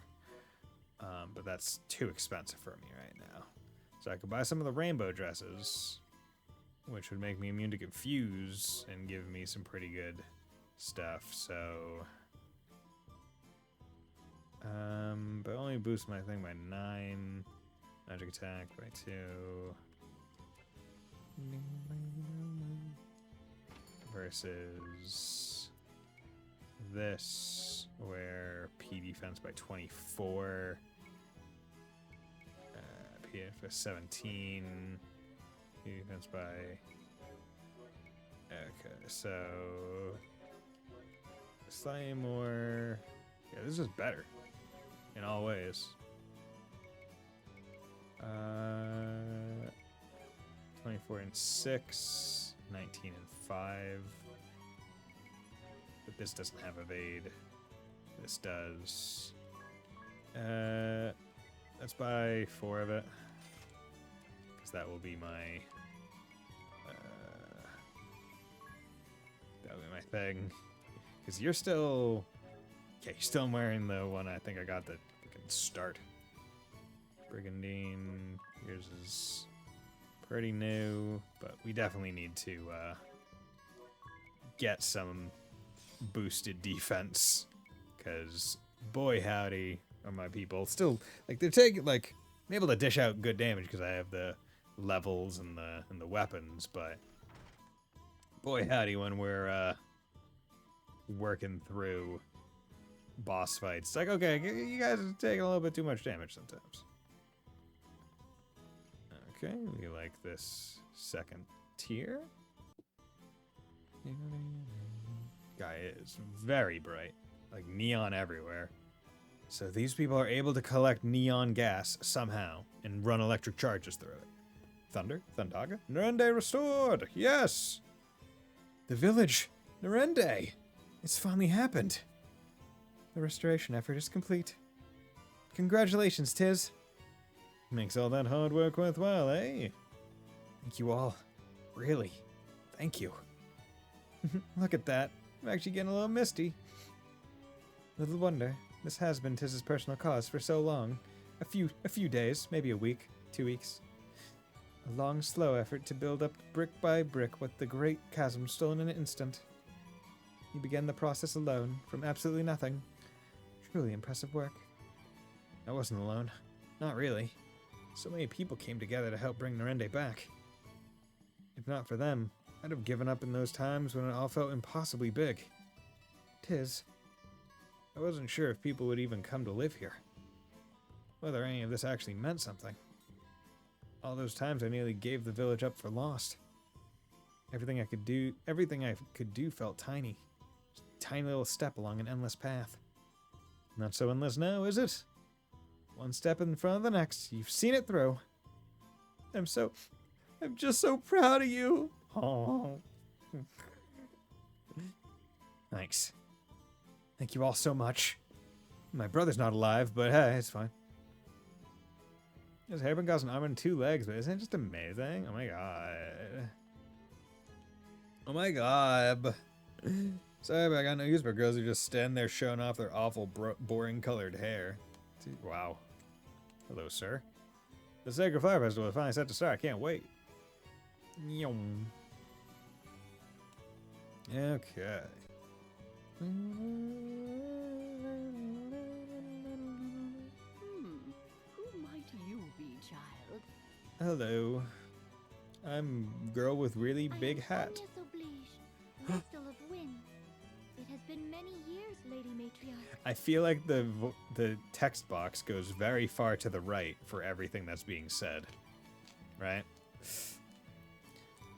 But that's too expensive for me right now. So I could buy some of the rainbow dresses, which would make me immune to confuse and give me some pretty good stuff, so... but only boost my thing by 9, magic attack by 2. Versus this, where P defense by 24, P defense 17, P defense by... Okay, so... Slightly more... Yeah, this is better. In all ways. 24 and 6, 19 and 5. But this doesn't have evade. This does. Let's buy 4 of it. Because that will be my... that'll be my thing. Because you're still... Okay, you're still wearing the one I think I got that can start. Brigandine. Yours is pretty new, but we definitely need to get some boosted defense. Because boy howdy are my people still like they're taking like I'm able to dish out good damage because I have the levels and the weapons, but boy howdy when we're working through boss fights. It's like, okay, you guys are taking a little bit too much damage sometimes. Okay, we like this second tier. Guy is very bright, like neon everywhere. So these people are able to collect neon gas somehow and run electric charges through it. Thunder? Thundaga? Nerende restored! Yes! The village! Nerende! It's finally happened. The restoration effort is complete. Congratulations, Tiz. Makes all that hard work worthwhile, eh? Thank you all. Really. Thank you. Look at that. I'm actually getting a little misty. Little wonder. This has been Tiz's personal cause for so long. A few days, maybe a week, 2 weeks. A long, slow effort to build up brick by brick what the great chasm stole in an instant. He began the process alone, from absolutely nothing. Truly impressive work. I wasn't alone. Not really. So many people came together to help bring Nerende back. If not for them, I'd have given up in those times when it all felt impossibly big. Tiz, I wasn't sure if people would even come to live here. Whether any of this actually meant something. All those times I nearly gave the village up for lost. Everything I could do felt tiny. Just a tiny little step along an endless path. Not so endless now, is it? One step in front of the next. You've seen it through. I'm just so proud of you. Oh. Thanks. Thank you all so much. My brother's not alive, but hey, it's fine. His hairband got an arm and 2 legs, but isn't it just amazing? Oh my god. Oh my god. Sorry, but I got no use for girls who just stand there showing off their awful, boring colored hair. Wow. Hello, sir. The Sacred Flower Festival is finally set to start. I can't wait. Yum. Okay. Who might you be, child? Hello. I'm girl with really big hat. Sonia Oblige, Vestal of Wind. It has been many years, Lady Matriarch. I feel like the text box goes very far to the right for everything that's being said. Right?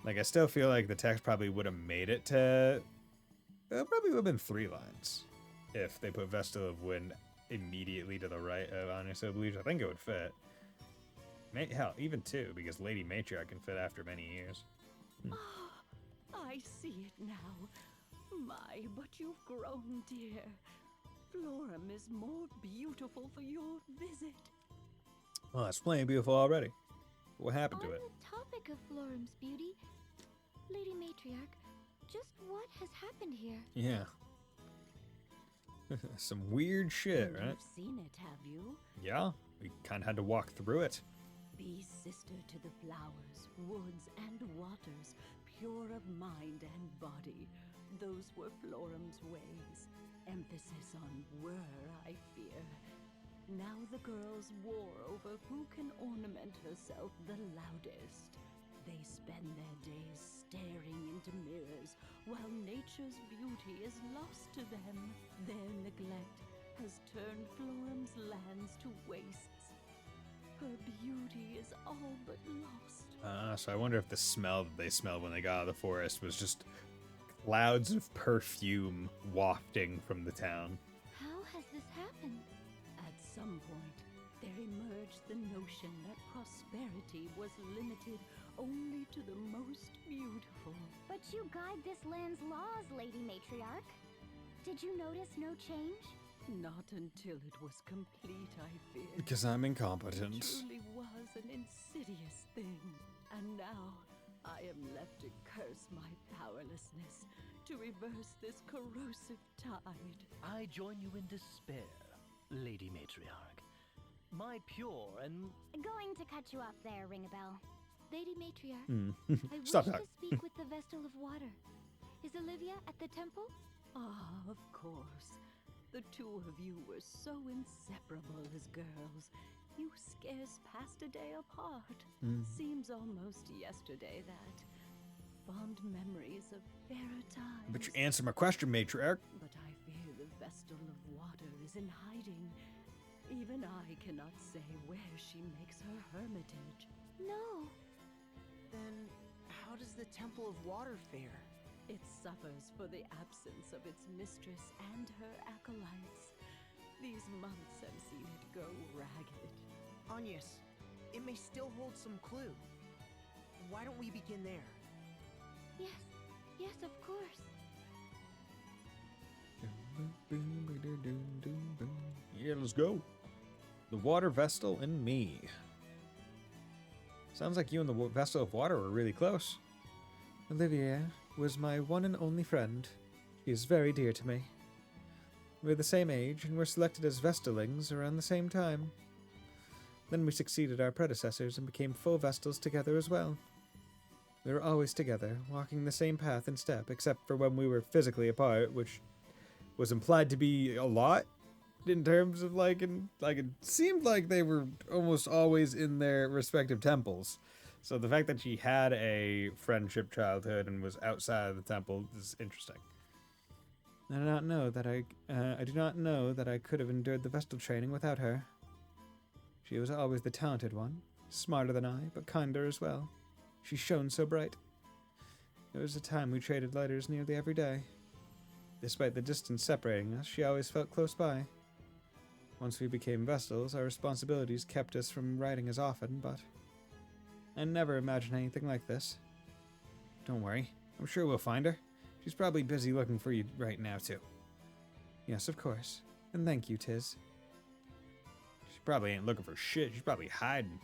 Like, I still feel like the text probably would have made it to... It probably would have been 3 lines if they put Vestal of Wind immediately to the right of Anya Oblige. I think it would fit. Hell, even 2, because Lady Matriarch can fit after many years. Ah, I see it now. My, but you've grown, dear. Florum is more beautiful for your visit. Well, it's plain beautiful already. What happened to On it? the topic of Florum's beauty, Lady Matriarch, just what has happened here? Yeah. Some weird shit, right? You've seen it, have you? Yeah, we kind of had to walk through it. Be sister to the flowers, woods, and waters, pure of mind and body. Those were Florum's ways. Emphasis on were, I fear. Now the girls war over who can ornament herself the loudest. They spend their days staring into mirrors, while nature's beauty is lost to them. Their neglect has turned Florum's lands to wastes. Her beauty is all but lost. So I wonder if the smell that they smelled when they got out of the forest was just clouds of perfume wafting from the town. How has this happened? At some point, there emerged the notion that prosperity was limited only to the most beautiful. But you guide this land's laws, Lady Matriarch. Did you notice no change? Not until it was complete, I fear. Because I'm incompetent. It truly was an insidious thing. And now, I am left to curse my powerlessness to reverse this corrosive tide. I join you in despair, Lady Matriarch. My pure and... Going to cut you off there, Ring-a-Bell. Lady Matriarch, I wish Stop to that. speak with the Vestal of Water. Is Olivia at the temple? Ah, of course. The two of you were so inseparable as girls. You scarce passed a day apart. Seems almost yesterday that. Fond memories of fairer times. But you answer my question, Matriarch. But I fear the Vestal of Water is in hiding. Even I cannot say where she makes her hermitage. No. Then, how does the Temple of Water fare? It suffers for the absence of its mistress and her acolytes. These months have seen it go ragged. Agnes, it may still hold some clue. Why don't we begin there? Yes, of course. Yeah, let's go. The Water Vestal and me. Sounds like you and the Vestal of Water were really close. Olivia was my one and only friend. She is very dear to me. We're the same age and were selected as Vestalings around the same time. Then we succeeded our predecessors and became full Vestals together as well. We were always together, walking the same path and step, except for when we were physically apart, which was implied to be a lot in terms of it seemed like they were almost always in their respective temples. So the fact that she had a friendship childhood and was outside of the temple is interesting. I do not know that I could have endured the Vestal training without her. She was always the talented one, smarter than I, but kinder as well. She shone so bright. There was a time we traded letters nearly every day. Despite the distance separating us, she always felt close by. Once we became Vestals, our responsibilities kept us from writing as often, but I never imagined anything like this. Don't worry, I'm sure we'll find her. She's probably busy looking for you right now, too. Yes, of course. And thank you, Tiz. She probably ain't looking for shit. She's probably hiding.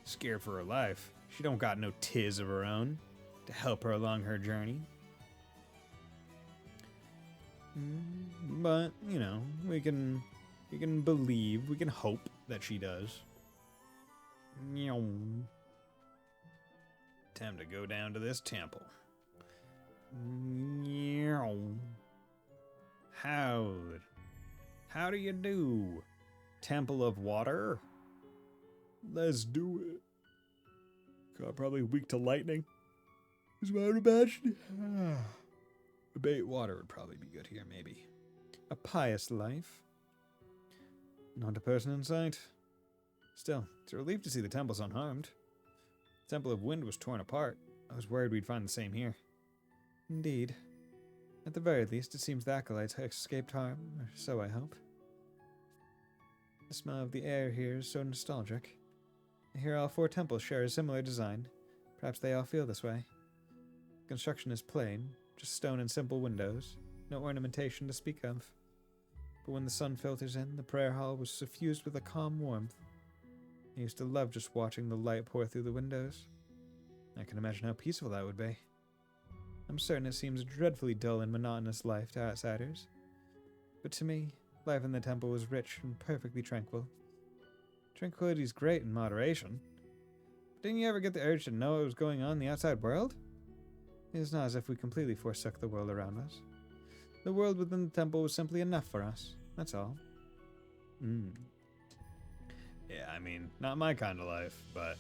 Scared for her life. She don't got no Tiz of her own to help her along her journey. But, we can believe, we can hope that she does. Time to go down to this temple. How do you do? Temple of Water? Let's do it. God, probably weak to lightning. Is what I would imagine. A bait water would probably be good here, maybe. A pious life. Not a person in sight. Still, it's a relief to see the temples unharmed. The Temple of Wind was torn apart. I was worried we'd find the same here. Indeed. At the very least, it seems the acolytes escaped harm, or so I hope. The smell of the air here is so nostalgic. I hear all 4 temples share a similar design. Perhaps they all feel this way. Construction is plain, just stone and simple windows, no ornamentation to speak of. But when the sun filters in, the prayer hall was suffused with a calm warmth. I used to love just watching the light pour through the windows. I can imagine how peaceful that would be. I'm certain it seems a dreadfully dull and monotonous life to outsiders. But to me, life in the temple was rich and perfectly tranquil. Tranquility's great in moderation. But didn't you ever get the urge to know what was going on in the outside world? It is not as if we completely forsook the world around us. The world within the temple was simply enough for us, that's all. Yeah, I mean, not my kind of life, but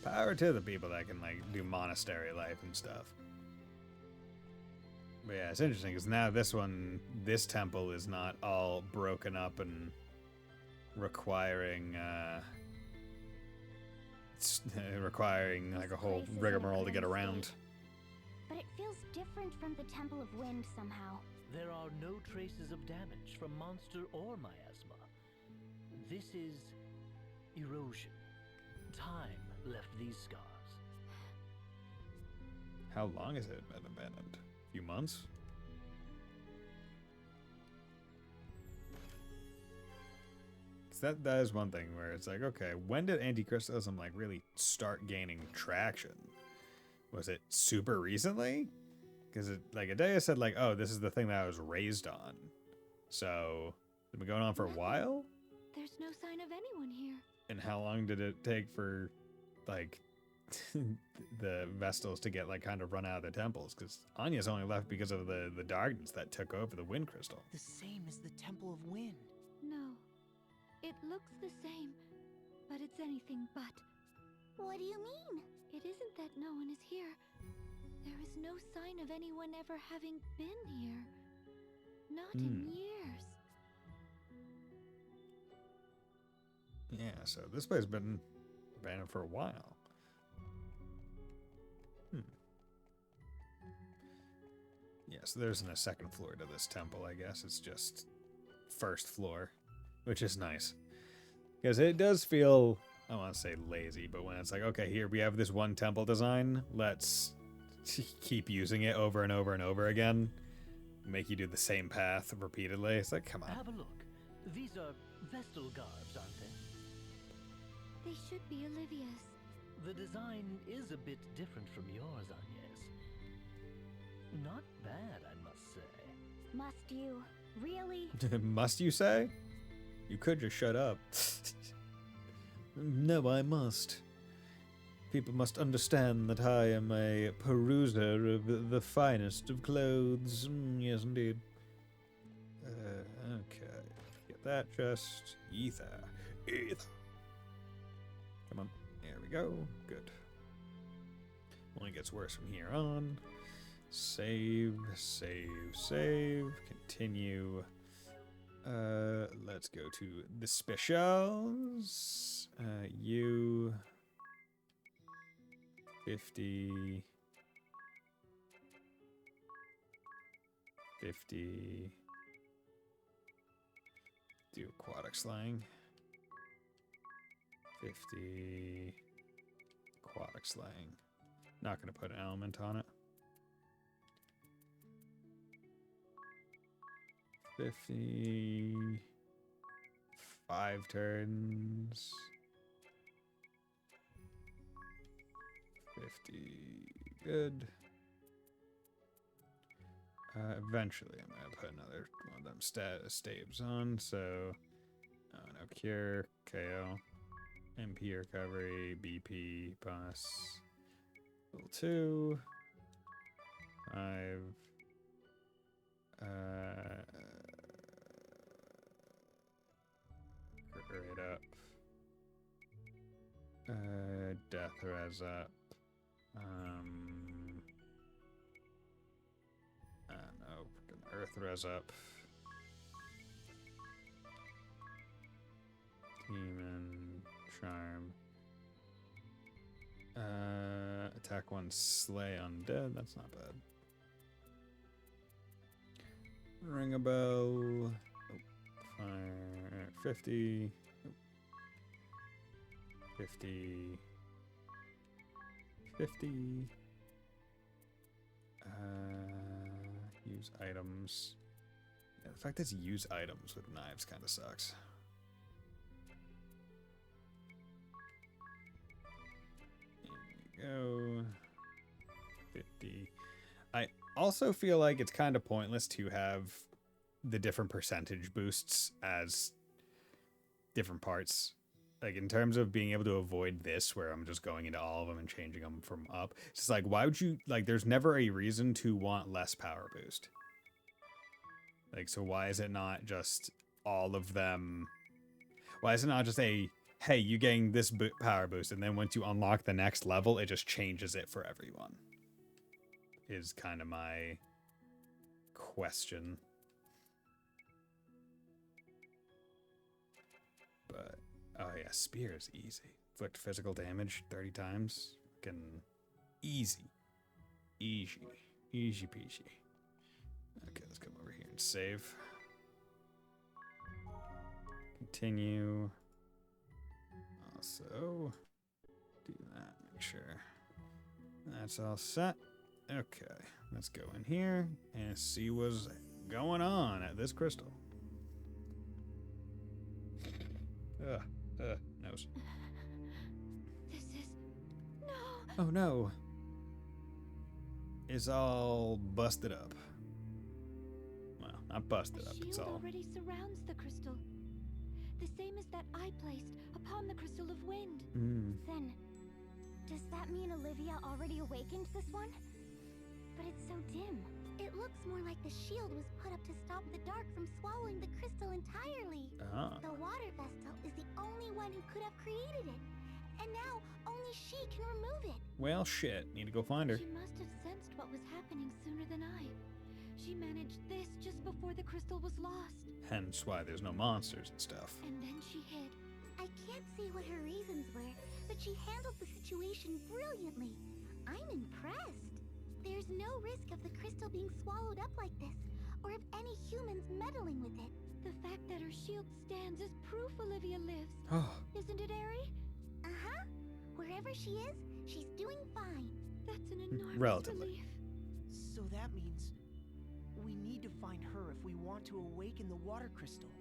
power to the people that can, like, do monastery life and stuff. But yeah, it's interesting, because now this temple is not all broken up and requiring, like, a whole rigmarole to get around. But it feels different from the Temple of Wind somehow. There are no traces of damage from monster or miasma. This is erosion. Time left these scars. How long has it been abandoned? A few months? Because that is one thing where it's like, okay, when did anti-crystalism like really start gaining traction? Was it super recently? Because Adea said like, oh, this is the thing that I was raised on. So it's been going on for a while? There's no sign of anyone here. And how long did it take for like the Vestals to get like kind of run out of their temples? Because Anya's only left because of the darkness that took over the wind crystal. The same as the Temple of Wind. No. It looks the same, but it's anything but. What do you mean? It isn't that no one is here. There is no sign of anyone ever having been here. Not in years. Yeah, so this place has been abandoned for a while. Yeah, so there isn't a second floor to this temple, I guess. It's just first floor, which is nice. Because it does feel, I don't want to say lazy, but when it's like, okay, here we have this one temple design, let's keep using it over and over and over again. Make you do the same path repeatedly. It's like, come on. Have a look. These are Vestal garbs, aren't they? They should be Olivia's. The design is a bit different from yours, Agnes. Not bad, I must say. Must you? Really? Must you say? You could just shut up. No, I must. People must understand that I am a peruser of the finest of clothes. Yes, indeed. Okay. Get that chest. Ether. Come on. There we go. Good. Only gets worse from here on. Save, save, save. Continue. Let's go to the specials. You 50 do aquatic slang. 50 aquatic slang. Not gonna put an element on it. 50 5 turns. 50 good. Eventually I'm gonna put another one of them staves on, so no cure, KO, MP recovery, BP, pass, level 2, 5, right up, death res up, I don't know, freaking earth res up, demon, charm, attack 1, slay undead, that's not bad. Ring a bell. Fire. 50. 50. 50. Use items. Yeah, the fact that it's use items with knives kind of sucks. There we go. 50. I also feel like it's kind of pointless to have the different percentage boosts as different parts. Like, in terms of being able to avoid this, where I'm just going into all of them and changing them from up. It's just like, why would you, like, there's never a reason to want less power boost. Like, so why is it not just all of them? Why is it not just a, hey, you getting this power boost, and then once you unlock the next level, it just changes it for everyone? Is kind of my question. But, oh yeah, spear is easy. Inflict physical damage 30 times. Fucking easy. Easy. Easy peasy. Okay, let's come over here and save. Continue. Also, do that. Make sure that's all set. Okay, let's go in here and see what's going on at this crystal. Nose. This is... No! Oh no. It's all busted up. Well, not busted up, it's shield all... already surrounds the crystal. The same as that I placed upon the crystal of wind. Then, does that mean Olivia already awakened this one? But it's so dim. It looks more like the shield was put up to stop the dark from swallowing the crystal entirely. The water vestal is the only one who could have created it. And now, only she can remove it. Well, shit. Need to go find her. She must have sensed what was happening sooner than I. She managed this just before the crystal was lost. Hence why there's no monsters and stuff. And then she hid. I can't see what her reasons were, but she handled the situation brilliantly. I'm impressed. There's no risk of the crystal being swallowed up like this, or of any humans meddling with it. The fact that her shield stands is proof Olivia lives. Isn't it, Ari? Uh-huh. Wherever she is, she's doing fine. That's an enormous Relatively. relief. So that means we need to find her if we want to awaken the water crystal,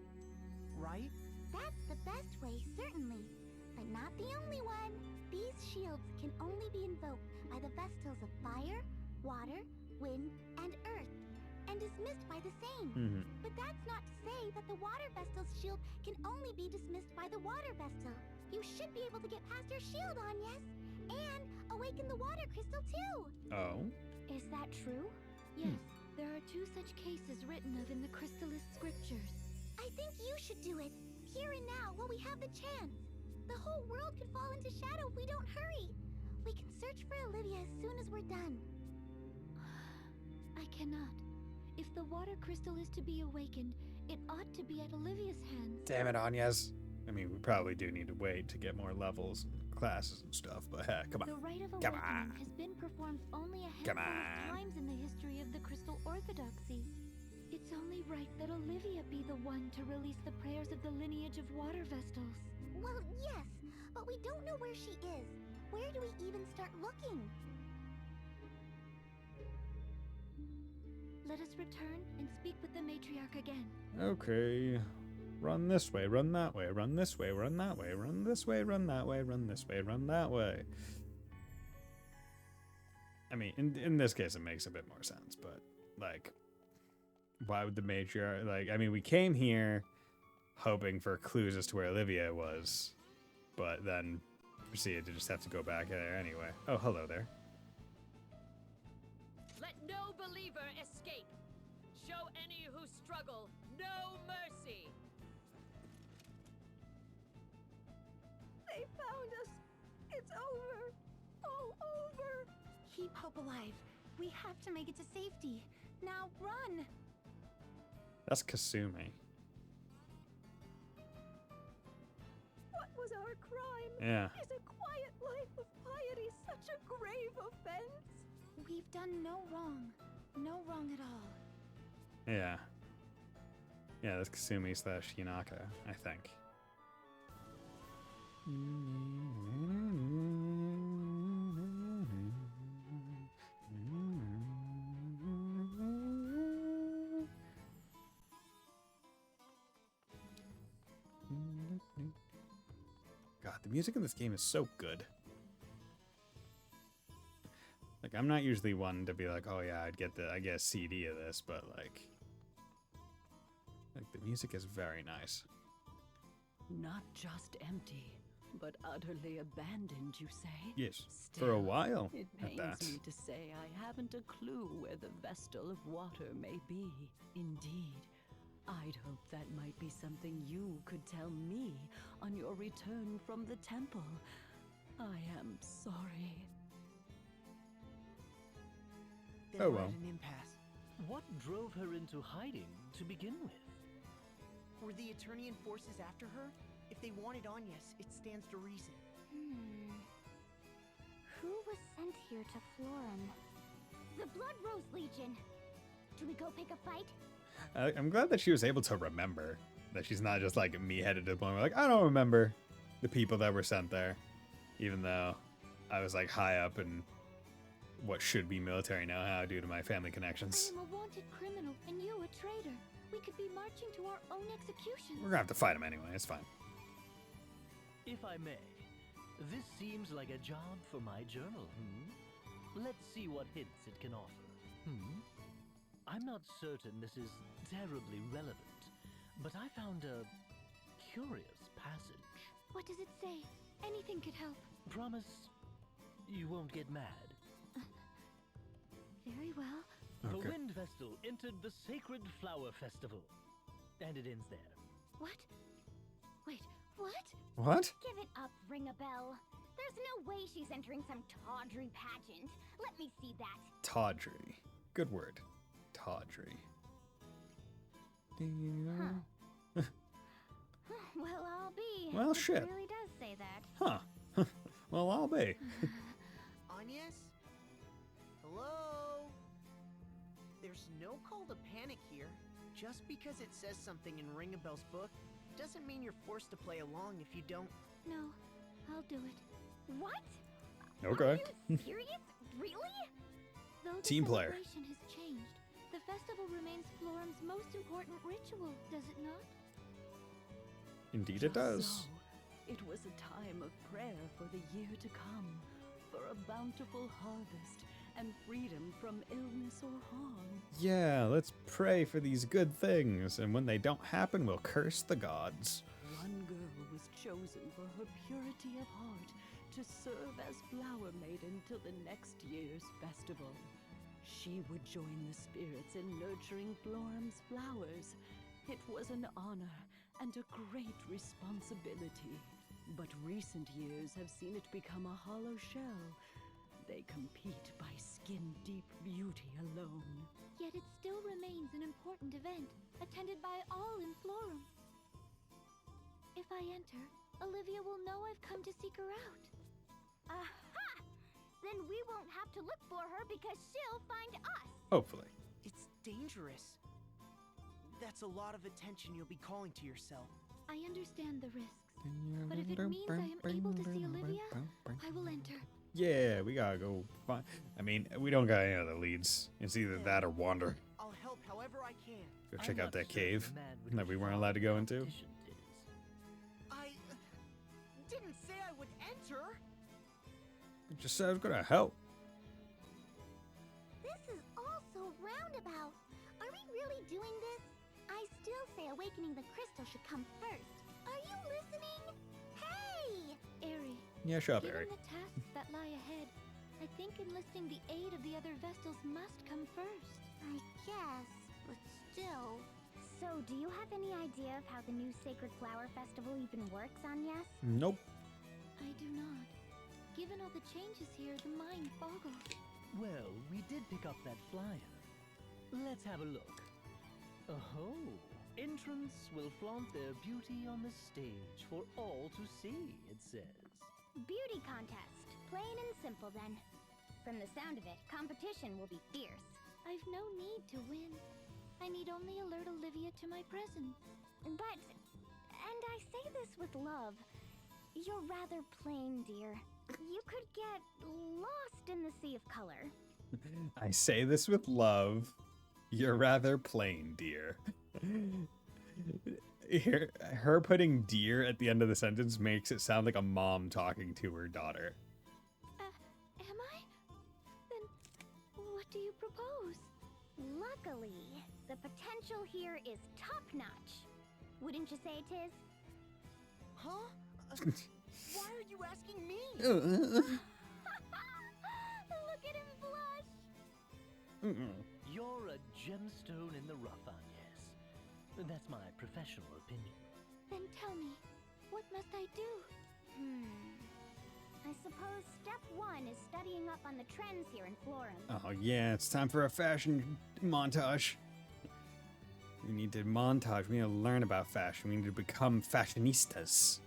right? That's the best way, certainly. But not the only one. These shields can only be invoked by the Vestals of fire, water, wind, and earth, and dismissed by the same. But that's not to say that the water Vestal's shield can only be dismissed by the water Vestal. You should be able to get past your shield, Agnes, and awaken the water crystal too. Oh? Is that true? Yes, there are 2 such cases written of in the Crystallist scriptures. I think you should do it, here and now, while we have the chance. The whole world could fall into shadow if we don't hurry. We can search for Olivia as soon as we're done. I cannot. If the water crystal is to be awakened, it ought to be at Olivia's hands. Damn it, Agnes. I mean, we probably do need to wait to get more levels and classes and stuff, but heck, come on. The rite of Come awakening on. has been performed only a Come handful on. of times in the history of the Crystal Orthodoxy. It's only right that Olivia be the one to release the prayers of the lineage of water vestals. Well, yes, but we don't know where she is. Where do we even start looking? Let us return and speak with the matriarch again. Okay. Run this way, run that way, run this way, run that way, run this way, run that way, run this way, run that way. I mean, in this case, it makes a bit more sense, but, like, why would the matriarch, like, I mean, we came here hoping for clues as to where Olivia was, but then proceeded to just have to go back there anyway. Oh, hello there. Let no believer escape. Show any who struggle no mercy. They found us. It's over. All over. Keep hope alive. We have to make it to safety. Now run! That's Kasumi. What was our crime? Yeah. Is a quiet life of piety such a grave offense? We've done no wrong. No wrong at all. Yeah. Yeah, that's Kasumi / Hinaka, I think. the music in this game is so good. Like, I'm not usually one to be like, oh yeah, I get a CD of this, but like the music is very nice. Not just empty, but utterly abandoned, you say? Yes, Still, for a while it at pains that. me to say I haven't a clue where the Vestal of Water may be. Indeed, I'd hope that might be something you could tell me on your return from the temple. I am sorry. Then Oh, we're well. at an impasse. What drove her into hiding to begin with? Were the Eternian forces after her? If they wanted Agnes, it stands to reason. Who was sent here to Florum? The Blood Rose Legion. Do we go pick a fight? I'm glad that she was able to remember. That she's not just like me headed to the point where like, I don't remember the people that were sent there. Even though I was like high up in what should be military know-how due to my family connections. I am a wanted criminal, and you a traitor. We could be marching to our own execution. We're gonna have to fight him anyway, it's fine. If I may, this seems like a job for my journal, Let's see what hints it can offer, I'm not certain this is terribly relevant, but I found a curious passage. What does it say? Anything could help. Promise you won't get mad. Very well. The Okay. Wind Vestal entered the Sacred Flower Festival. And it ends there. What? Wait, what? What? Give it up, Ring-a-Bell. There's no way she's entering some tawdry pageant. Let me see that. Tawdry. Good word. Tawdry. Well, I'll be. Well, It shit. really does say that. Huh. Well, I'll be. Agnes? Hello? There's no call to panic here. Just because it says something in Ring-a-Bell's book doesn't mean you're forced to play along if you don't. No, I'll do it. What? Okay. Are you serious? Really? Though the Team player. celebration has changed, the festival remains Florum's most important ritual, does it not? Indeed it does. So, it was a time of prayer for the year to come, for a bountiful harvest and freedom from illness or harm. Yeah, let's pray for these good things, and when they don't happen, we'll curse the gods. One girl was chosen for her purity of heart to serve as flower maiden till the next year's festival. She would join the spirits in nurturing Florum's flowers. It was an honor and a great responsibility. But recent years have seen it become a hollow shell. They compete by skin-deep beauty alone. Yet it still remains an important event, attended by all in Florum. If I enter, Olivia will know I've come to seek her out. Aha! Then we won't have to look for her because she'll find us. Hopefully. It's dangerous. That's a lot of attention you'll be calling to yourself. I understand the risks, but if it means I am able to see Olivia, I will enter. Yeah, we gotta go find. I mean, we don't got any other leads. It's either that or wander. I'll help however I can. Go I'm check not out that certain cave the man would that we be weren't fond allowed to of go into. competition, Tiz. I didn't say I would enter. It just said I was gonna help. This is all so roundabout. Are we really doing this? I still say awakening the crystal should come first. Are you listening? Hey! Airy, Yeah, shut up, given Eric. the tasks that lie ahead, I think enlisting the aid of the other Vestals must come first. I guess, but still. So, do you have any idea of how the new Sacred Flower Festival even works, Agnes? Nope. I do not. Given all the changes here, the mind boggles. Well, we did pick up that flyer. Let's have a look. Oh, entrants will flaunt their beauty on the stage for all to see, it says. Beauty contest. Plain and simple, then. From the sound of it, competition will be fierce. I've no need to win. I need only alert Olivia to my presence. But, and I say this with love, you're rather plain, dear. You could get lost in the sea of color. I say this with love. You're rather plain, dear. Here, her putting dear at the end of the sentence makes it sound like a mom talking to her daughter. Am I? Then what do you propose? Luckily, the potential here is top-notch. Wouldn't you say, Tiz? Huh? Why are you asking me? Look at him blush! You're a gemstone in the rough, Agnes. That's my professional opinion. Then tell me, what must I do? I suppose step 1 is studying up on the trends here in Florum. Oh yeah, it's time for a fashion montage. We need to montage. We need to learn about fashion. We need to become fashionistas.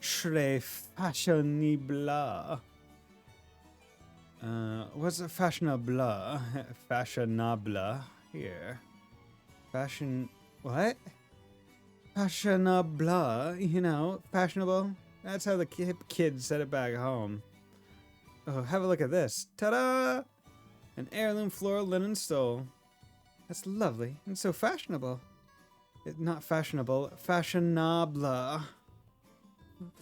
Très fashionable. What's a fashionable? Fashionable. Here. Fashion. What? Fashionable. You know, fashionable. That's how the kids said it back home. Oh, have a look at this. Ta-da! An heirloom floral linen stole. That's lovely and so fashionable. Not fashionable, fashionable.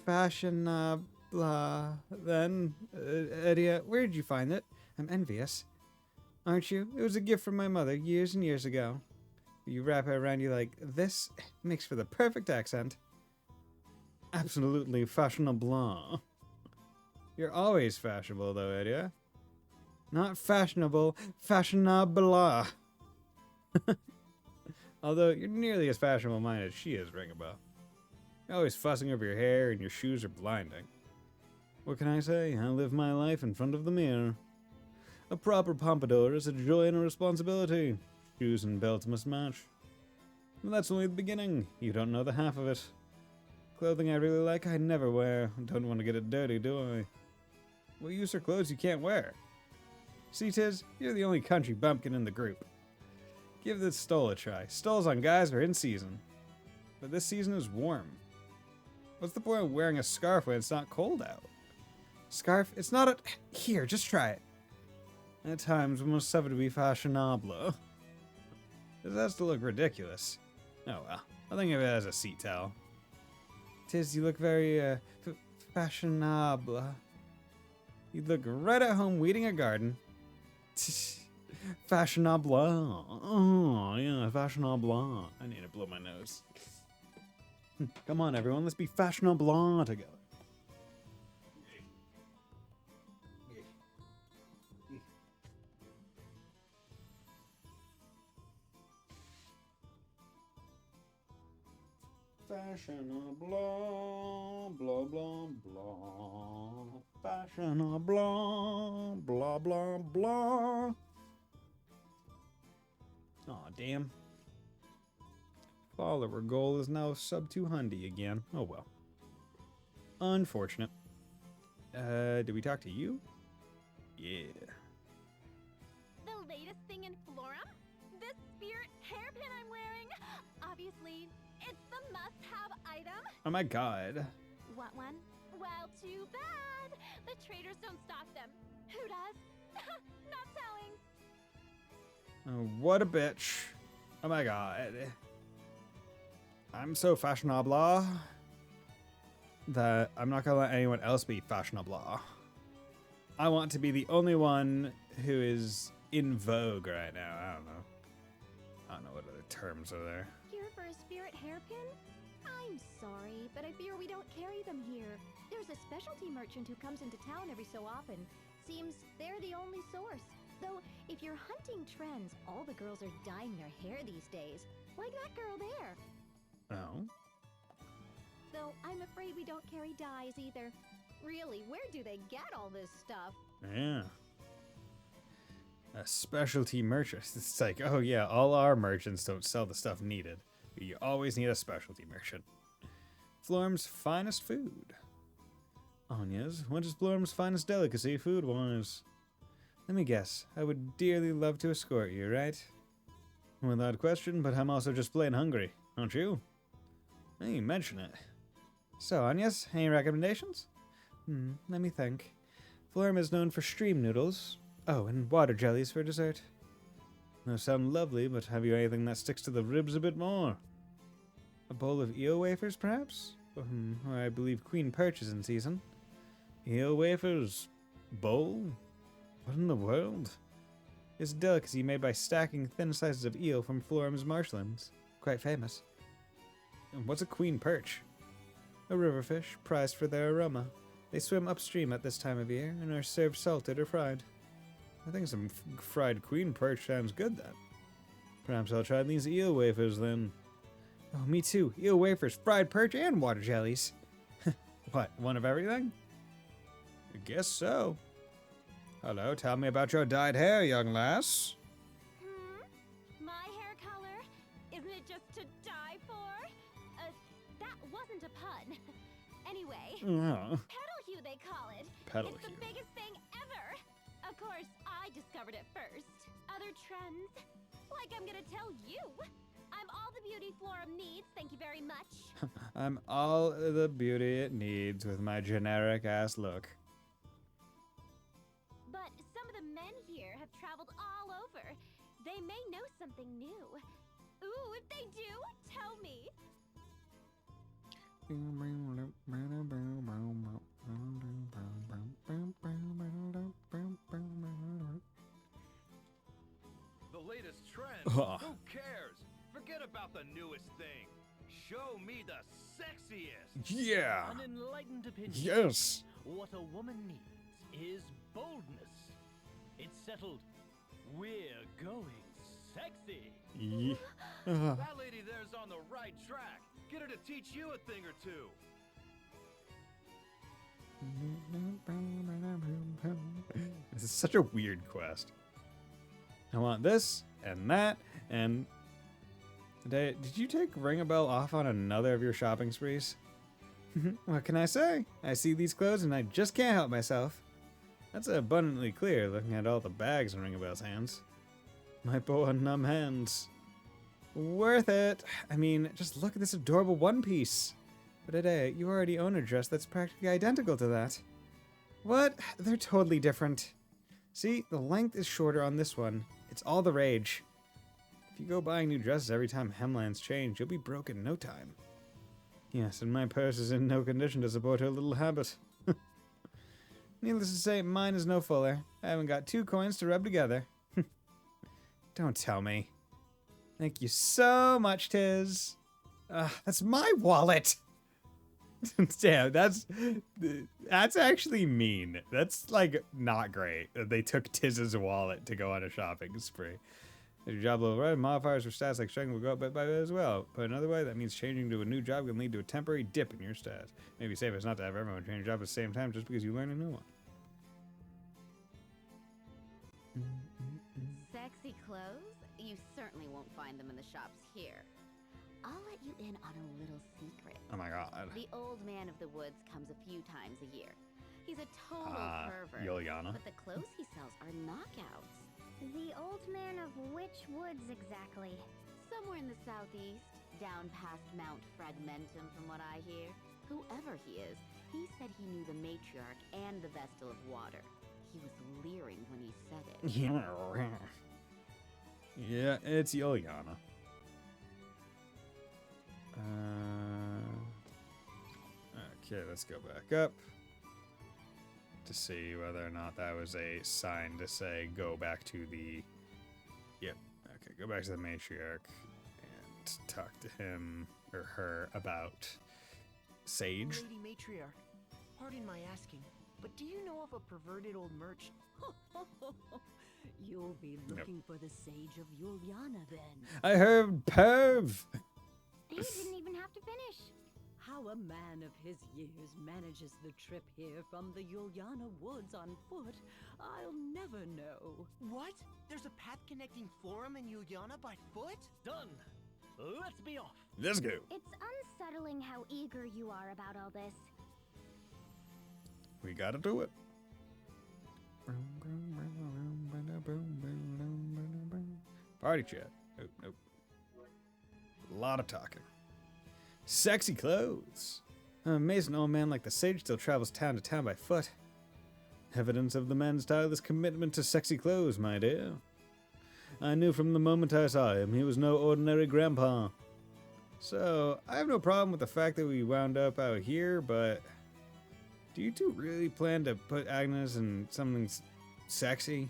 Fashionable. Then, Edia, where did you find it? I'm envious. Aren't you? It was a gift from my mother years and years ago. You wrap it around you like this, it makes for the perfect accent. Absolutely fashionable. You're always fashionable, though, Edia. Not fashionable, fashionable. Although you're nearly as fashionable-minded as she is, Ringabell. You're always fussing over your hair and your shoes are blinding. What can I say? I live my life in front of the mirror. A proper pompadour is a joy and a responsibility. Shoes and belts must match. But that's only the beginning. You don't know the half of it. Clothing I really like, I never wear. Don't want to get it dirty, do I? What use are clothes you can't wear? See, Tiz, you're the only country bumpkin in the group. Give this stole a try. Stoles on guys are in season. But this season is warm. What's the point of wearing a scarf when it's not cold out? Scarf? It's not a... Here, just try it. At times, we must suffer to be fashionable. This has to look ridiculous. Oh well, I'll think of it as a seat towel. Tiz, you look very, fashionable. You look right at home weeding a garden. Fashionable. Oh, yeah, fashionable. I need to blow my nose. Come on, everyone, let's be fashionable together. Fashionable, blah, blah, blah. Fashionable, blah, blah, blah. Aw, damn. Follower goal is now sub 200 again. Oh well. Unfortunate. Did we talk to you? Yeah. The latest thing in Florum? This spirit hairpin I'm wearing? Obviously, it's the must-have item. Oh my god. Want one? Well, too bad. The traders don't stock them. Who does? Not selling. Oh, what a bitch. Oh my god. I'm so fashionable that I'm not gonna let anyone else be fashionable. I want to be the only one who is in vogue right now. I don't know what other terms are there. Here for a spirit hairpin? I'm sorry, but I fear we don't carry them here. There's a specialty merchant who comes into town every so often. Seems they're the only source. Though, if you're hunting trends, all the girls are dyeing their hair these days. Like that girl there. Oh? Though, I'm afraid we don't carry dyes either. Really, where do they get all this stuff? Yeah. A specialty merchant. It's like, oh yeah, all our merchants don't sell the stuff needed. But you always need a specialty merchant. Florum's finest food. Anya's, what is Florum's finest delicacy food-wise? Let me guess. I would dearly love to escort you, right? Without question, but I'm also just plain hungry, aren't you? Now you mention it. So, Anya's, any recommendations? Let me think. Florum is known for stream noodles. Oh, and water jellies for dessert. Those sound lovely, but have you anything that sticks to the ribs a bit more? A bowl of eel wafers, perhaps? Or I believe Queen Perch is in season. Eel wafers? Bowl? What in the world? It's a delicacy made by stacking thin slices of eel from Florum's marshlands. Quite famous. And what's a queen perch? A river fish, prized for their aroma. They swim upstream at this time of year and are served salted or fried. I think some fried queen perch sounds good then. Perhaps I'll try these eel wafers then. Oh, me too. Eel wafers, fried perch, and water jellies. What, one of everything? I guess so. Hello, tell me about your dyed hair, young lass. My hair color? Isn't it just to die for? That wasn't a pun. Anyway, petal hue they call it. Petal it's hue. the biggest thing ever. Of course, I discovered it first. Other trends? Like I'm gonna tell you. I'm all the beauty Florum needs, thank you very much. I'm all the beauty it needs with my generic ass look. But some of the men here have traveled all over. They may know something new. Ooh, if they do, tell me. The latest trend? Who cares? Forget about the newest thing. Show me the sexiest. Yeah. An enlightened opinion. Yes. What a woman needs is boldness. It's settled. We're going sexy. Yeah. That lady there's on the right track. Get her to teach you a thing or two. This is such a weird quest. I want this and that and... Did you take Ring a Bell off on another of your shopping sprees? What can I say? I see these clothes and I just can't help myself. That's abundantly clear looking at all the bags in Ring a Bell's hands. My poor numb hands. Worth it. I mean, just look at this adorable one piece. But today, you already own a dress that's practically identical to that. What? They're totally different. See, the length is shorter on this one. It's all the rage. If you go buying new dresses every time hemlines change, you'll be broke in no time. Yes, and my purse is in no condition to support her little habit. Needless to say, mine is no fuller. I haven't got 2 coins to rub together. Don't tell me. Thank you so much, Tiz. That's my wallet. Damn, that's actually mean. That's like not great that they took Tiz's wallet to go on a shopping spree. If your job level right, modifiers for stats like strength will go up by as well. Put another way, that means changing to a new job can lead to a temporary dip in your stats. Maybe safest not to have everyone change job at the same time just because you learn a new one. Sexy clothes? You certainly won't find them in the shops here. I'll let you in on a little secret. Oh my god. The old man of the woods comes a few times a year. He's a total pervert. Yuliana. But the clothes he sells are knockouts. The old man of which woods exactly? Somewhere in the southeast, down past Mount Fragmentum from what I hear. Whoever he is, he said he knew the matriarch and the Vestal of Water. He was leering when he said it. Yeah, it's Yuliana. Okay, let's go back up to see whether or not that was a sign to say go back to the... Yep. Okay, go back to the matriarch and talk to him or her about Sage. Lady Matriarch, pardon my asking, but do you know of a perverted old merch? You'll be looking for the Sage of Yuliana then. I heard perv! He didn't even have to finish. How a man of his years manages the trip here from the Yuliana woods on foot, I'll never know. What? There's a path connecting Florum and Yuliana by foot? Done. Let's be off. Let's go. It's unsettling how eager you are about all this. We gotta do it. Party chat. Nope, nope. A lot of talking. Sexy clothes. An amazing old man like the Sage still travels town to town by foot. Evidence of the man's tireless commitment to sexy clothes, my dear. I knew from the moment I saw him he was no ordinary grandpa. So, I have no problem with the fact that we wound up out here, but do you two really plan to put Agnes in something sexy?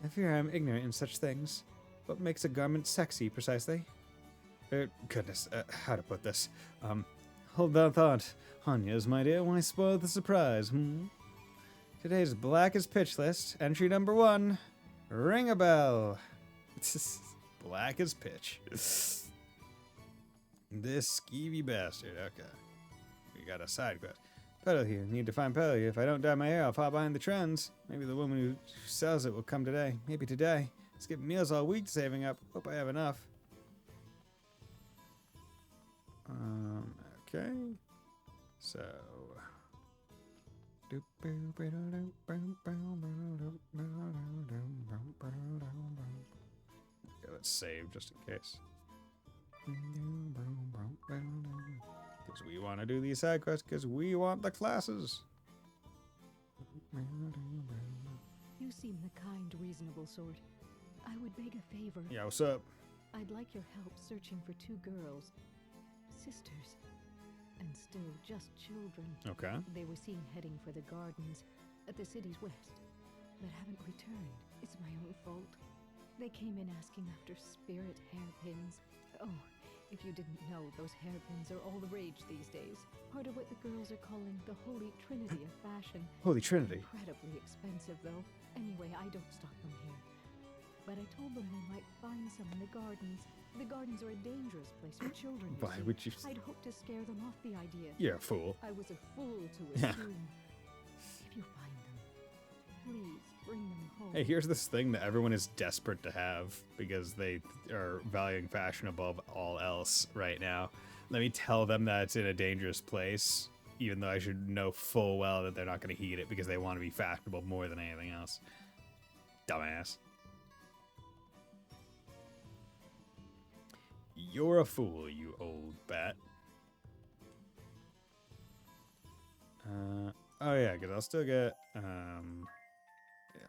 I fear I'm ignorant in such things. What makes a garment sexy, precisely? Goodness, how to put this? Hold that thought. Hanya's, my dear, why spoil the surprise, Today's Black as Pitch list, entry number 1, ring a bell. Black as pitch. This skeevy bastard, okay. We got a side quest. Petal here, need to find Petal here. If I don't dye my hair, I'll fall behind the trends. Maybe the woman who sells it will come today. Maybe today. Skip meals all week saving up. Hope I have enough. Okay. So. Okay, let's save just in case. Because we want to do these side quests because we want the classes. You seem the kind, reasonable sort. I would beg a favor. Yeah, what's up? I'd like your help searching for 2 girls. Sisters. And still just children. Okay. They were seen heading for the gardens at the city's west, but haven't returned. It's my own fault. They came in asking after spirit hairpins. Oh, if you didn't know, those hairpins are all the rage these days. Part of what the girls are calling the Holy Trinity of fashion. Holy Trinity. Incredibly expensive, though. Anyway, I don't stock them here. But I told them they might find some in the gardens. The gardens are a dangerous place for children. Why would you? I'd hoped to scare them off the idea. You're a fool. I was a fool to assume. If you find them, please bring them home. Hey, here's this thing that everyone is desperate to have because they are valuing fashion above all else right now. Let me tell them that it's in a dangerous place, even though I should know full well that they're not going to heed it because they want to be fashionable more than anything else. Dumbass. You're a fool, you old bat. Oh yeah, because I'll still get, I'll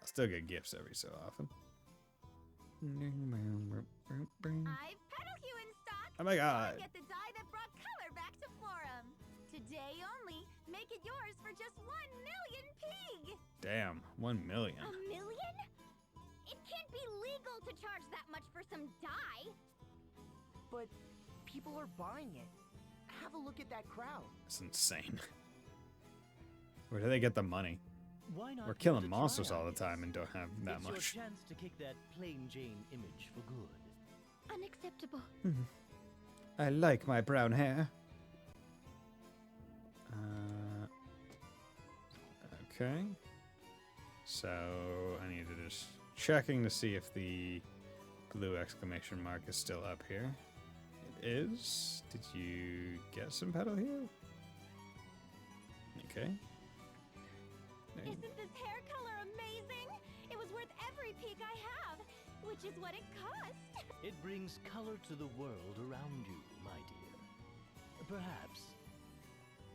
still get gifts every so often. I've Petal Hue in stock. Oh my god. Get the dye that brought color back to Forum. Today only, make it yours for just 1 million pig. Damn, 1 million. $1 million? It can't be legal to charge that much for some dye. But people are buying it. Have a look at that crowd. That's insane. Where do they get the money? Why not We're give killing it a monsters try, all the I time guess? and don't have that It's much. your chance to kick that plain Jane image for good. Unacceptable. I like my brown hair. Okay. So I need to just checking to see if the blue exclamation mark is still up here. It is. Did you get some petal here? Okay. Isn't this hair color amazing? It was worth every peak I have, which is what it cost. It brings color to the world around you, my dear. Perhaps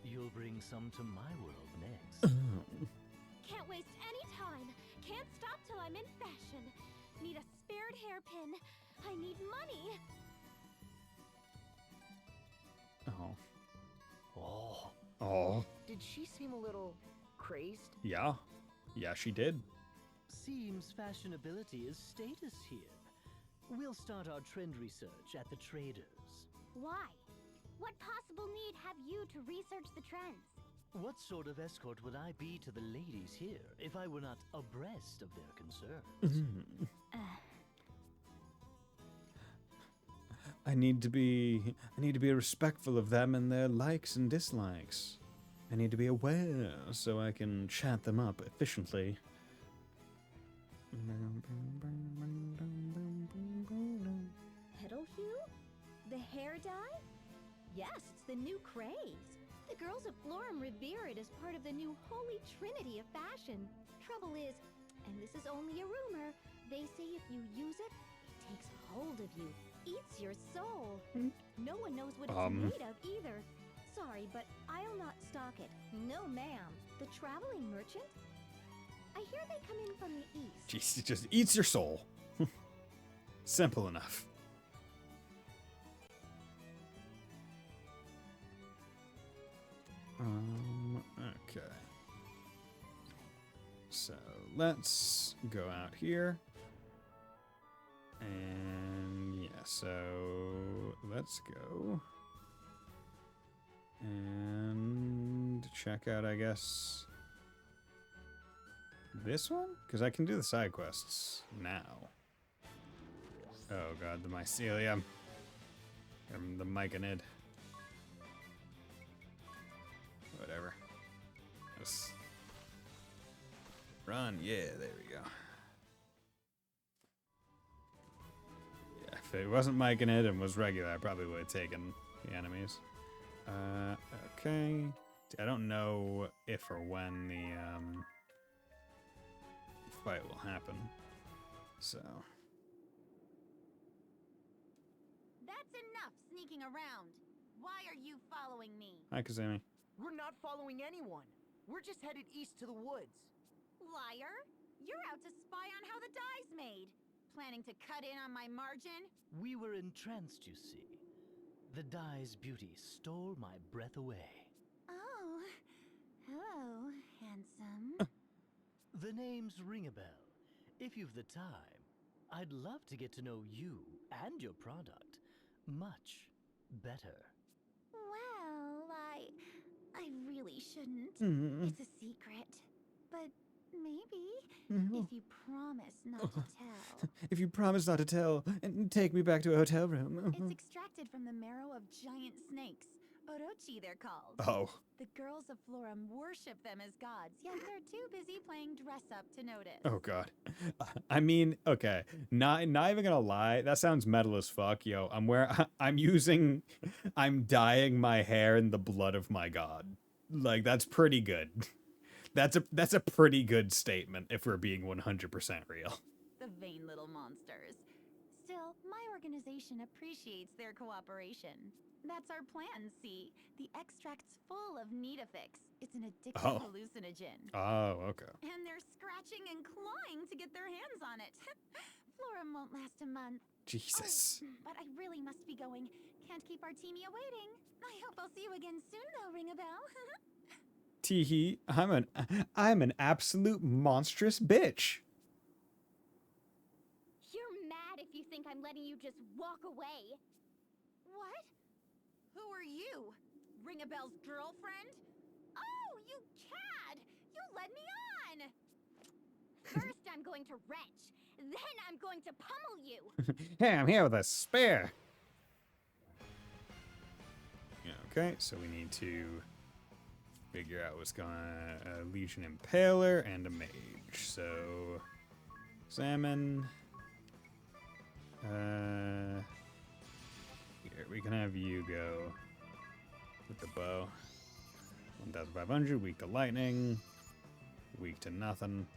you'll bring some to my world next. Can't waste any time. Can't stop till I'm in fashion. Need a spared hairpin. I need money. Oh. Oh. Oh. Did she seem a little crazed? Yeah. Yeah, she did. Seems fashionability is status here. We'll start our trend research at the traders. Why? What possible need have you to research the trends? What sort of escort would I be to the ladies here if I were not abreast of their concerns? I need to be respectful of them and their likes and dislikes. I need to be aware so I can chat them up efficiently. Petal Hue? The hair dye? Yes, it's the new craze. The girls of Florum revere it as part of the new Holy Trinity of fashion. Trouble is, and this is only a rumor, they say if you use it, it takes hold of you, eats your soul. No one knows what it's made of either. Sorry, but I'll not stock it. No, ma'am. The traveling merchant? I hear they come in from the east. Jeez, it just eats your soul. Simple enough. Okay. So let's go out here. And yeah, so let's go and check out, I guess, this one? Because I can do the side quests now. Oh god, the mycelium. The myconid. Whatever. Just run. Yeah, there we go. Yeah, if it wasn't myconid and was regular, I probably would have taken the enemies. Okay. I don't know if or when the fight will happen. So. That's enough sneaking around. Why are you following me? Hi, Kazumi. We're not following anyone. We're just headed east to the woods. Liar! You're out to spy on how the dye's made. Planning to cut in on my margin? We were entranced, you see. The dye's beauty stole my breath away. Oh, hello, handsome. The name's ring a bell. If you've the time, I'd love to get to know you and your product much better. Well, I really shouldn't. Mm-hmm. It's a secret. But maybe if you promise not to tell. If you promise not to tell and take me back to a hotel room. It's extracted from the marrow of giant snakes. Orochi, they're called. Oh. The girls of Florum worship them as gods, yet they're too busy playing dress-up to notice. Oh god. I mean, okay. Not even gonna lie, that sounds metal as fuck, yo. I'm dyeing my hair in the blood of my god. Like, that's pretty good. That's a pretty good statement if we're being 100% real. The vain little monsters. Still, my organization appreciates their cooperation. That's our plan, see? The extract's full of Nidifix. It's an addictive hallucinogen. Oh, okay. And they're scratching and clawing to get their hands on it. Florum won't last a month. Jesus. Oh, but I really must be going. Can't keep our teamia waiting. I hope I'll see you again soon, though, ring a bell. Teehee, I'm an absolute monstrous bitch. You're mad if you think I'm letting you just walk away. What? Who are you? Ring a bell's girlfriend? Oh, you cad! You led me on! First I'm going to wrench, then I'm going to pummel you. Hey, I'm here with a spear. Okay, so we need to figure out what's going on. A Legion Impaler and a Mage. So, examine. Here, we can have you go with the bow. 1,500, weak to lightning, weak to nothing.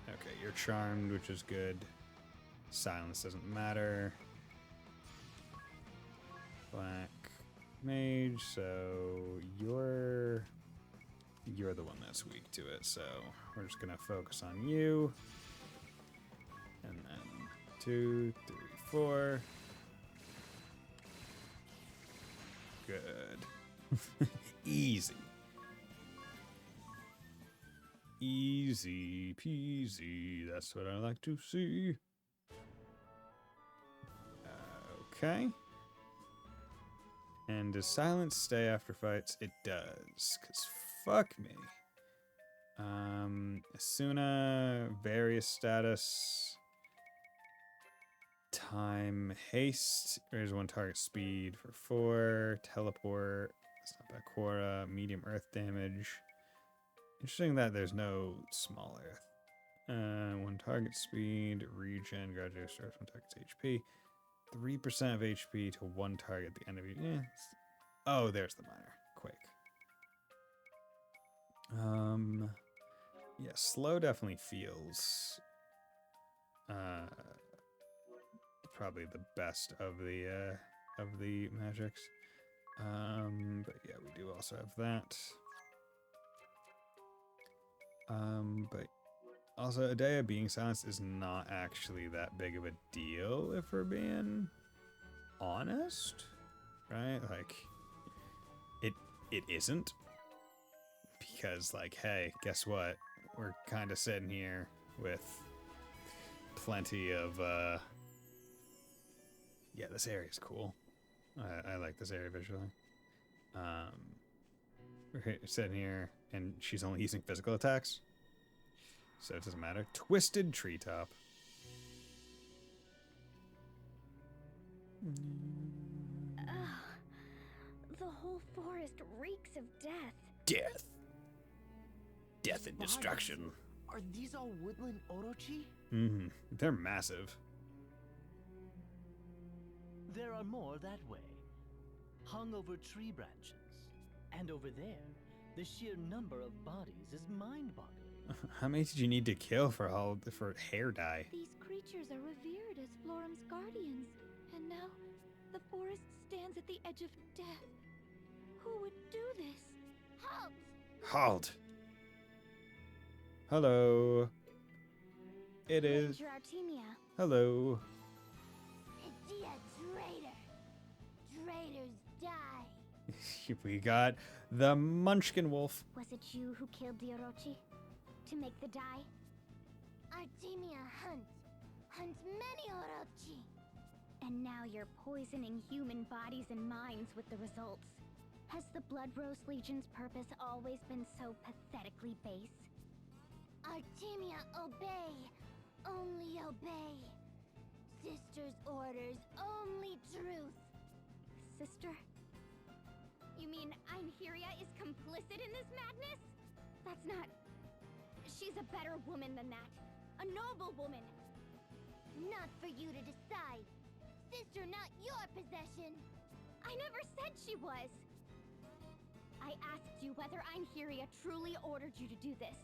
Okay, you're charmed, which is good. Silence doesn't matter. Black mage, so you're the one that's weak to it, so we're just gonna focus on you. And then 2, 3, 4. Good. Easy. Easy peasy. That's what I like to see. Okay. And does silence stay after fights? It does. Because fuck me. Asuna, various status. Time, haste. There's 1 target speed for 4. Teleport. That's not bad. Quora. Medium earth damage. Interesting that there's no small earth. 1 target speed. Regen. Gradually restores 1 target's HP. 3% of HP to 1 target at the end of each. Oh, there's the minor. Quake. Yeah, slow definitely feels probably the best of the magics. But yeah, we do also have that. But also, Adea being silenced is not actually that big of a deal if we're being honest, right? Like, it isn't. Because, like, hey, guess what? We're kind of sitting here with plenty of, yeah, this area's cool. I like this area visually. We're sitting here, and she's only using physical attacks. So it doesn't matter. Twisted treetop. The whole forest reeks of death. Death. Death and destruction. Are these all woodland orochi? Mm-hmm. They're massive. There are more that way, hung over tree branches. And over there, the sheer number of bodies is mind-boggling. How many did you need to kill for hair dye? These creatures are revered as Florum's guardians, and now the forest stands at the edge of death. Who would do this? Halt! Halt! Hello. It is. Ranger Artemia. Hello. Idea traitor! Traitors die! We got the Munchkin Wolf. Was it you who killed the Orochi? To make the dye? Artemia hunts many Orochi. And now you're poisoning human bodies and minds with the results. Has the Blood Rose Legion's purpose always been so pathetically base? Artemia, obey! Only obey! Sister's orders, only truth! Sister? You mean Einherja is complicit in this madness? That's not... She's a better woman than that. A noble woman. Not for you to decide. Sister, not your possession. I never said she was. I asked you whether Einherja truly ordered you to do this.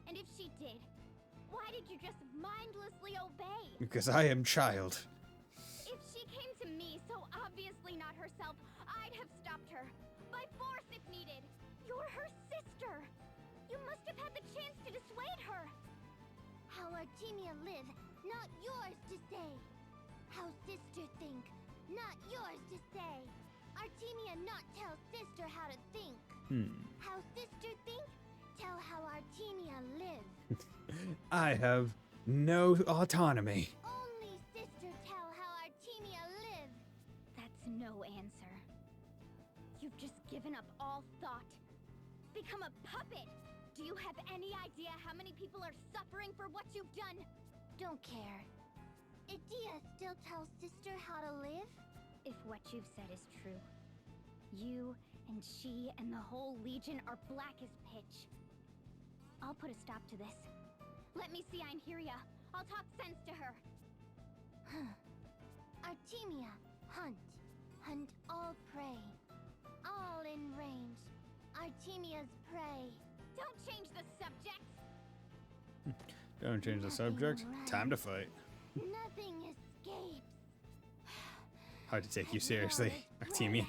And if she did, why did you just mindlessly obey? Because I am child. If she came to me, so obviously not herself, I'd have stopped her. By force if needed. You're her sister. You must have had the chance to dissuade her. How Artemia live, not yours to say. How sister think, not yours to say. Artemia not tell sister how to think. How sister think, tell how Artemia live. I have no autonomy. Only sister tell how Artemia live. That's no answer. You've just given up all thought. Become a puppet. Do you have any idea how many people are suffering for what you've done? Don't care. Idea still tells sister how to live? If what you've said is true, you and she and the whole Legion are black as pitch. I'll put a stop to this. Let me see Einherja. I'll talk sense to her. Artemia, hunt. Hunt all prey. All in range. Artemia's prey. Don't change the subject! Don't change the subject. Time to fight. Nothing escapes. Hard to take you seriously, Artemia.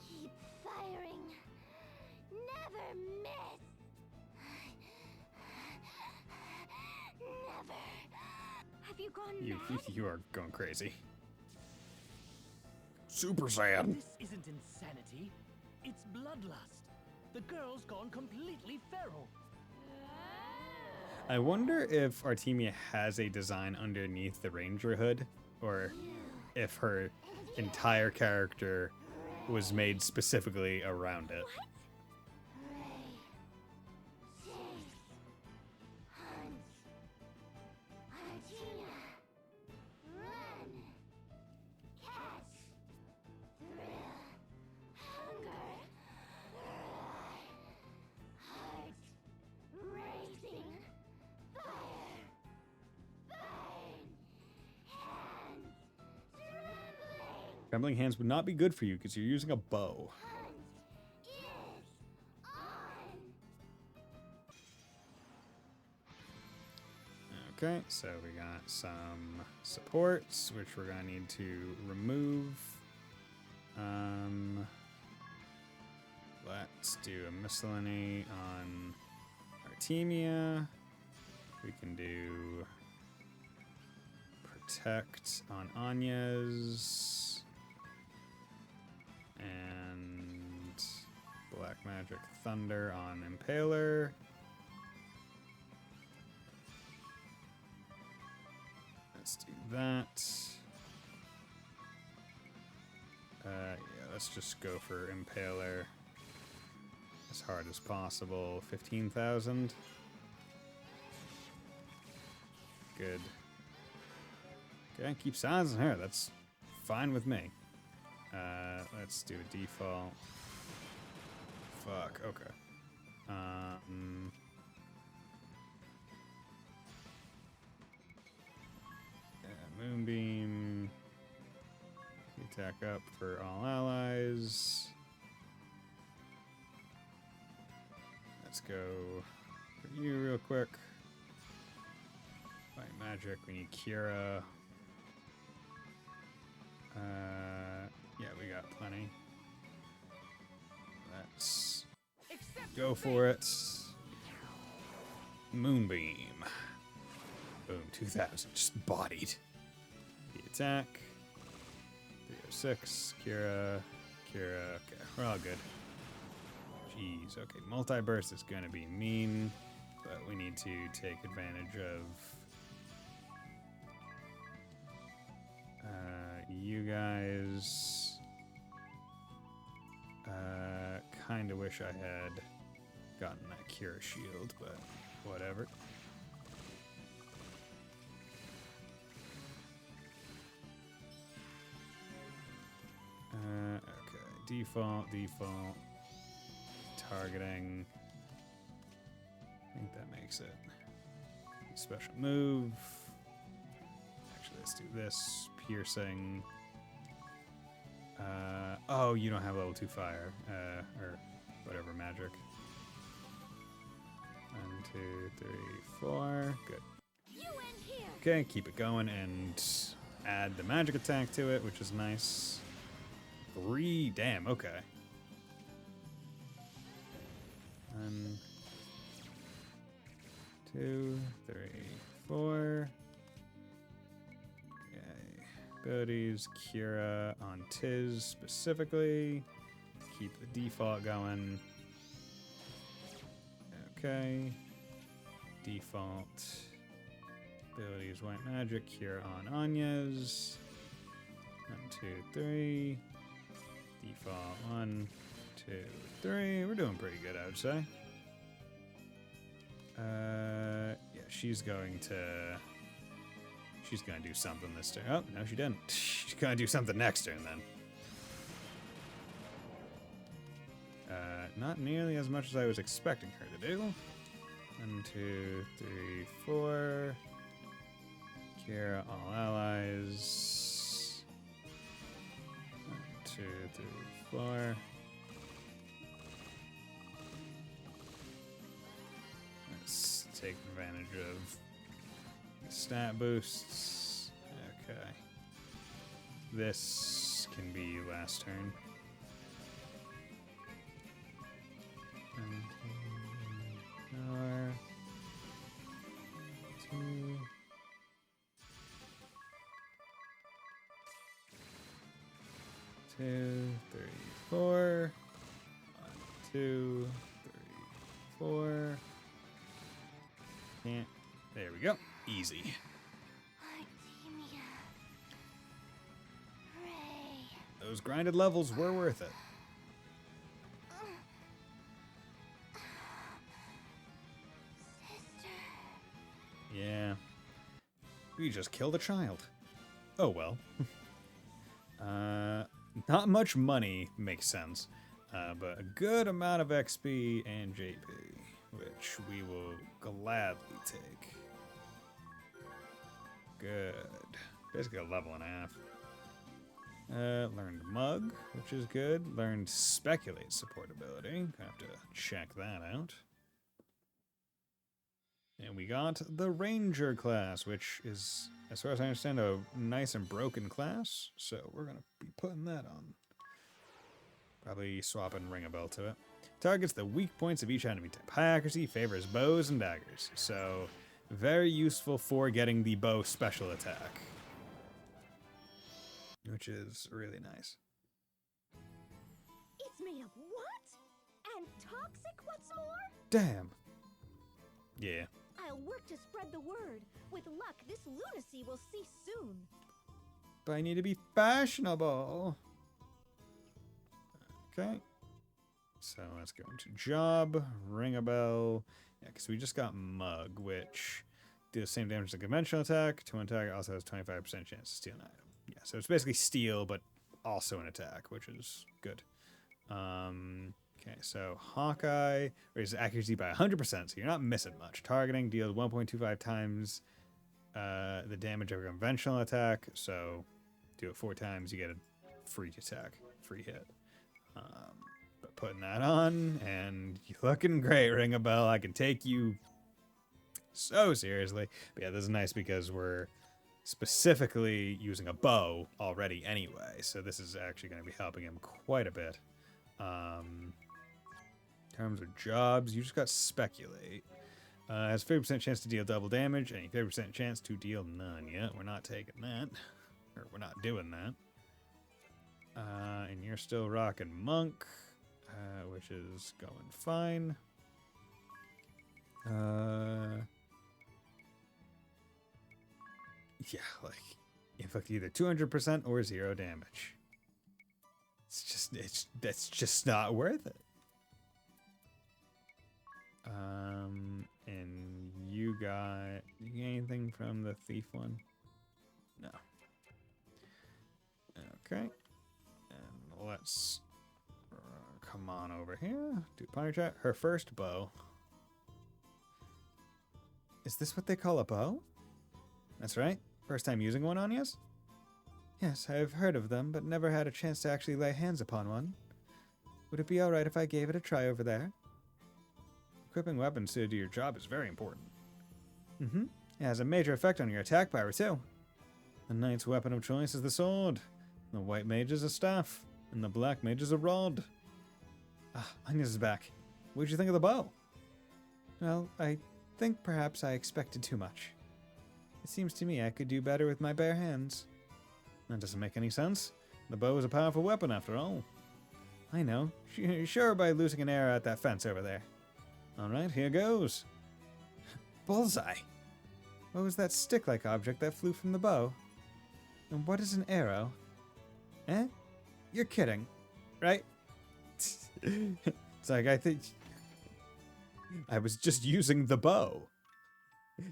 Keep firing. Never miss. Never. Have you gone mad? You are going crazy. Super Saiyan. This isn't insanity. It's bloodlust. The girl's gone completely feral. I wonder if Artemia has a design underneath the Ranger hood, or if her entire character was made specifically around it. Trembling hands would not be good for you because you're using a bow. Okay, so we got some supports, which we're gonna need to remove. Let's do a miscellany on Artemia. We can do protect on Anya's. And Black Magic Thunder on Impaler. Let's do that. Yeah, let's just go for Impaler as hard as possible. 15,000. Good. Okay, keep silencing her. That's fine with me. Let's do a default. Fuck, okay. Yeah, Moonbeam. Attack up for all allies. Let's go for you real quick. Fight magic, we need Kira. Yeah, we got plenty. Let's go for it. Moonbeam. Boom, 2,000. Just bodied. The attack. 306. Kira. Okay, we're all good. Jeez, okay. Multi-burst is going to be mean, but we need to take advantage of you guys. Kind of wish I had gotten that Kira shield, but whatever. Okay, default. Targeting. I think that makes it. Special move. Actually, let's do this. Piercing. Oh, you don't have level 2 fire. Or whatever magic. 1, 2, 3, 4. Good. Okay, keep it going and add the magic attack to it, which is nice. 3, damn, okay. 1, 2, 3, 4. Okay. Abilities, Kira on Tiz specifically. Keep the default going. Okay. Default. Abilities, White Magic, Kira on Anya's. 1, 2, 3. Default 1, 2, 3. We're doing pretty good, I would say. Yeah, she's gonna do something this turn. Oh, no, she didn't. She's gonna do something next turn then. Not nearly as much as I was expecting her to do. 1, 2, 3, 4. Kira, all allies. 1, 2, 3, 4. Let's take advantage of the stat boosts. Okay. This can be last turn. 1, 2, 4. 2. 2, 3, 4. 1, 2, 3, 4. Can't. There we go. Easy. Those grinded levels were worth it. Yeah. We just killed a child. Oh well. Not much money makes sense, but a good amount of XP and JP, which we will gladly take. Good. Basically a level and a half. Learned Mug, which is good. Learned Speculate support ability. Gonna have to check that out. And we got the Ranger class, which is, as far as I understand, a nice and broken class. So we're going to be putting that on. Probably swapping Ring a Bell to it. Targets the weak points of each enemy type. High accuracy, favors bows and daggers. So very useful for getting the bow special attack. Which is really nice. It's made of what? toxic, what's more? Damn. Yeah. I'll work to spread the word. With luck, this lunacy will cease soon. But I need to be fashionable. Okay. So let's go into job, ring a bell. Yeah, because we just got mug, which deals the same damage as a conventional attack. To an attack, also has 25% chance to steal an item. Yeah, so it's basically steal, but also an attack, which is good. Okay, so Hawkeye raises accuracy by 100%, so you're not missing much. Targeting deals 1.25 times the damage of a conventional attack, so do it 4 times, you get a free attack, free hit. But putting that on, and you're looking great, ring a bell. I can take you so seriously. But yeah, this is nice because we're specifically using a bow already anyway, so this is actually going to be helping him quite a bit. In terms of jobs, you just got speculate. Has 50% chance to deal double damage, and a 50% chance to deal none. Yeah, we're not taking that. Or we're not doing that. And you're still rocking monk, which is going fine. Yeah, like, inflict either 200% or 0 damage. That's just not worth it. And you get anything from the thief one? No. Okay. And let's come on over here. Do punter chat. Her first bow. Is this what they call a bow? That's right. First time using one on yes? Yes, I've heard of them, but never had a chance to actually lay hands upon one. Would it be alright if I gave it a try over there? Equipping weapons to do your job is very important. Mm-hmm. It has a major effect on your attack power, too. The knight's weapon of choice is the sword. The white mage is a staff. And the black mage is a rod. Ah, Agnes is back. What'd you think of the bow? Well, I think perhaps I expected too much. It seems to me I could do better with my bare hands. That doesn't make any sense. The bow is a powerful weapon, after all. I know. Sure, by losing an arrow at that fence over there. Alright, here goes. Bullseye! What was that stick-like object that flew from the bow? And what is an arrow? Eh? You're kidding, right? It's like, I think... I was just using the bow.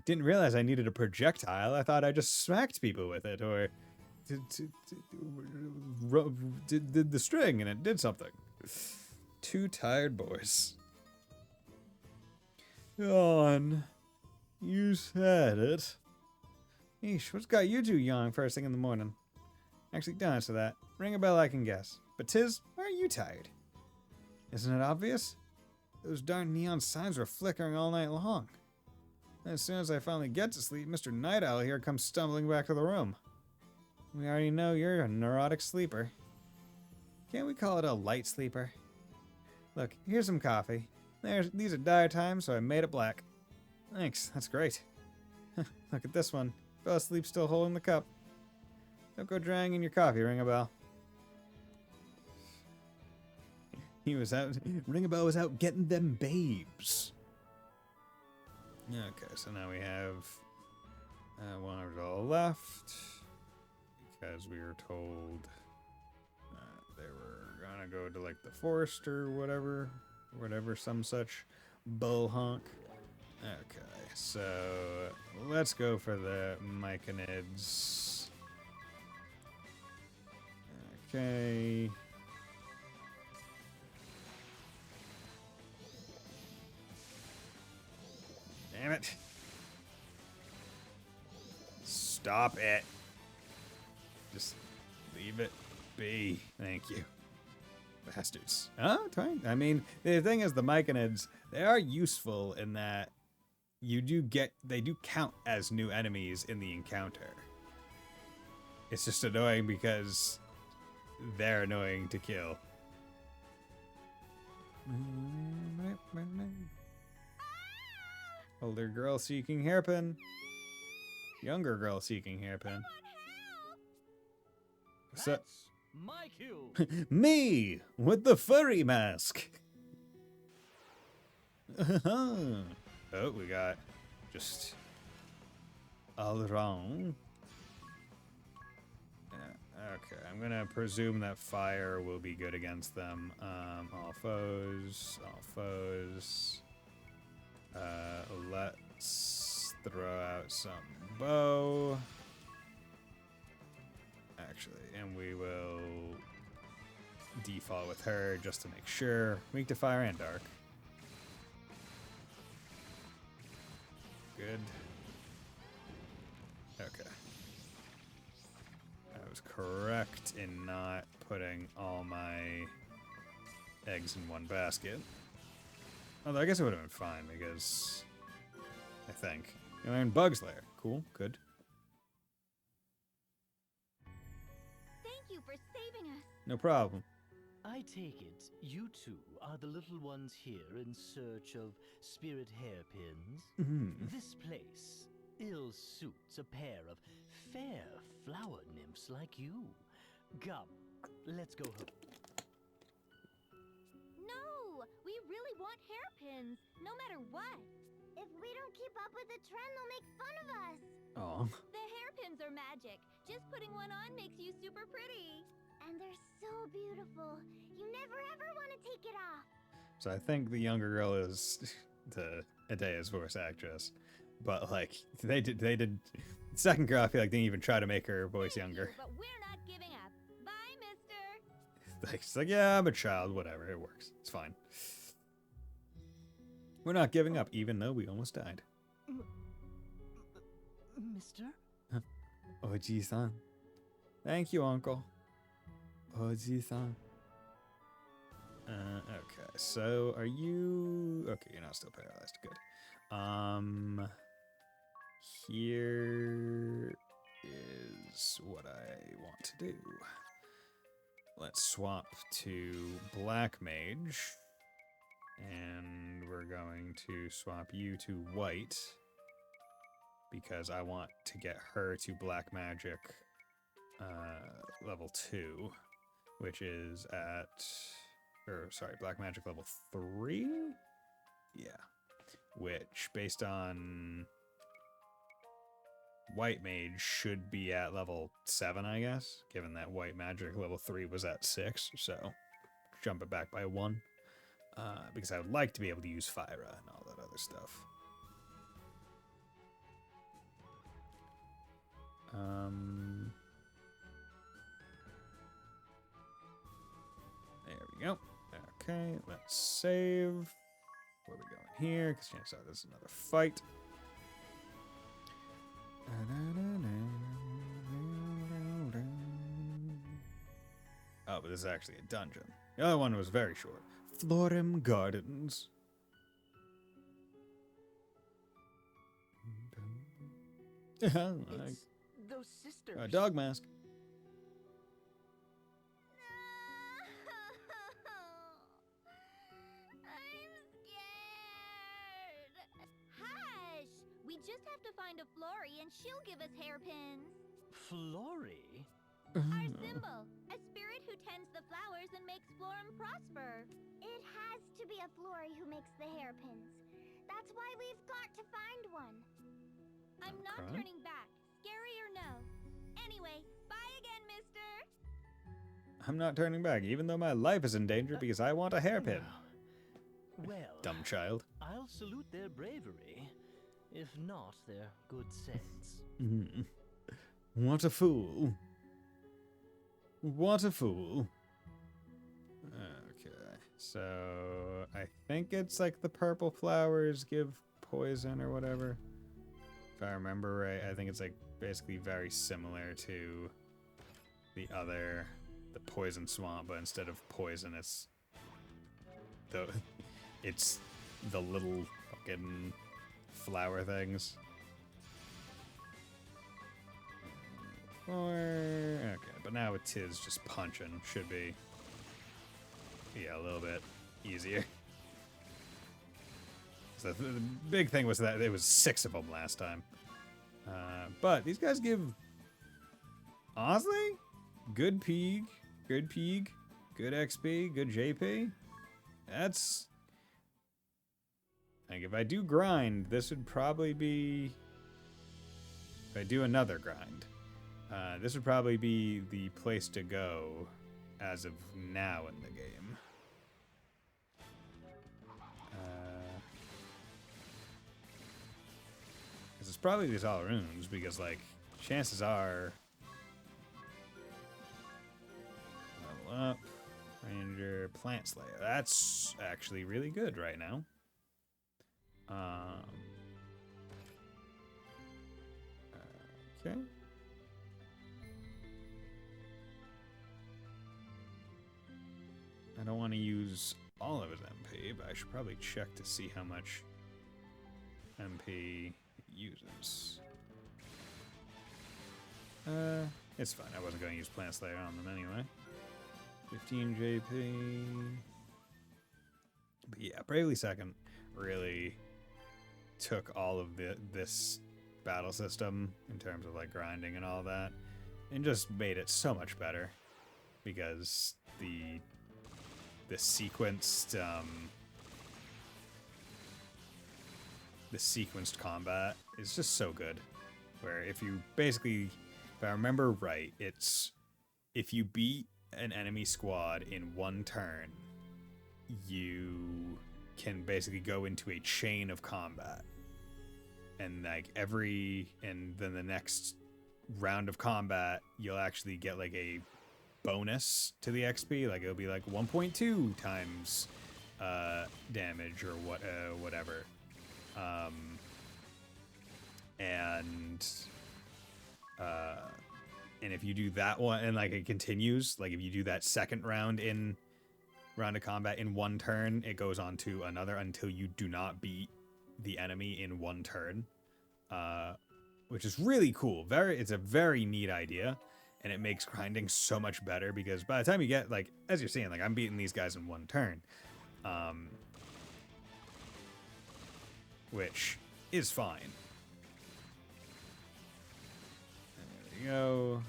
Didn't realize I needed a projectile. I thought I just smacked people with it, or... did the string and it did something. 2 tired boys. Yawn. You said it. Eesh, what's got you two yawning first thing in the morning? Actually, don't answer that. Ring a bell, I can guess. But Tiz, why are you tired? Isn't it obvious? Those darn neon signs were flickering all night long. And as soon as I finally get to sleep, Mr. Night Owl here comes stumbling back to the room. We already know you're a neurotic sleeper. Can't we call it a light sleeper? Look, here's some coffee. These are dire times, so I made it black. Thanks, that's great. Look at this one. Fell asleep still holding the cup. Don't go drying in your coffee, Ring a Bell. He was out. Ring a Bell was out getting them babes. Okay, so now we have $100 left. Because we were told they were gonna go to like the forest or whatever, some such bull honk. Okay, so let's go for the Myconids. Okay. Damn it. Stop it. Just leave it be. Thank you. Bastards. Oh, fine. I mean, the thing is, the Myconids, they are useful in that they do count as new enemies in the encounter. It's just annoying because they're annoying to kill. Older girl seeking hairpin. Younger girl seeking hairpin. What's up? My cue. Me with the furry mask. Oh, we got just all wrong. Okay, I'm gonna presume that fire will be good against them. All foes, all foes. Let's throw out some bow. Actually, and we will default with her just to make sure. Weak to fire and dark. Good. Okay. I was correct in not putting all my eggs in one basket. Although I guess it would have been fine because I think. You learned Bug's Lair. Cool, good. Thank you for saving us. No problem. I take it you two are the little ones here in search of spirit hairpins? This place ill suits a pair of fair flower nymphs like you. Come, let's go home. No, we really want hairpins, no matter what. If we don't keep up with the trend, they'll make fun of us. Oh. The hairpins are magic. Just putting one on makes you super pretty. And they're so beautiful. You never ever want to take it off. So I think the younger girl is the Adea's voice actress, but like they did. Second girl, I feel like they didn't even try to make her voice younger. But we're not giving up. Bye, mister. Like, she's like, yeah, I'm a child, whatever, it works, it's fine. We're not giving up, even though we almost died. Mister? Oji-san. Thank you, Uncle. Oji-san. Okay, so are you... Okay, you're not still paralyzed. Good. Here is what I want to do. Let's swap to Black Mage. And we're going to swap you to White. Because I want to get her to Black Magic level 2. Which is at... Black Magic level 3? Yeah. Which, based on White Mage, should be at level 7, I guess. Given that White Magic level 3 was at 6. So, jump it back by 1. Because I would like to be able to use Fyra and all that other stuff. There we go. Okay, let's save. Where are we going here? Because chances are there's another fight. Oh, but this is actually a dungeon. The other one was very short. Florim Gardens. It's those sisters. Dog mask. We just have to find a Flory and she'll give us hairpins. Flory? Our symbol, a spirit who tends the flowers and makes Florum prosper. It has to be a Flory who makes the hairpins. That's why we've got to find one. I'm not turning back, scary or no. Anyway, bye again, mister. I'm not turning back, even though my life is in danger because I want a hairpin. Well, dumb child. I'll salute their bravery, if not their good sense. What a fool. What a fool. Okay, so I think it's like the purple flowers give poison or whatever. If I remember right, I think it's like basically very similar to the poison swamp, but instead of poison, it's the little fucking flower things. Okay, but now with Tiz just punching should be, yeah, a little bit easier. So the big thing was that there was 6 of them last time. But these guys give honestly good Peeg, good XP, good JP. Like, if I do grind, this would probably be... If I do another grind, this would probably be the place to go as of now in the game. It's probably these all runes, because, like, chances are... Level up. Ranger, Plant Slayer. That's actually really good right now. Okay. I don't want to use all of his MP, but I should probably check to see how much MP it uses. It's fine. I wasn't going to use Plant Slayer on them anyway. 15 JP. But yeah, Bravely Second really took all of this battle system in terms of like grinding and all that, and just made it so much better because the sequenced combat is just so good. Where if you basically, if I remember right, it's if you beat an enemy squad in one turn, you can basically go into a chain of combat. And like and then the next round of combat, you'll actually get like a bonus to the XP. Like it'll be like 1.2 times damage or whatever. And if you do that one and like it continues, like if you do that second round of combat in one turn, it goes on to another until you do not beat the enemy in one turn, which is really cool. It's a very neat idea, and it makes grinding so much better because by the time you get, like, as you're seeing, like I'm beating these guys in one turn, which is fine. There we go.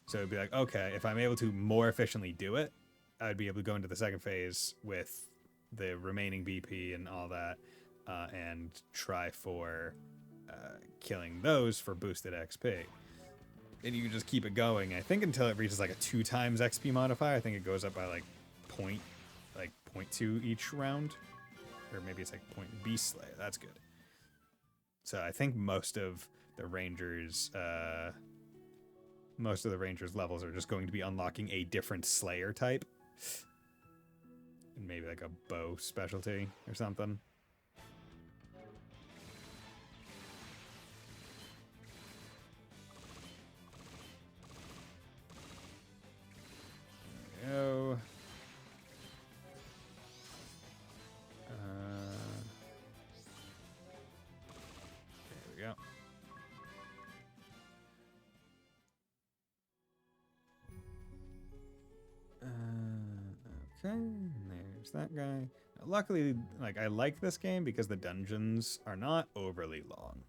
So it'd be like, okay, if I'm able to more efficiently do it, I'd be able to go into the second phase with the remaining BP and all that, and try for killing those for boosted XP. And you can just keep it going, I think, until it reaches like a 2 times XP modifier. I think it goes up by like 0.2 each round. Or maybe it's like Beast Slayer. That's good. So I think most of the Rangers levels are just going to be unlocking a different Slayer type. And maybe like a bow specialty or something. There we go. There we go. Okay, there's that guy. Now, luckily, like, I like this game because the dungeons are not overly long.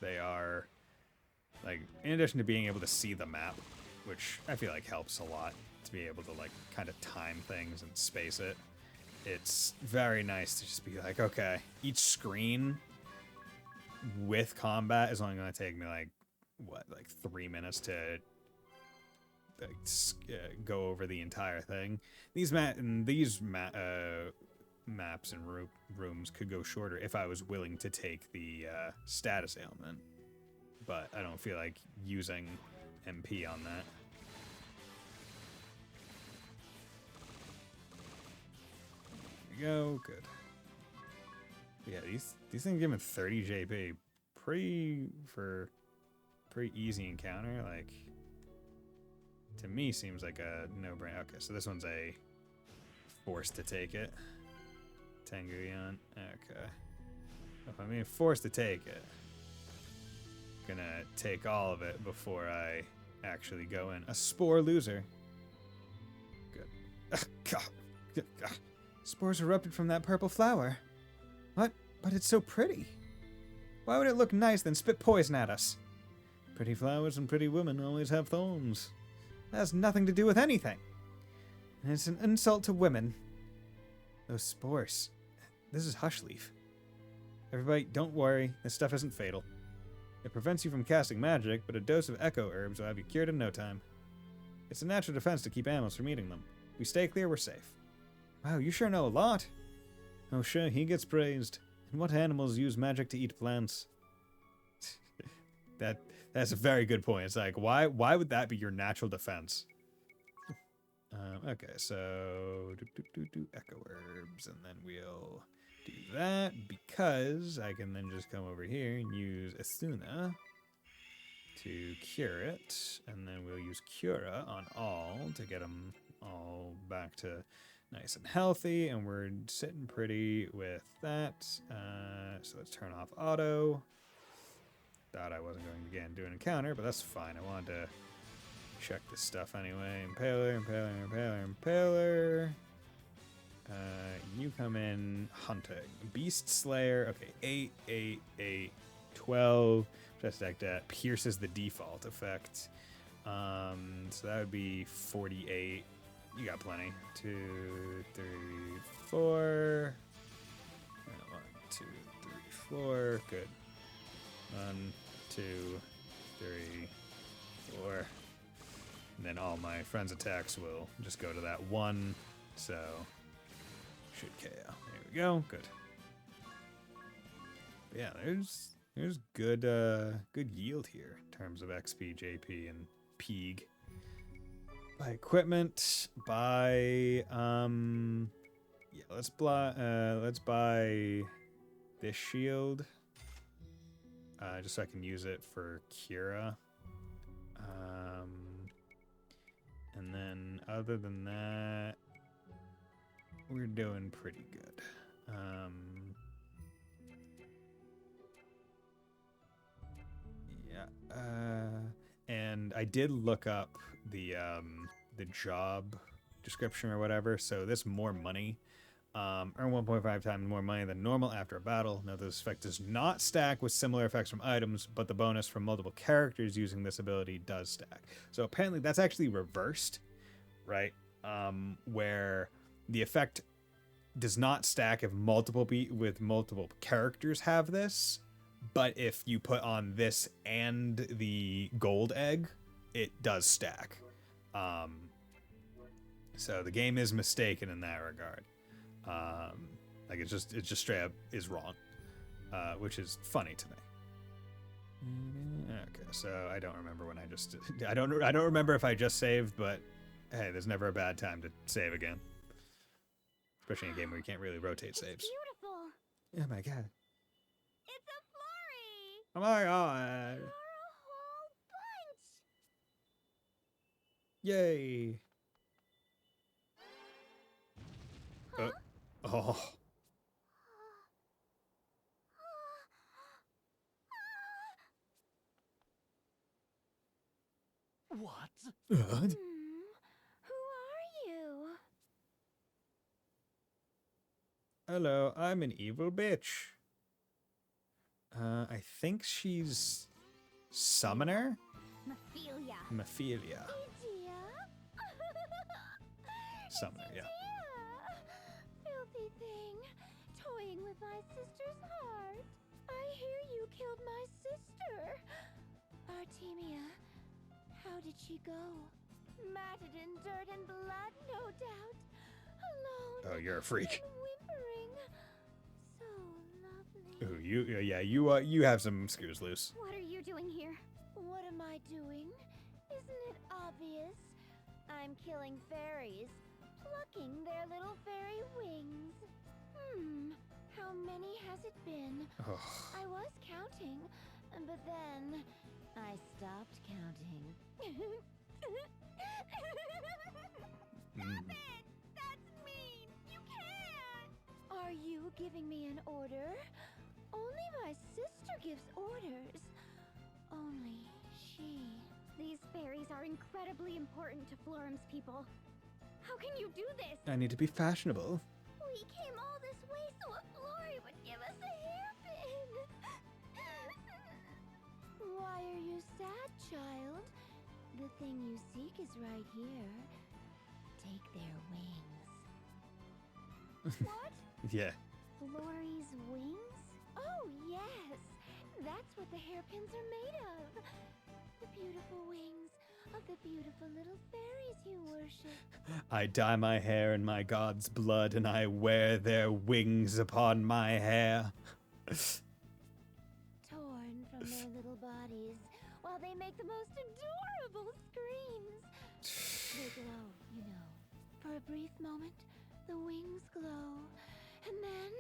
They are, like, in addition to being able to see the map, which I feel like helps a lot to be able to, like, kind of time things and space it. It's very nice to just be like, okay, each screen with combat is only going to take me, like, what, like 3 minutes to go over the entire thing. These maps and rooms could go shorter if I was willing to take the status ailment, but I don't feel like using MP on that. There we go, good. Yeah, these things give me 30 JP. Pretty easy encounter, like, to me seems like a no-brainer. Okay, so this one's a forced to take it. Tenguyan. Okay. If I'm being forced to take it, I'm gonna take all of it before I actually go in. A spore loser. Good. Spores erupted from that purple flower. What? But it's so pretty. Why would it look nice then spit poison at us? Pretty flowers and pretty women always have thorns. That has nothing to do with anything. And it's an insult to women. Those spores. This is Hushleaf. Everybody, don't worry. This stuff isn't fatal. It prevents you from casting magic, but a dose of echo herbs will have you cured in no time. It's a natural defense to keep animals from eating them. If we stay clear, we're safe. Wow, you sure know a lot. Oh, sure, he gets praised. And what animals use magic to eat plants? That's a very good point. It's like, why would that be your natural defense? Okay, so do echo herbs, and then we'll do that because I can then just come over here and use Asuna to cure it, and then we'll use Cura on all to get them all back to nice and healthy, and we're sitting pretty with that. So let's turn off auto. Thought I wasn't going to again do an encounter, but that's fine. I wanted to check this stuff anyway. Impaler, Impaler, Impaler, Impaler. You come in hunting. Beast Slayer. Okay, 8, 8, 8, 12. Just like that. Pierces the default effect. So that would be 48. You got plenty. 2, 3, 4. 1, 2, 3, 4. Good. 1, 2, 3, 4. And then all my friends' attacks will just go to that 1. So should KO. There we go. Good. But yeah, there's good good yield here in terms of XP, JP, and Peeg. Buy equipment. Buy yeah, let's buy this shield. Just so I can use it for Kira. And then other than that, we're doing pretty good. Yeah. And I did look up the job description or whatever. So this more money. Earn 1.5 times more money than normal after a battle. Now, this effect does not stack with similar effects from items, but the bonus from multiple characters using this ability does stack. So apparently that's actually reversed, right? Where the effect does not stack if multiple characters have this, but if you put on this and the gold egg, it does stack. So the game is mistaken in that regard. Like it's just straight up is wrong, which is funny to me. Okay, so I don't remember when I just I don't remember if I just saved, but hey, there's never a bad time to save again, especially in a game where you can't really rotate saves. Beautiful. Oh my god! It's a flurry. Oh my god! You're a whole bunch. Yay! Huh? Oh. What? Who are you? Hello, I'm an evil bitch. I think she's Summoner? Mephilia. Mephilia. Lydia? Summoner, yeah. Filthy thing, toying with my sister's heart. I hear you killed my sister. Artemia, how did she go? Matted in dirt and blood, no doubt. Alone. Oh, you're a freak. And whimpering. So lovely. Ooh, you have some screws loose. What are you doing here? What am I doing? Isn't it obvious? I'm killing fairies, plucking their little fairy wings. How many has it been? Oh. I was counting, but then I stopped counting. Stop it! That's mean! You can't! Are you giving me an order? Only my sister gives orders. Only she. These fairies are incredibly important to Florum's people. How can you do this? I need to be fashionable. We came all this way so a Flory would give us a hairpin. Why are you sad, child? The thing you seek is right here. Take their wings. What? Yeah. Flory's wings? Oh, what the hairpins are made of. The beautiful wings of the beautiful little fairies you worship. I dye my hair in my god's blood, and I wear their wings upon my hair. Torn from their little bodies, while they make the most adorable screams. They glow, you know. For a brief moment, the wings glow, and then,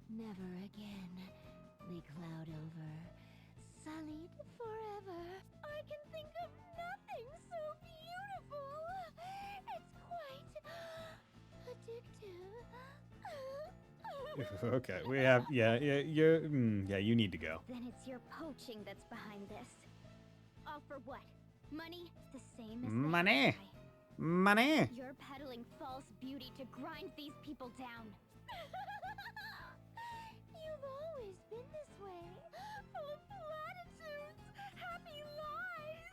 never again. They cloud over, sullied forever. I can think of nothing so beautiful. It's quite addictive. Okay, we have, yeah, you need to go. Then it's your poaching that's behind this. All for what? Money? The same as Money! Money! You're peddling false beauty to grind these people down. You've always been this way. Full of platitudes, happy lies.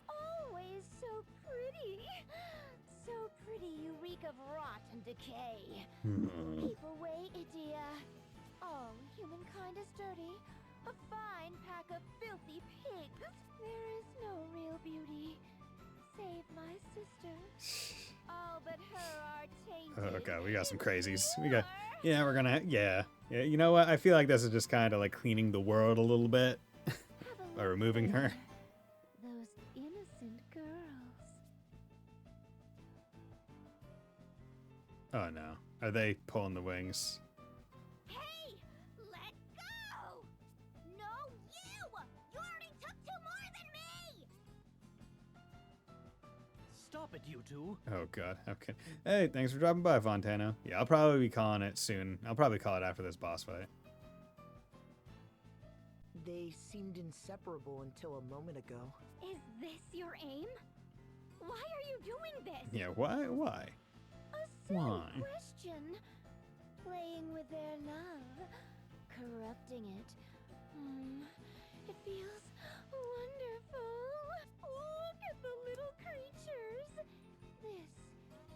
Always so pretty. So pretty you reek of rot and decay. Keep away, Idea. All humankind is dirty. A fine pack of filthy pigs. There is no real beauty. Save my sister. All but her are tainted. Oh god, we got some crazies. We're gonna, yeah. You know what? I feel like this is just kind of like cleaning the world a little bit by removing her. Those innocent girls. Oh no, are they pulling the wings? Hey! Let go! No, you! You already took two more than me! Stop it, you two. Oh god, okay. Hey, thanks for dropping by, Fontano. Yeah, I'll probably be calling it soon. I'll probably call it after this boss fight. They seemed inseparable until a moment ago. Is this your aim? Why are you doing this? Yeah, why? Why? Why? Question. Playing with their love, corrupting it. It feels wonderful. Look at the little creatures. This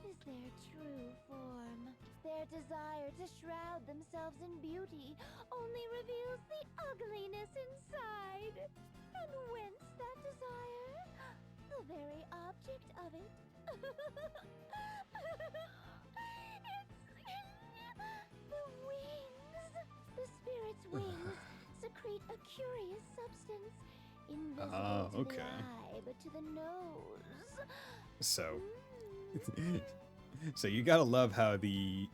is their true form. Their desire to shroud themselves in beauty only reveals the ugliness inside. And whence that desire? The very object of it. It's the wings. The spirit's wings secrete a curious substance, invisible to the eye, but to the nose. So you gotta love how the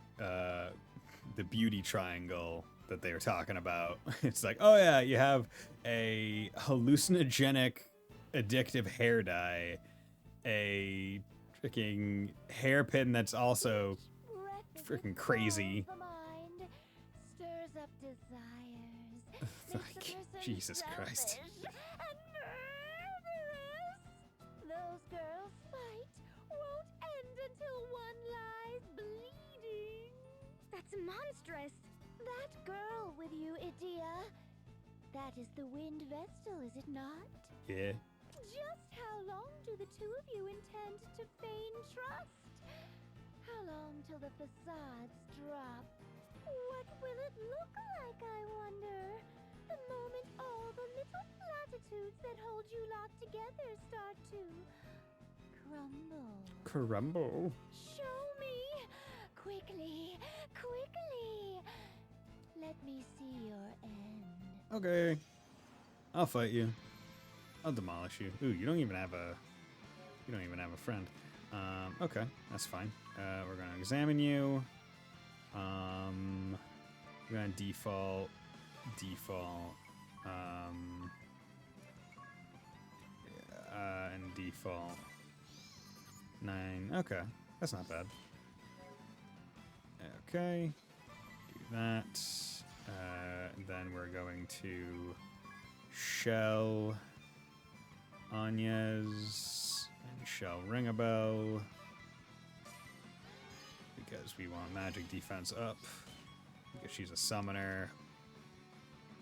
beauty triangle that they were talking about. It's like, oh yeah, you have a hallucinogenic, addictive hair dye, a freaking hairpin that's also freaking crazy. The mind stirs up desires. Makes a person Jesus Christ. selfish and murderous. Those girls' fight won't end until one lies bleeding. That's monstrous. That girl with you, Idea. That is the Wind Vestal, is it not? Yeah. Just how long do the two of you intend to feign trust? How long till the facades drop? What will it look like, I wonder? The moment all the little platitudes that hold you locked together start to crumble. Crumble. Show me! Quickly! Quickly! Let me see your end. Okay. I'll fight you. I'll demolish you. Ooh, you don't even have a friend. Okay, that's fine. We're gonna examine you. We're gonna default. And default 9. Okay, that's not bad. Okay, do that. Then we're going to shell Anya's and shell ring a bell because we want magic defense up because she's a summoner.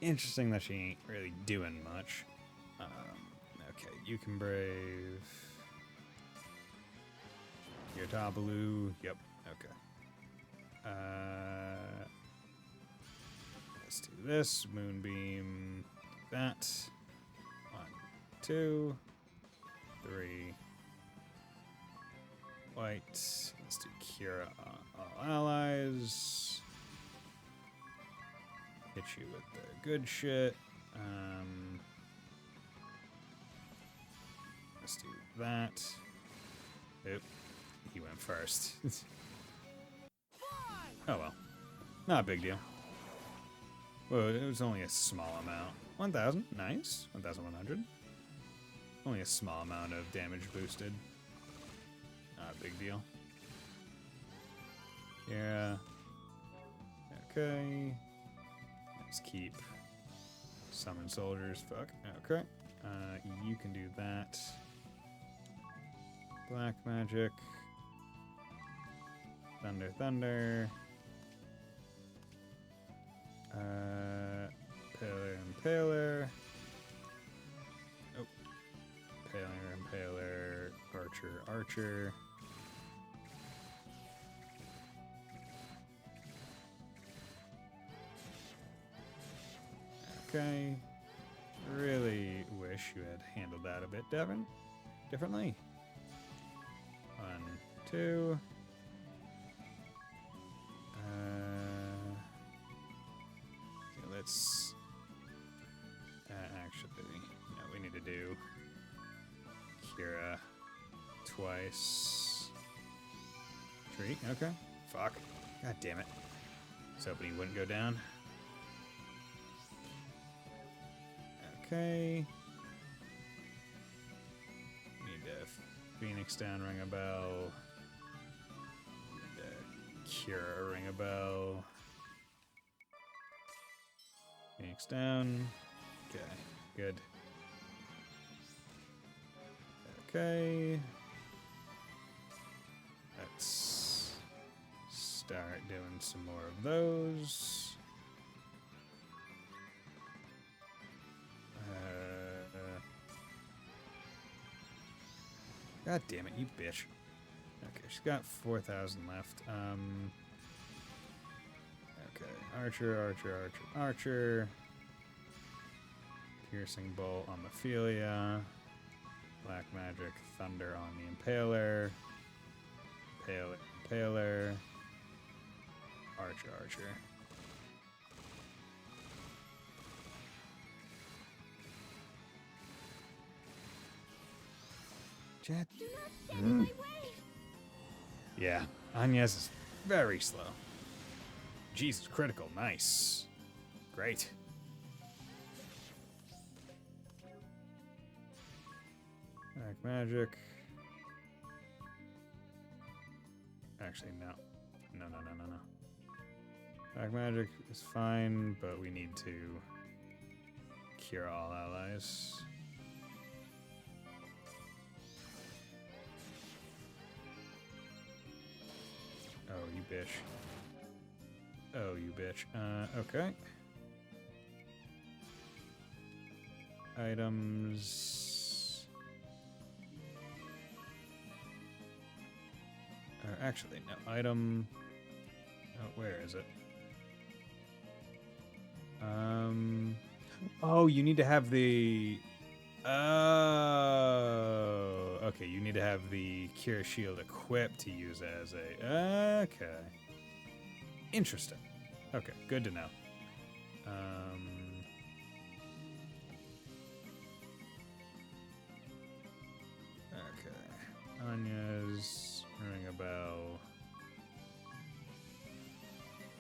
Interesting that she ain't really doing much. Okay, you can brave. Your Tabalu. Yep. Okay. Let's do this. Moonbeam. Do that. that. 1, 2, 3. White. Let's do cure all allies. Hit you with the good shit. Let's do that. Oop. He went first. Oh well. Not a big deal. Well, it was only a small amount. 1,000. Nice. 1,100. Only a small amount of damage boosted. Not a big deal. Yeah. Okay. Let's keep summon soldiers. Fuck. Okay. You can do that. Black magic. Thunder, thunder. Paler, impaler. Oh. Paler, impaler. Archer, archer. Okay. Really wish you had handled that a bit differently. 1, 2. Let's actually, no, we need to do Kira twice. 3, okay. Fuck. God damn it. I was hoping he wouldn't go down. Okay. Need to Phoenix down, ring a bell. Need to Kira, ring a bell. Phoenix down. Okay, good. Okay. Let's start doing some more of those. God damn it, you bitch. Okay, she's got 4,000 left. Okay, archer, archer, archer, archer. Piercing bolt on Mephilia. Black magic, thunder on the impaler. Impaler, impaler. Archer, archer. Jet. Yeah, Agnes is very slow. Jesus, critical, nice. Great. Black magic. Actually, no. No. Black magic is fine, but we need to cure all allies. Oh, you bitch. Oh, you bitch. Okay. Items. Actually, no. Item. Oh, where is it? Oh, you need to have the. Oh, okay. You need to have the Cure Shield equipped to use as a. Okay. Interesting. Okay, good to know. Okay. Anya's ring a bell.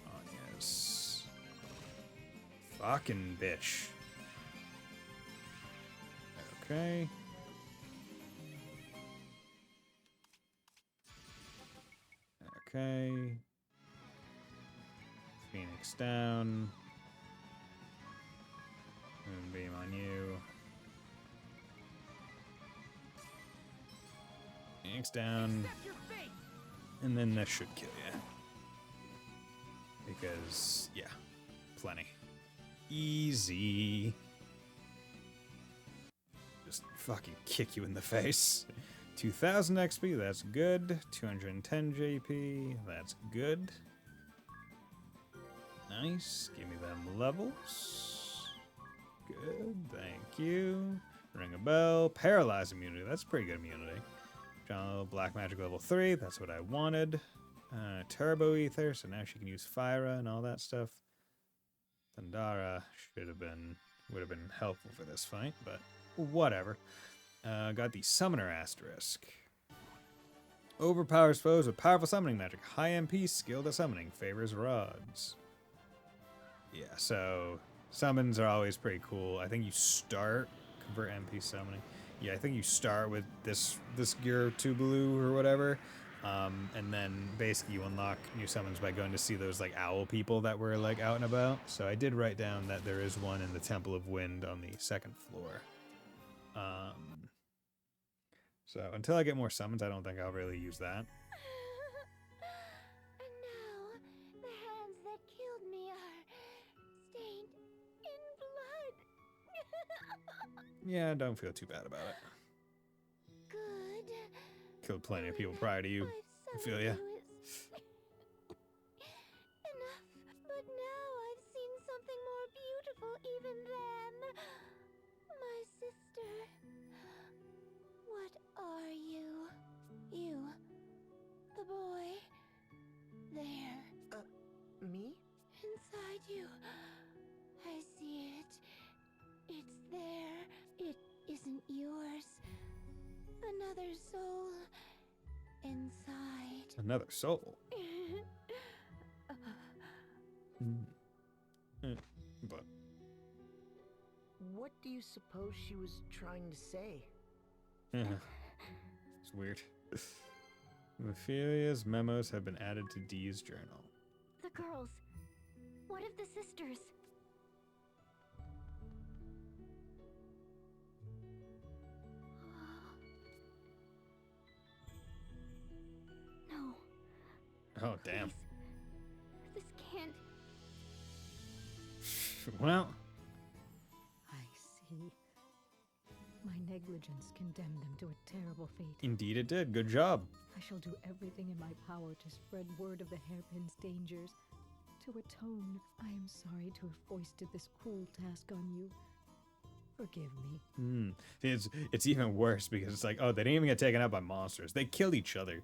Anya's fucking bitch. Okay. Okay. Phoenix down. Moonbeam on you. Phoenix down. And then this should kill you. Because, yeah, plenty. Easy. Just fucking kick you in the face. 2,000 XP, that's good. 210 JP, that's good. Nice. Give me them levels. Good, thank you. Ring a bell. Paralyze immunity. That's pretty good immunity. John, black magic level 3. That's what I wanted. Turbo ether. So now she can use Fyra and all that stuff. Thundara would have been helpful for this fight, but whatever. Got the Summoner Asterisk. Overpowers foes with powerful summoning magic. High MP, skilled at summoning. Favors rods. Yeah, so summons are always pretty cool. I think you start convert MP summoning. Yeah, I think you start with this gear Tuvalu or whatever, and then basically you unlock new summons by going to see those like owl people that were like out and about. So I did write down that there is one in the Temple of Wind on the 2nd floor. So until I get more summons, I don't think I'll really use that. And now, the hands that killed me are stained in blood. Yeah, don't feel too bad about it. Good. Killed plenty of people prior to you. I feel ya. Enough, but now I've seen something more beautiful even than my sister. What are you? You, the boy, there. Me? Inside you. I see it. It's there. It isn't yours. Another soul inside. Another soul. But What do you suppose she was trying to say? it's weird. Ophelia's memos have been added to Dee's journal. The girls. What of the sisters? No. Oh, damn. This can't. Well, I see. My negligence condemned them to a terrible fate. indeed it did. Good job. I shall do everything in my power to spread word of the hairpin's dangers. To atone, I am sorry to have foisted this cruel task on you. Forgive me. It's even worse because it's like, oh, they didn't even get taken out by monsters. They killed each other.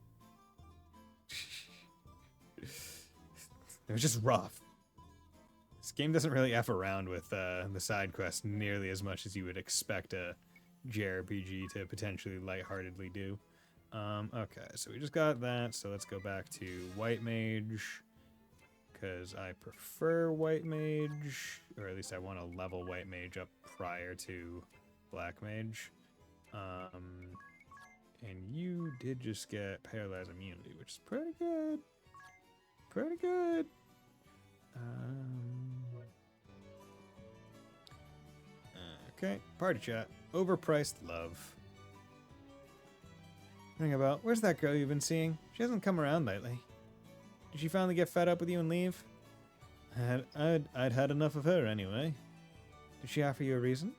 It was just rough. This game doesn't really F around with the side quests nearly as much as you would expect a JRPG to potentially lightheartedly do. Okay, so we just got that, so let's go back to White Mage, because I prefer White Mage, or at least I want to level White Mage up prior to Black Mage. And you did just get Paralyzed Immunity, which is pretty good. Pretty good. Okay, party chat. Overpriced love. Ring about, where's that girl you've been seeing? She hasn't come around lately. Did she finally get fed up with you and leave? I'd had enough of her anyway. Did she offer you a reason?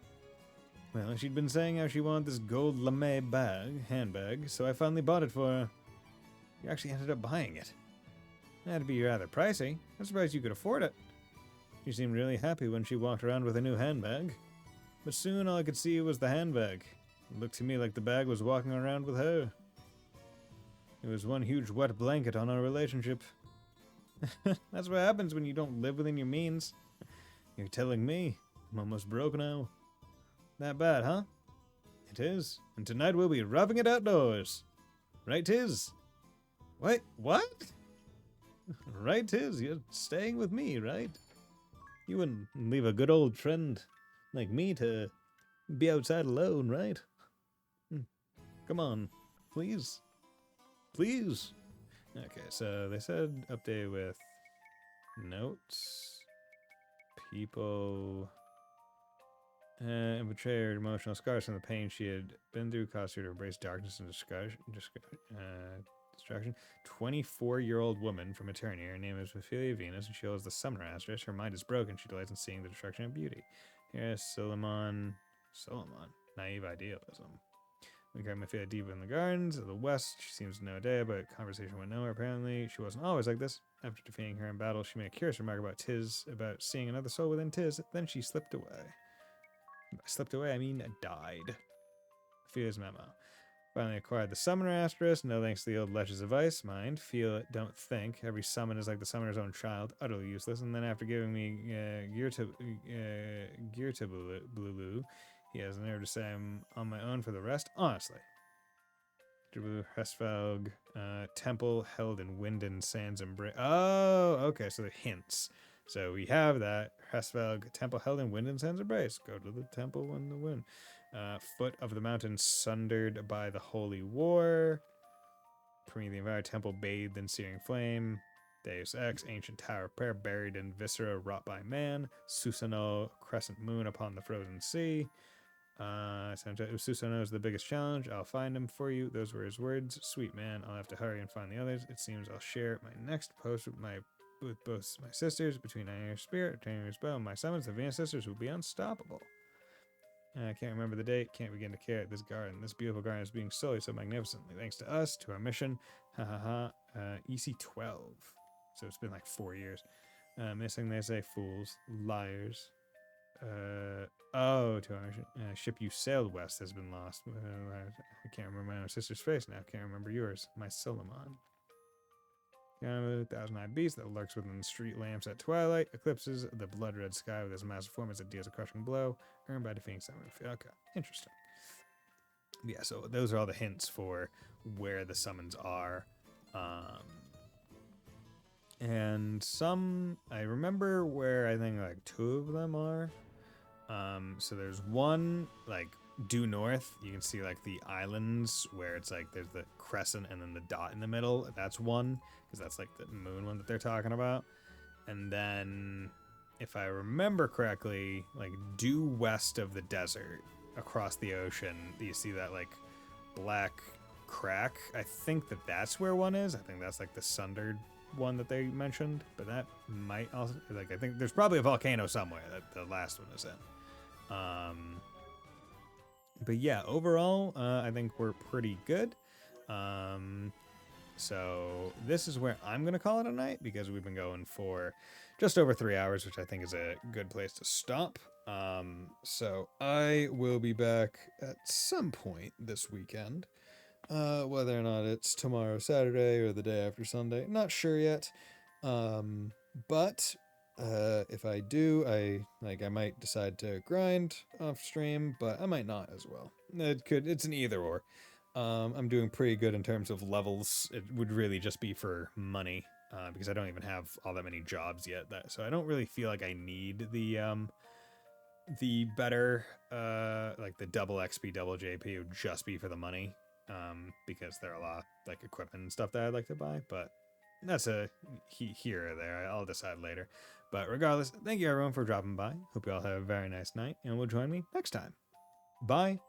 Well, she'd been saying how she wanted this gold lame handbag, so I finally bought it for her. You actually ended up buying it. That'd be rather pricey. I'm surprised you could afford it. She seemed really happy when she walked around with a new handbag. But soon all I could see was the handbag. It looked to me like the bag was walking around with her. It was one huge wet blanket on our relationship. That's what happens when you don't live within your means. You're telling me I'm almost broke now. That bad, huh? It is. And tonight we'll be roughing it outdoors. Right, Tiz? Wait, what? Right, Tiz, you're staying with me, right? You wouldn't leave a good old friend like me to be outside alone, right? Come on, please. Please. Okay, so they said update with notes, people, and betrayed her emotional scars from the pain she had been through, caused her to embrace darkness and distraction. 24-year-old woman from Eternia. Her name is Ophelia Venus, and she holds the Summoner Asterisk. Her mind is broken. She delights in seeing the destruction of beauty. Here's Solomon. Naive idealism. We got Ophelia deep in the gardens of the west. She seems to know a day, but conversation went nowhere. Apparently, she wasn't always like this. After defeating her in battle, she made a curious remark about Tiz, about seeing another soul within Tiz. Then she slipped away. Slipped away, I mean died. Fear's memo. Finally acquired the Summoner Asterisk, no thanks to the old Leches of Ice. Mind, feel it, don't think. Every summon is like the summoner's own child, utterly useless. And then after giving me Gear to Blue, he has the nerve to say I'm on my own for the rest. Honestly. Hresvelg, temple held in wind and sands embrace. Oh, okay, so the hints. So we have that. Hresvelg, temple held in wind and sands embrace. Go to the temple when the wind. Foot of the mountain sundered by the holy war. The entire temple bathed in searing flame. Deus Ex, ancient tower of prayer buried in viscera wrought by man. Susanoo, crescent moon upon the frozen sea. Susanoo is the biggest challenge. I'll find him for you. Those were his words. Sweet man, I'll have to hurry and find the others. It seems I'll share my next post with both my sisters. Between Iron Spirit, Tanger's Bow, and my summons, the Venus sisters will be unstoppable. I can't remember the date. Can't begin to care. This garden, this beautiful garden is being sullied so magnificently. Thanks to us, to our mission. Ha ha ha. EC12. So it's been like 4 years. Missing, they say, fools. Liars. To our mission. Ship you sailed west has been lost. I can't remember my own sister's face now. Can't remember yours. My Solomon. Thousand-eyed beast that lurks within the street lamps at twilight, eclipses the blood-red sky with his massive form as it deals a crushing blow, earned by defeating someone. Okay, interesting. Yeah, so those are all the hints for where the summons are. And some, I remember where I think like 2 of them are. So there's one, like, due north, you can see like the islands where it's like there's the crescent and then the dot in the middle. That's one, because that's like the moon one that they're talking about. And then, if I remember correctly, like due west of the desert, across the ocean, you see that like black crack. I think that that's where one is. I think that's like the sundered one that they mentioned, but that might also, like, I think there's probably a volcano somewhere that the last one is in. But yeah, overall, I think we're pretty good. So this is where I'm going to call it a night, because we've been going for just over 3 hours, which I think is a good place to stop. So I will be back at some point this weekend. Whether or not it's tomorrow, Saturday, or the day after Sunday, not sure yet. But if I do, I might decide to grind off stream, but I might not as well. It's an either or. I'm doing pretty good in terms of levels. It would really just be for money, because I don't even have all that many jobs yet. So I don't really feel like I need the better, like the double XP, double JP would just be for the money, because there are a lot like equipment and stuff that I'd like to buy, but that's a here or there. I'll decide later. But regardless, thank you everyone for dropping by. Hope you all have a very nice night, and will join me next time. Bye.